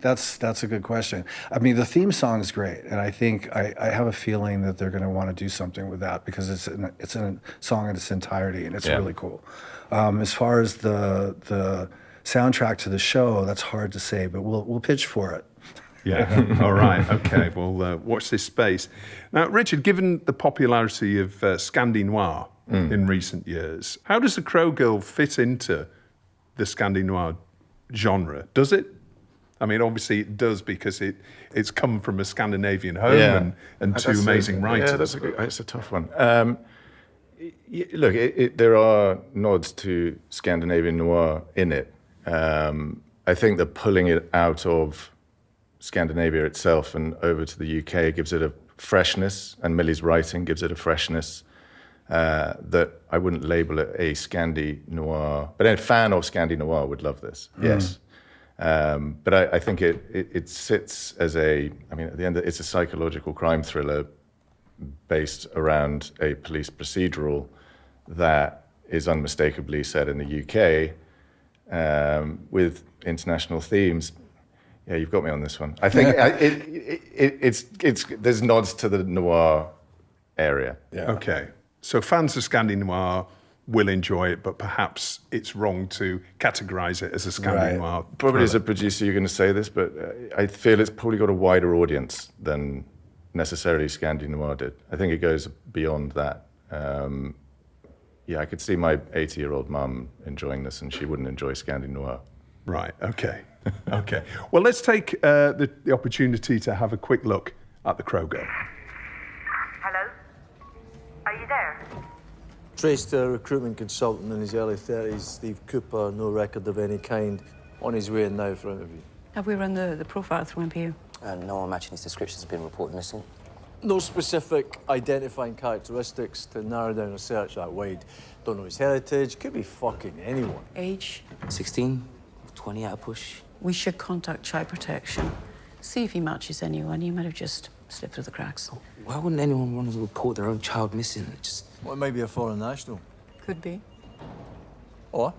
That's a good question. I mean, the theme song is great, and I think I have a feeling that they're going to want to do something with that, because it's a song in its entirety, and it's really cool. As far as the soundtrack to the show, that's hard to say, but we'll pitch for it. Yeah. All right. Okay. Well, watch this space. Now, Richard, given the popularity of Scandi Noir in recent years, how does The Crow Girl fit into the Scandi Noir genre? Does it? I mean, obviously it does, because it's come from a Scandinavian home and two amazing writers. Yeah, that's a tough one. Look, there are nods to Scandinavian noir in it. I think that pulling it out of Scandinavia itself and over to the UK gives it a freshness, and Millie's writing gives it a freshness that I wouldn't label it a Scandi noir, but a fan of Scandi noir would love this. Yes. But I think it sits as at the end, it's a psychological crime thriller based around a police procedural that is unmistakably set in the UK with international themes. Yeah, you've got me on this one. I think there's nods to the noir area. Yeah. Okay. So fans of Scandi Noir will enjoy it, but perhaps it's wrong to categorize it as a Scandi Noir. Probably as a producer you're going to say this, but I feel it's probably got a wider audience than necessarily Scandi Noir did. I think it goes beyond that. I could see my 80-year-old mum enjoying this, and she wouldn't enjoy Scandi Noir. Right, okay. Okay. Well, let's take the opportunity to have a quick look at The Crow Girl. Hello? Are you there? Traced a recruitment consultant in his early 30s, Steve Cooper, no record of any kind, on his way in now for interview. Have we run the profile through MPU? No one matching his description has been reported missing. No specific identifying characteristics to narrow down a search that wide. Don't know his heritage, could be fucking anyone. Age? 16, 20 at a push. We should contact Child Protection. See if he matches anyone. He might have just slipped through the cracks. Why wouldn't anyone want to report their own child missing? Well, it might be a foreign national. Could be. Or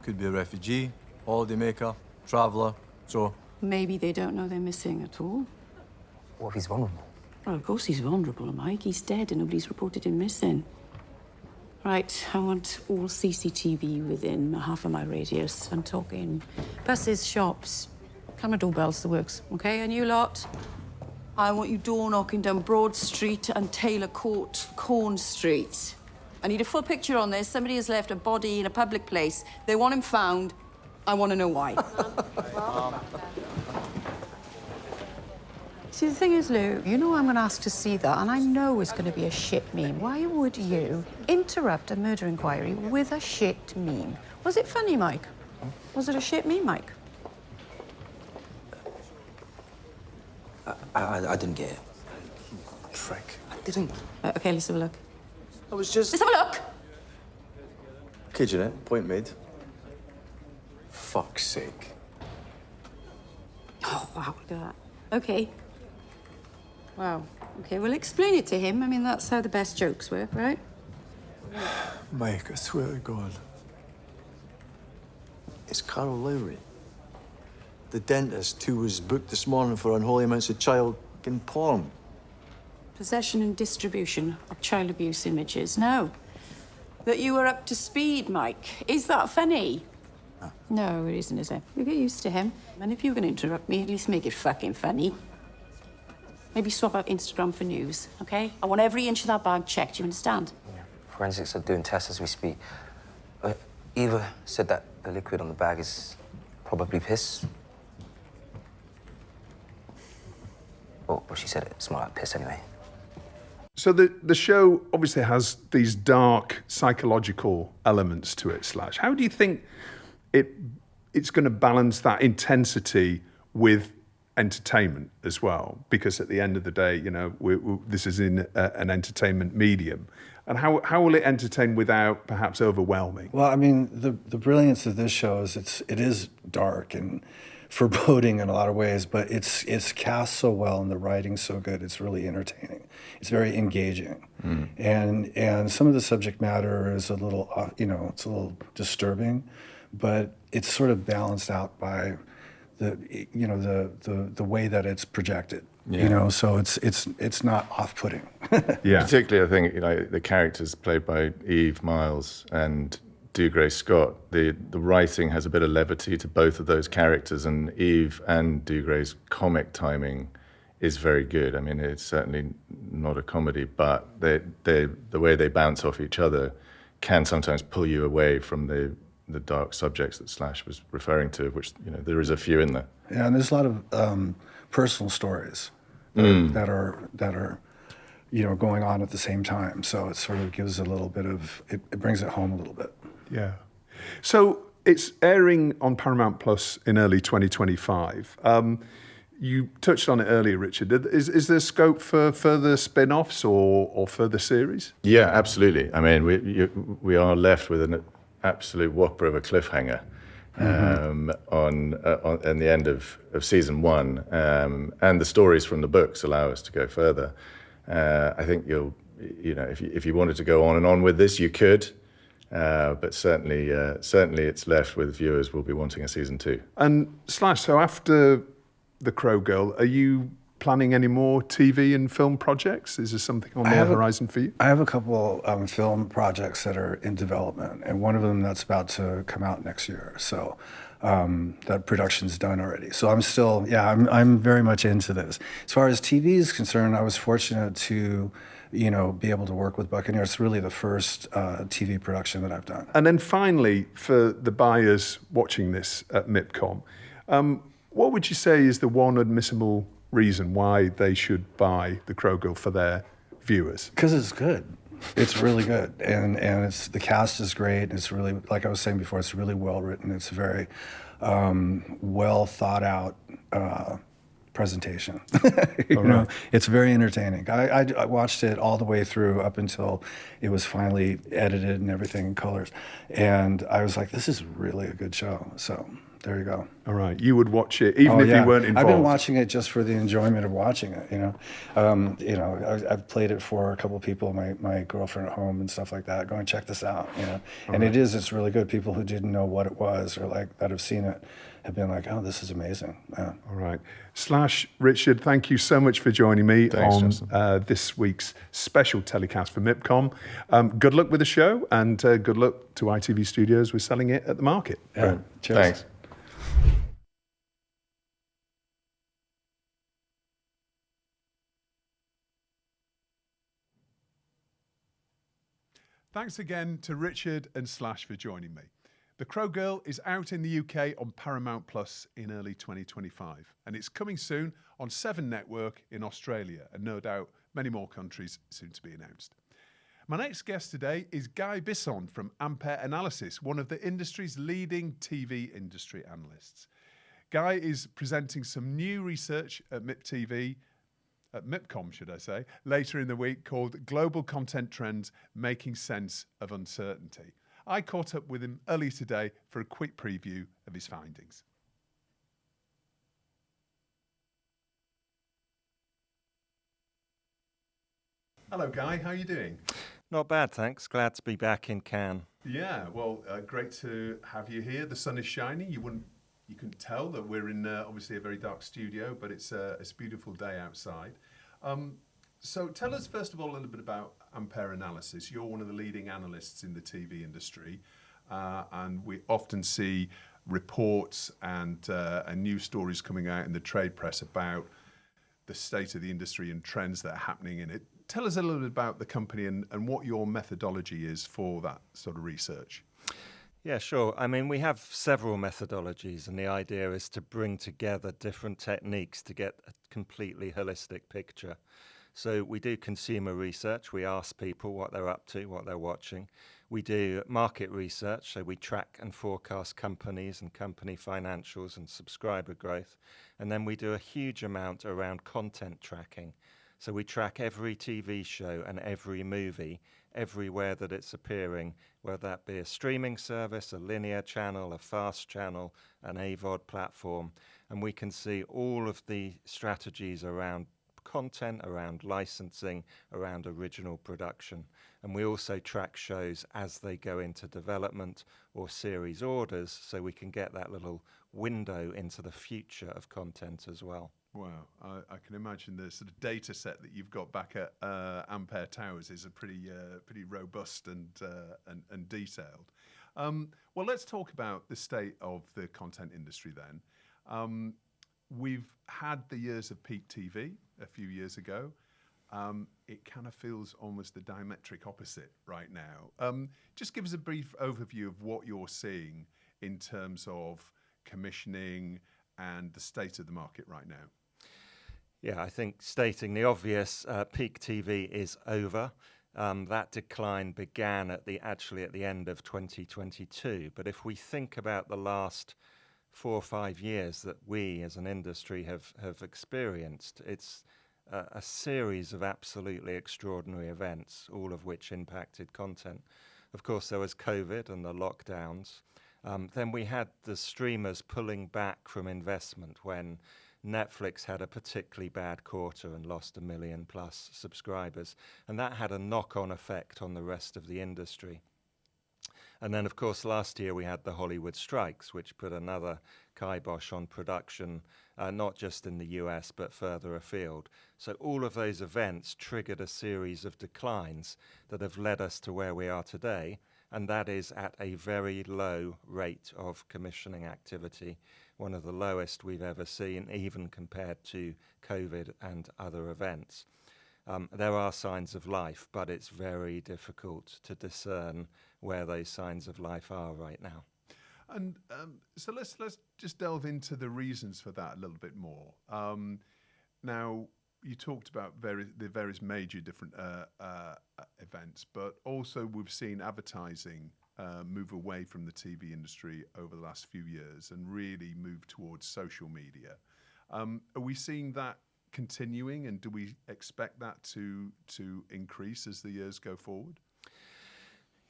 could be a refugee, holidaymaker, traveller, so... Maybe they don't know they're missing at all. What if he's vulnerable? Well, of course he's vulnerable, Mike. He's dead and nobody's reported him missing. Right, I want all CCTV within half a mile radius. I'm talking buses, shops, camera doorbells, the works, okay? And you lot, I want you door knocking down Broad Street and Taylor Court, Corn Street. I need a full picture on this. Somebody has left a body in a public place. They want him found. I want to know why. See, the thing is, Lou, you know I'm going to ask to see that, and I know it's going to be a shit meme. Why would you interrupt a murder inquiry with a shit meme? Was it funny, Mike? Was it a shit meme, Mike? I didn't get it. Prick. I didn't. Okay, let's have a look. I was just... Let's have a look! Okay, Jeanette, point made. Fuck's sake. Oh, wow, look at that. Okay. Wow. Okay, well, explain it to him. I mean, that's how the best jokes work, right? Mike, I swear to God. It's Carol Lowry. The dentist who was booked this morning for unholy amounts of child fucking porn. Possession and distribution of child abuse images. Now, that you were up to speed, Mike. Is that funny? No, it isn't, is it? You get used to him. And if you're going to interrupt me, at least make it fucking funny. Maybe swap out Instagram for news, okay? I want every inch of that bag checked, you understand? Yeah. Forensics are doing tests as we speak. Eva said that the liquid on the bag is probably piss. Well, she said it smelled like piss anyway. So the show obviously has these dark psychological elements to it, Slash. How do you think it's going to balance that intensity with entertainment as well? Because at the end of the day, you know, this is in an entertainment medium. And how will it entertain without perhaps overwhelming? Well, I mean, the brilliance of this show is it is dark and foreboding in a lot of ways, but it's cast so well and the writing's so good. It's really entertaining. It's very engaging, and some of the subject matter is a little, it's a little disturbing, but it's sort of balanced out by the way that it's projected. Yeah. So it's not off-putting. Yeah. Particularly, I think the characters played by Eve Miles and Dougray Scott, the writing has a bit of levity to both of those characters, and Eve and Dougray's comic timing is very good. I mean, it's certainly not a comedy, but the way they bounce off each other can sometimes pull you away from the dark subjects that Slash was referring to, which, there is a few in there. Yeah, and there's a lot of personal stories that are going on at the same time. So it sort of gives a little bit of, it brings it home a little bit. Yeah. So it's airing on Paramount Plus in early 2025. You touched on it earlier, Richard. Is there scope for further spin-offs or further series? Yeah, absolutely. I mean, we are left with an absolute whopper of a cliffhanger on the end of season 1, and the stories from the books allow us to go further. I think if you wanted to go on and on with this, you could. But certainly it's left with viewers will be wanting a season 2. And Slash, so after The Crow Girl, are you planning any more TV and film projects? Is there something on the horizon for you? I have a couple film projects that are in development, and one of them that's about to come out next year. So that production's done already. So I'm still, I'm very much into this. As far as TV is concerned, I was fortunate to be able to work with Buccaneer. It's really the first TV production that I've done. And then finally, for the buyers watching this at MIPCOM, what would you say is the one admissible reason why they should buy The Crow Girl for their viewers? Because it's good. It's really good, and the cast is great. It's really, like I was saying before, it's really well written. It's a very well thought out presentation. It's very entertaining. I watched it all the way through up until it was finally edited and everything in colors, and I was like, this is really a good show. So there you go. All right, you would watch it even if you weren't involved. I've been watching it just for the enjoyment of watching it. I've played it for a couple of people, my girlfriend at home and stuff like that. Go and check this out. And it's really good. People who didn't know what it was or that have seen it have been like, oh, this is amazing. Yeah. All right, Slash, Richard, thank you so much for joining me on this week's special telecast for MIPCOM. Good luck with the show, and good luck to ITV Studios with selling it at the market. Yeah. Cheers. Thanks. Thanks again to Richard and Slash for joining me. The Crow Girl is out in the UK on Paramount Plus in early 2025, and it's coming soon on 7 Network in Australia, and no doubt many more countries soon to be announced. My next guest today is Guy Bisson from Ampere Analysis, one of the industry's leading TV industry analysts. Guy is presenting some new research at MIPCOM, should I say, later in the week called Global Content Trends Making Sense of Uncertainty. I caught up with him earlier today for a quick preview of his findings. Hello, Guy. How are you doing? Not bad, thanks. Glad to be back in Cannes. Yeah, well, great to have you here. The sun is shining. You couldn't tell that we're in obviously a very dark studio, but it's a beautiful day outside. So tell us first of all a little bit about Ampere Analysis. You're one of the leading analysts in the TV industry, and we often see reports and news stories coming out in the trade press about the state of the industry and trends that are happening in it. Tell us a little bit about the company and what your methodology is for that sort of research. Yeah, sure. I mean, we have several methodologies, and the idea is to bring together different techniques to get a completely holistic picture. So we do consumer research. We ask people what they're up to, what they're watching. We do market research, so we track and forecast companies and company financials and subscriber growth. And then we do a huge amount around content tracking. So we track every TV show and every movie, everywhere that it's appearing, whether that be a streaming service, a linear channel, a fast channel, an AVOD platform. And we can see all of the strategies around content, around licensing, around original production. And we also track shows as they go into development or series orders, so we can get that little window into the future of content as well. Wow, I can imagine the sort of data set that you've got back at Ampere Towers is a pretty robust and detailed. Well, let's talk about the state of the content industry then. We've had the years of peak TV a few years ago. It kind of feels almost the diametric opposite right now. Just give us a brief overview of what you're seeing in terms of commissioning and the state of the market right now. Yeah, I think stating the obvious, peak TV is over. That decline began at the end of 2022. But if we think about the last 4 or 5 years that we as an industry have experienced, it's a series of absolutely extraordinary events, all of which impacted content. Of course, there was COVID and the lockdowns. Then we had the streamers pulling back from investment when Netflix had a particularly bad quarter and lost 1 million plus subscribers. And that had a knock-on effect on the rest of the industry. And then, of course, last year we had the Hollywood strikes, which put another kibosh on production, not just in the US, but further afield. So all of those events triggered a series of declines that have led us to where we are today, and that is at a very low rate of commissioning activity, one of the lowest we've ever seen, even compared to COVID and other events. There are signs of life, but it's very difficult to discern where those signs of life are right now. And so let's just delve into the reasons for that a little bit more. Now, you talked about the various major different events, but also we've seen advertising move away from the TV industry over the last few years and really move towards social media. Are we seeing that continuing, and do we expect that to increase as the years go forward?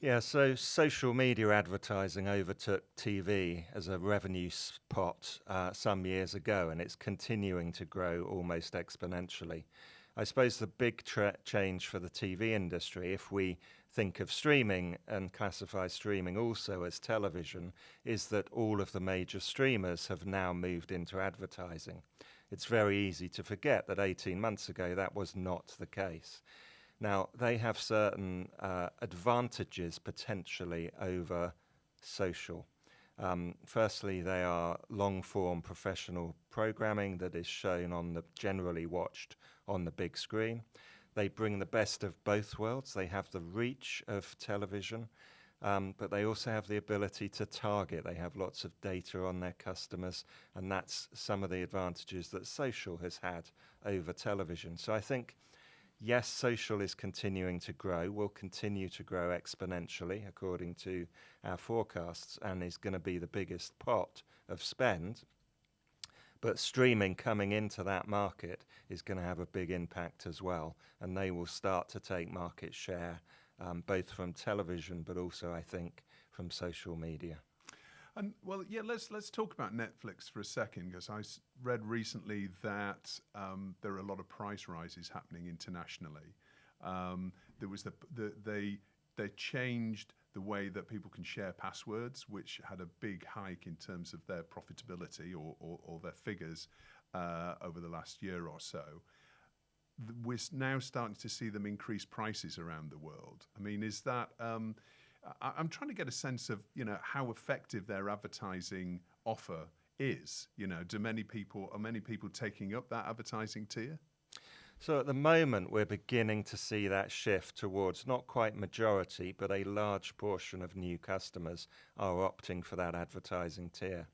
Yeah, so social media advertising overtook TV as a revenue pot some years ago, and it's continuing to grow almost exponentially. I suppose the big change for the TV industry, if we think of streaming and classify streaming also as television, is that all of the major streamers have now moved into advertising. It's very easy to forget that 18 months ago that was not the case. Now, they have certain advantages potentially over social. Firstly, they are long-form professional programming that is shown generally watched on the big screen. They bring the best of both worlds. They have the reach of television. but they also have the ability to target. They have lots of data on their customers, and that's some of the advantages that social has had over television. So I think, yes, social is continuing to grow, will continue to grow exponentially according to our forecasts, and is going to be the biggest pot of spend. But streaming coming into that market is going to have a big impact as well, and they will start to take market share, both from television, but also, I think, from social media. And well, yeah, let's talk about Netflix for a second, because I read recently that there are a lot of price rises happening internationally. There was they changed the way that people can share passwords, which had a big hike in terms of their profitability or their figures over the last year or so. We're now starting to see them increase prices around the world. I mean, is that... I'm trying to get a sense of, how effective their advertising offer is. Are many people taking up that advertising tier? So at the moment, we're beginning to see that shift towards not quite majority, but a large portion of new customers are opting for that advertising tier.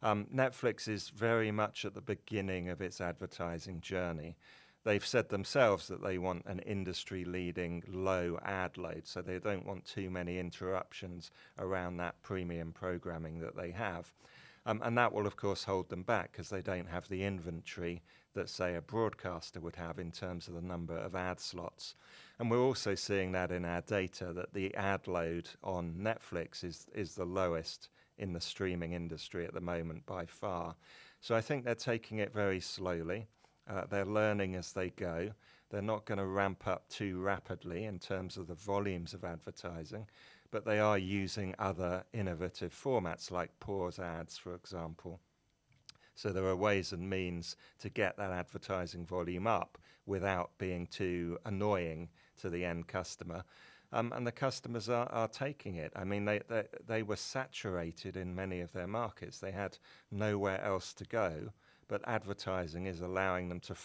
Netflix is very much at the beginning of its advertising journey. They've said themselves that they want an industry-leading low ad load, so they don't want too many interruptions around that premium programming that they have. And that will, of course, hold them back because they don't have the inventory that, say, a broadcaster would have in terms of the number of ad slots. And we're also seeing that in our data, that the ad load on Netflix is the lowest in the streaming industry at the moment by far. So I think they're taking it very slowly. They're learning as they go. They're not going to ramp up too rapidly in terms of the volumes of advertising, but they are using other innovative formats like pause ads, for example. So there are ways and means to get that advertising volume up without being too annoying to the end customer. And the customers are taking it. I mean, they were saturated in many of their markets. They had nowhere else to go, but advertising is allowing them to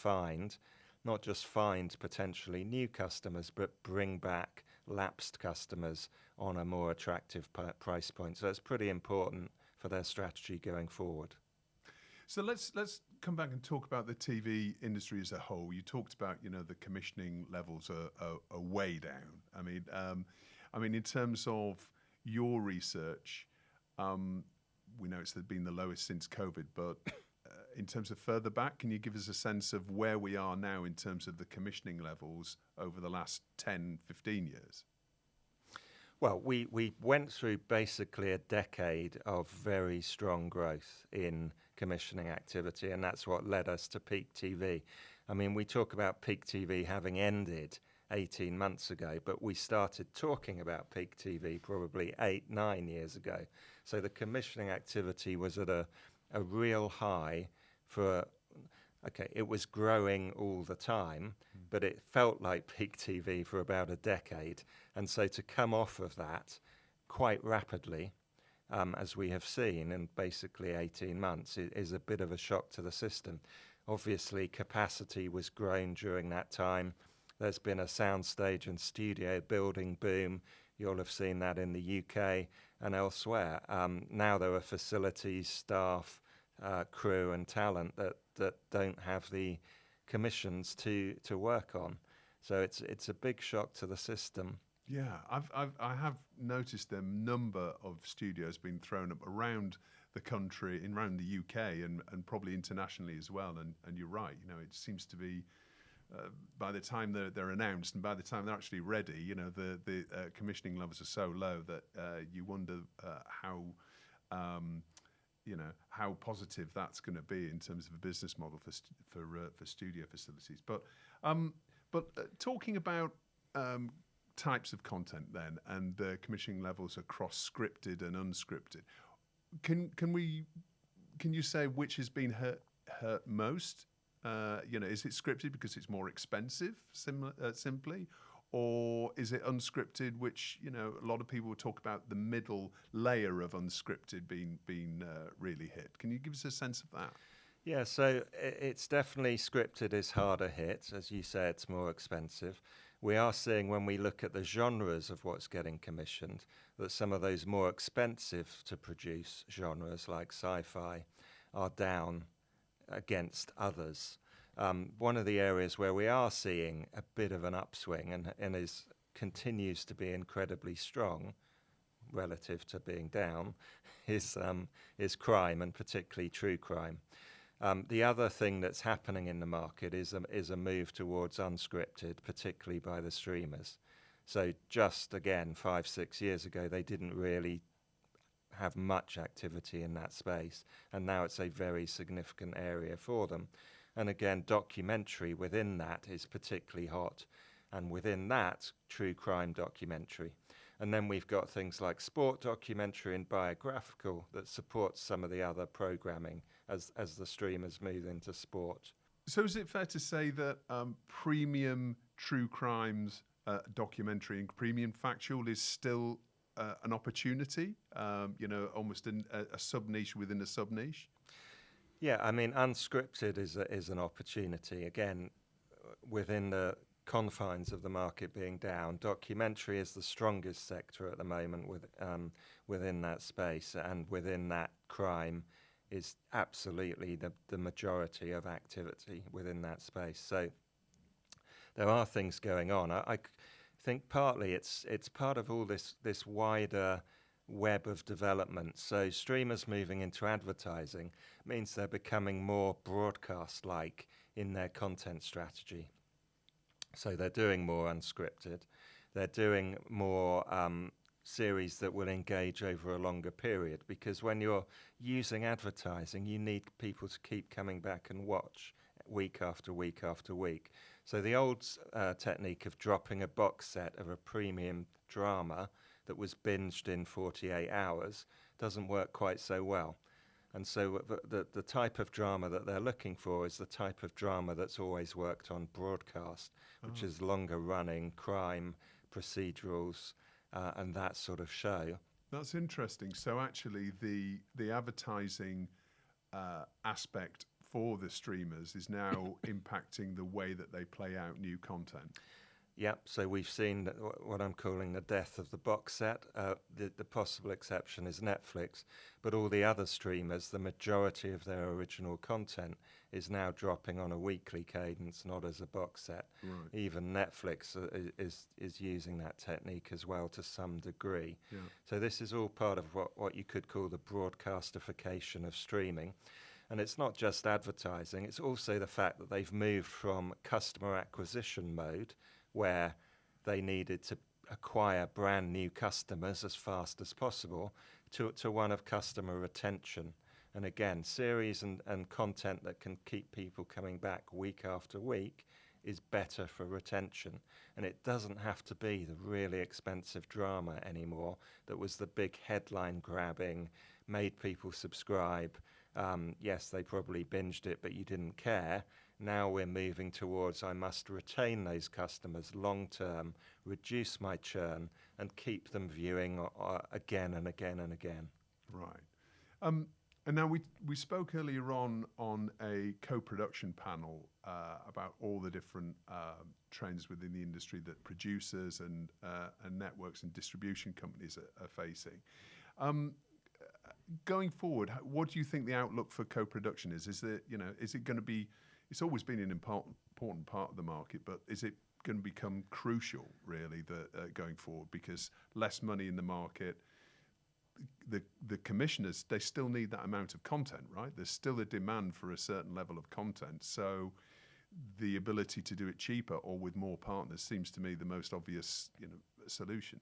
not just find potentially new customers, but bring back lapsed customers on a more attractive price point. So it's pretty important for their strategy going forward. So let's come back and talk about the TV industry as a whole. You talked about, the commissioning levels are way down. I mean, in terms of your research, we know it's been the lowest since COVID, but in terms of further back, can you give us a sense of where we are now in terms of the commissioning levels over the last 10, 15 years? Well, we went through basically a decade of very strong growth in commissioning activity, and that's what led us to peak TV. I mean, we talk about peak TV having ended 18 months ago, but we started talking about peak TV probably 8-9 years ago. So the commissioning activity was at a real high it was growing all the time, but it felt like peak TV for about a decade. And so to come off of that quite rapidly, as we have seen in basically 18 months, is a bit of a shock to the system. Obviously, capacity was grown during that time. There's been a soundstage and studio building boom. You'll have seen that in the UK and elsewhere. Now there are facilities, staff, crew and talent that don't have the commissions to work on. So it's a big shock to the system. Yeah, I have noticed a number of studios being thrown up around the country, around the UK and probably internationally as well. And you're right, it seems to be by the time they're announced and by the time they're actually ready, the commissioning levels are so low that you wonder how positive that's going to be in terms of a business model for studio facilities. But talking about types of content then and the commissioning levels across scripted and unscripted, can you say which has been hurt most? Is it scripted because it's more expensive, simply? Or is it unscripted, which, a lot of people talk about the middle layer of unscripted being really hit? Can you give us a sense of that? Yeah, so it's definitely scripted is harder hit. As you say, it's more expensive. We are seeing, when we look at the genres of what's getting commissioned, that some of those more expensive to produce genres like sci-fi are down against others. One of the areas where we are seeing a bit of an upswing and continues to be incredibly strong relative to being down is crime, and particularly true crime. The other thing that's happening in the market is a move towards unscripted, particularly by the streamers. So just again, 5-6 years ago, they didn't really have much activity in that space, and now it's a very significant area for them. And again, documentary within that is particularly hot, and within that, true crime documentary. And then we've got things like sport documentary and biographical that supports some of the other programming as the streamers move into sport. So is it fair to say that premium true crimes documentary and premium factual is still an opportunity, almost a sub-niche within a sub-niche? Yeah, I mean, unscripted is an opportunity. Again, within the confines of the market being down, documentary is the strongest sector at the moment within that space, and within that, crime is absolutely the majority of activity within that space. So there are things going on. I think partly it's part of all this wider web of development. So streamers moving into advertising means they're becoming more broadcast-like in their content strategy. So they're doing more unscripted. They're doing more series that will engage over a longer period, because when you're using advertising, you need people to keep coming back and watch week after week after week. So the old technique of dropping a box set of a premium drama that was binged in 48 hours doesn't work quite so well. And so the type of drama that they're looking for is the type of drama that's always worked on broadcast, which is longer running crime, procedurals, and that sort of show. That's interesting. So actually the advertising aspect for the streamers is now impacting the way that they play out new content. Yep, so we've seen what I'm calling the death of the box set. The possible exception is Netflix, but all the other streamers, the majority of their original content is now dropping on a weekly cadence, not as a box set. Right. Even Netflix is using that technique as well to some degree. Yeah. So this is all part of what you could call the broadcastification of streaming. And it's not just advertising, it's also the fact that they've moved from customer acquisition mode, where they needed to acquire brand new customers as fast as possible, to one of customer retention. And again, series and content that can keep people coming back week after week is better for retention. And it doesn't have to be the really expensive drama anymore that was the big headline grabbing, made people subscribe. Yes, they probably binged it, but you didn't care. Now we're moving towards, I must retain those customers long term, reduce my churn, and keep them viewing again and again and again. Right. And now we spoke earlier on a co-production panel about all the different trends within the industry that producers and networks and distribution companies are facing. Going forward, what do you think the outlook for co-production is? Is it going to be? It's always been an important part of the market, but is it going to become crucial, really, going forward? Because less money in the market, the commissioners, they still need that amount of content, right? There's still a demand for a certain level of content. So the ability to do it cheaper or with more partners seems to me the most obvious, solution.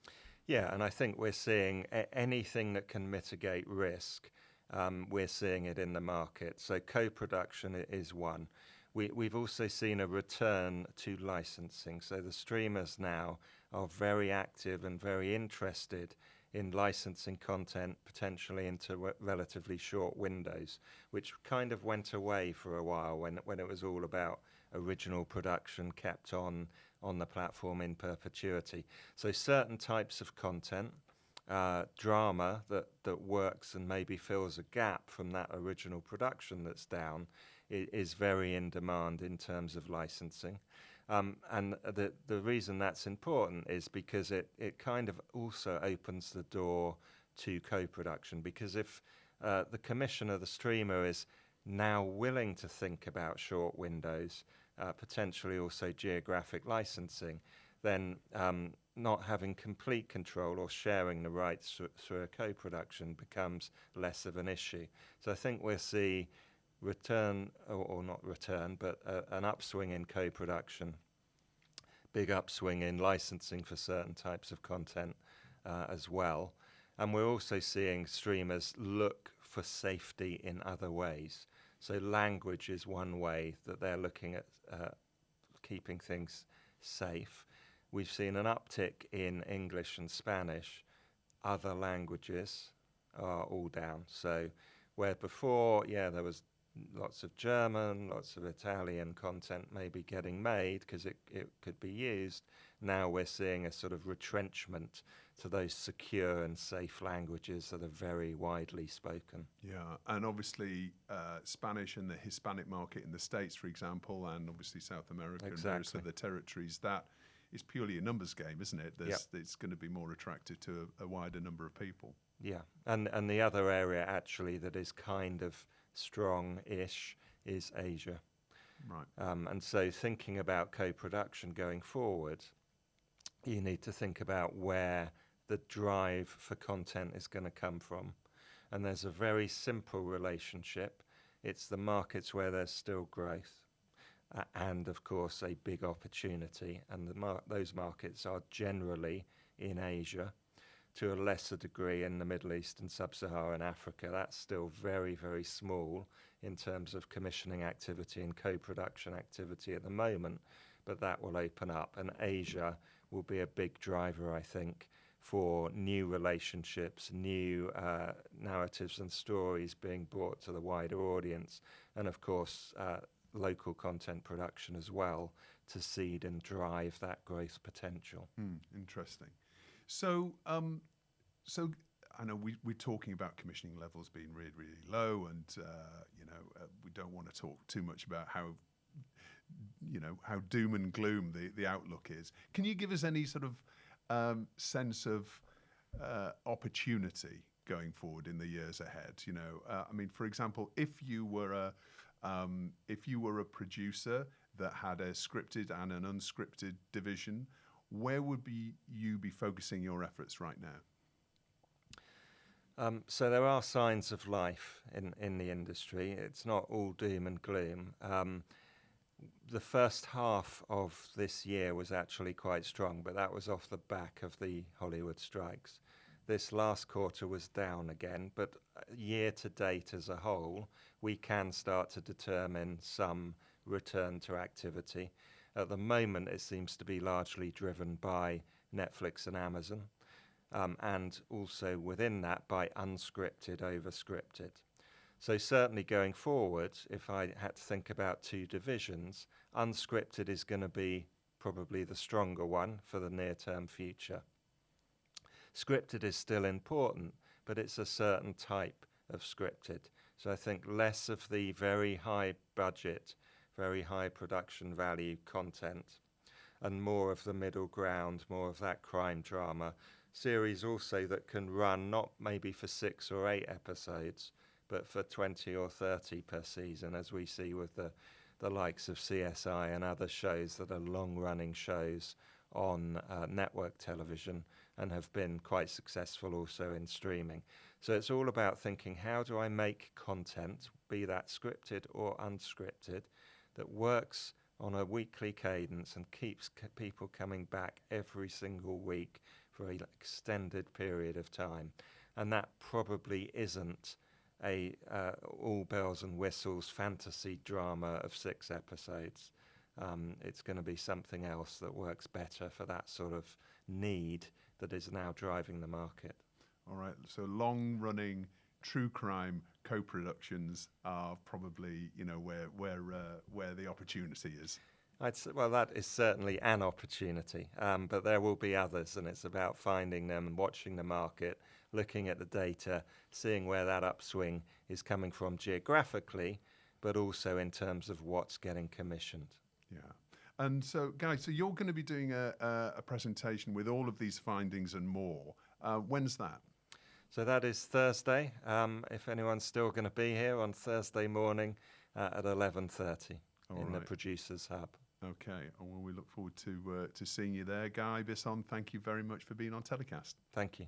Yeah, and I think we're seeing anything that can mitigate risk. We're seeing it in the market. So co-production is one. We've also seen a return to licensing. So the streamers now are very active and very interested in licensing content, potentially into relatively short windows, which kind of went away for a while when it was all about original production kept on the platform in perpetuity. So certain types of content, drama that works and maybe fills a gap from that original production that's down, is very in demand in terms of licensing. And the reason that's important is because it kind of also opens the door to co-production, because if the commissioner, the streamer, is now willing to think about short windows, potentially also geographic licensing, then not having complete control or sharing the rights through a co-production becomes less of an issue. So I think we'll see return, or not return, but an upswing in co-production, big upswing in licensing for certain types of content as well. And we're also seeing streamers look for safety in other ways. So language is one way that they're looking at keeping things safe. We've seen an uptick in English and Spanish. Other languages are all down. So where before, there was lots of German, lots of Italian content maybe getting made because it could be used, now we're seeing a sort of retrenchment to those secure and safe languages that are very widely spoken. Yeah, and obviously Spanish and the Hispanic market in the States, for example, and obviously South America and various other territories, that is purely a numbers game, isn't it? It's going to be more attractive to a wider number of people. Yeah, and the other area actually that is kind of strong-ish is Asia. Right. And so thinking about co-production going forward, you need to think about where the drive for content is going to come from. And there's a very simple relationship. It's the markets where there's still growth and, of course, a big opportunity. And those markets are generally in Asia, to a lesser degree in the Middle East and Sub-Saharan Africa. That's still very, very small in terms of commissioning activity and co-production activity at the moment, but that will open up. And Asia will be a big driver, I think, for new relationships, new narratives and stories being brought to the wider audience, and of course, local content production as well to seed and drive that growth potential. Interesting. So I know we're talking about commissioning levels being really, really low, and we don't want to talk too much about how doom and gloom the outlook is. Can you give us any sort of sense of opportunity going forward in the years ahead? I mean, for example, if you were a producer that had a scripted and an unscripted division, where would you be focusing your efforts right now? So there are signs of life in the industry. It's not all doom and gloom. The first half of this year was actually quite strong, but that was off the back of the Hollywood strikes. This last quarter was down again, but year to date as a whole, we can start to determine some return to activity. At the moment, it seems to be largely driven by Netflix and Amazon, and also within that by unscripted over scripted. So certainly going forward, if I had to think about two divisions, unscripted is going to be probably the stronger one for the near-term future. Scripted is still important, but it's a certain type of scripted. So I think less of the very high budget, very high production value content, and more of the middle ground, more of that crime drama series also that can run not maybe for 6 or 8 episodes, but for 20 or 30 per season, as we see with the likes of CSI and other shows that are long-running shows on network television and have been quite successful also in streaming. So it's all about thinking, how do I make content, be that scripted or unscripted, that works on a weekly cadence and keeps people coming back every single week for an extended period of time. And that probably isn't a all bells and whistles fantasy drama of 6 episodes. It's going to be something else that works better for that sort of need that is now driving the market. All right, so long-running true crime co-productions are probably, where the opportunity is. Well, that is certainly an opportunity, but there will be others, and it's about finding them and watching the market, looking at the data, seeing where that upswing is coming from geographically, but also in terms of what's getting commissioned. Yeah. And so, guys, so you're going to be doing a presentation with all of these findings and more. When's that? So that is Thursday. If anyone's still going to be here on Thursday morning at 11:30 in the Producers Hub. Okay, well, we look forward to seeing you there. Guy Bisson, thank you very much for being on TellyCast. Thank you.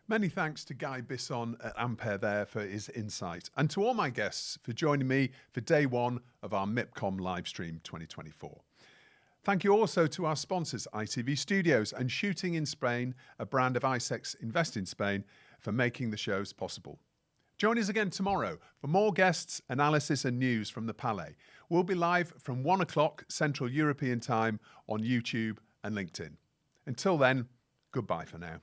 Many thanks to Guy Bisson at Ampere there for his insight, and to all my guests for joining me for day one of our MIPCOM livestream 2024. Thank you also to our sponsors, ITV Studios and Shooting in Spain, a brand of ISEX Invest in Spain, for making the shows possible. Join us again tomorrow for more guests, analysis and news from the Palais. We'll be live from 1 o'clock Central European Time on YouTube and LinkedIn. Until then, goodbye for now.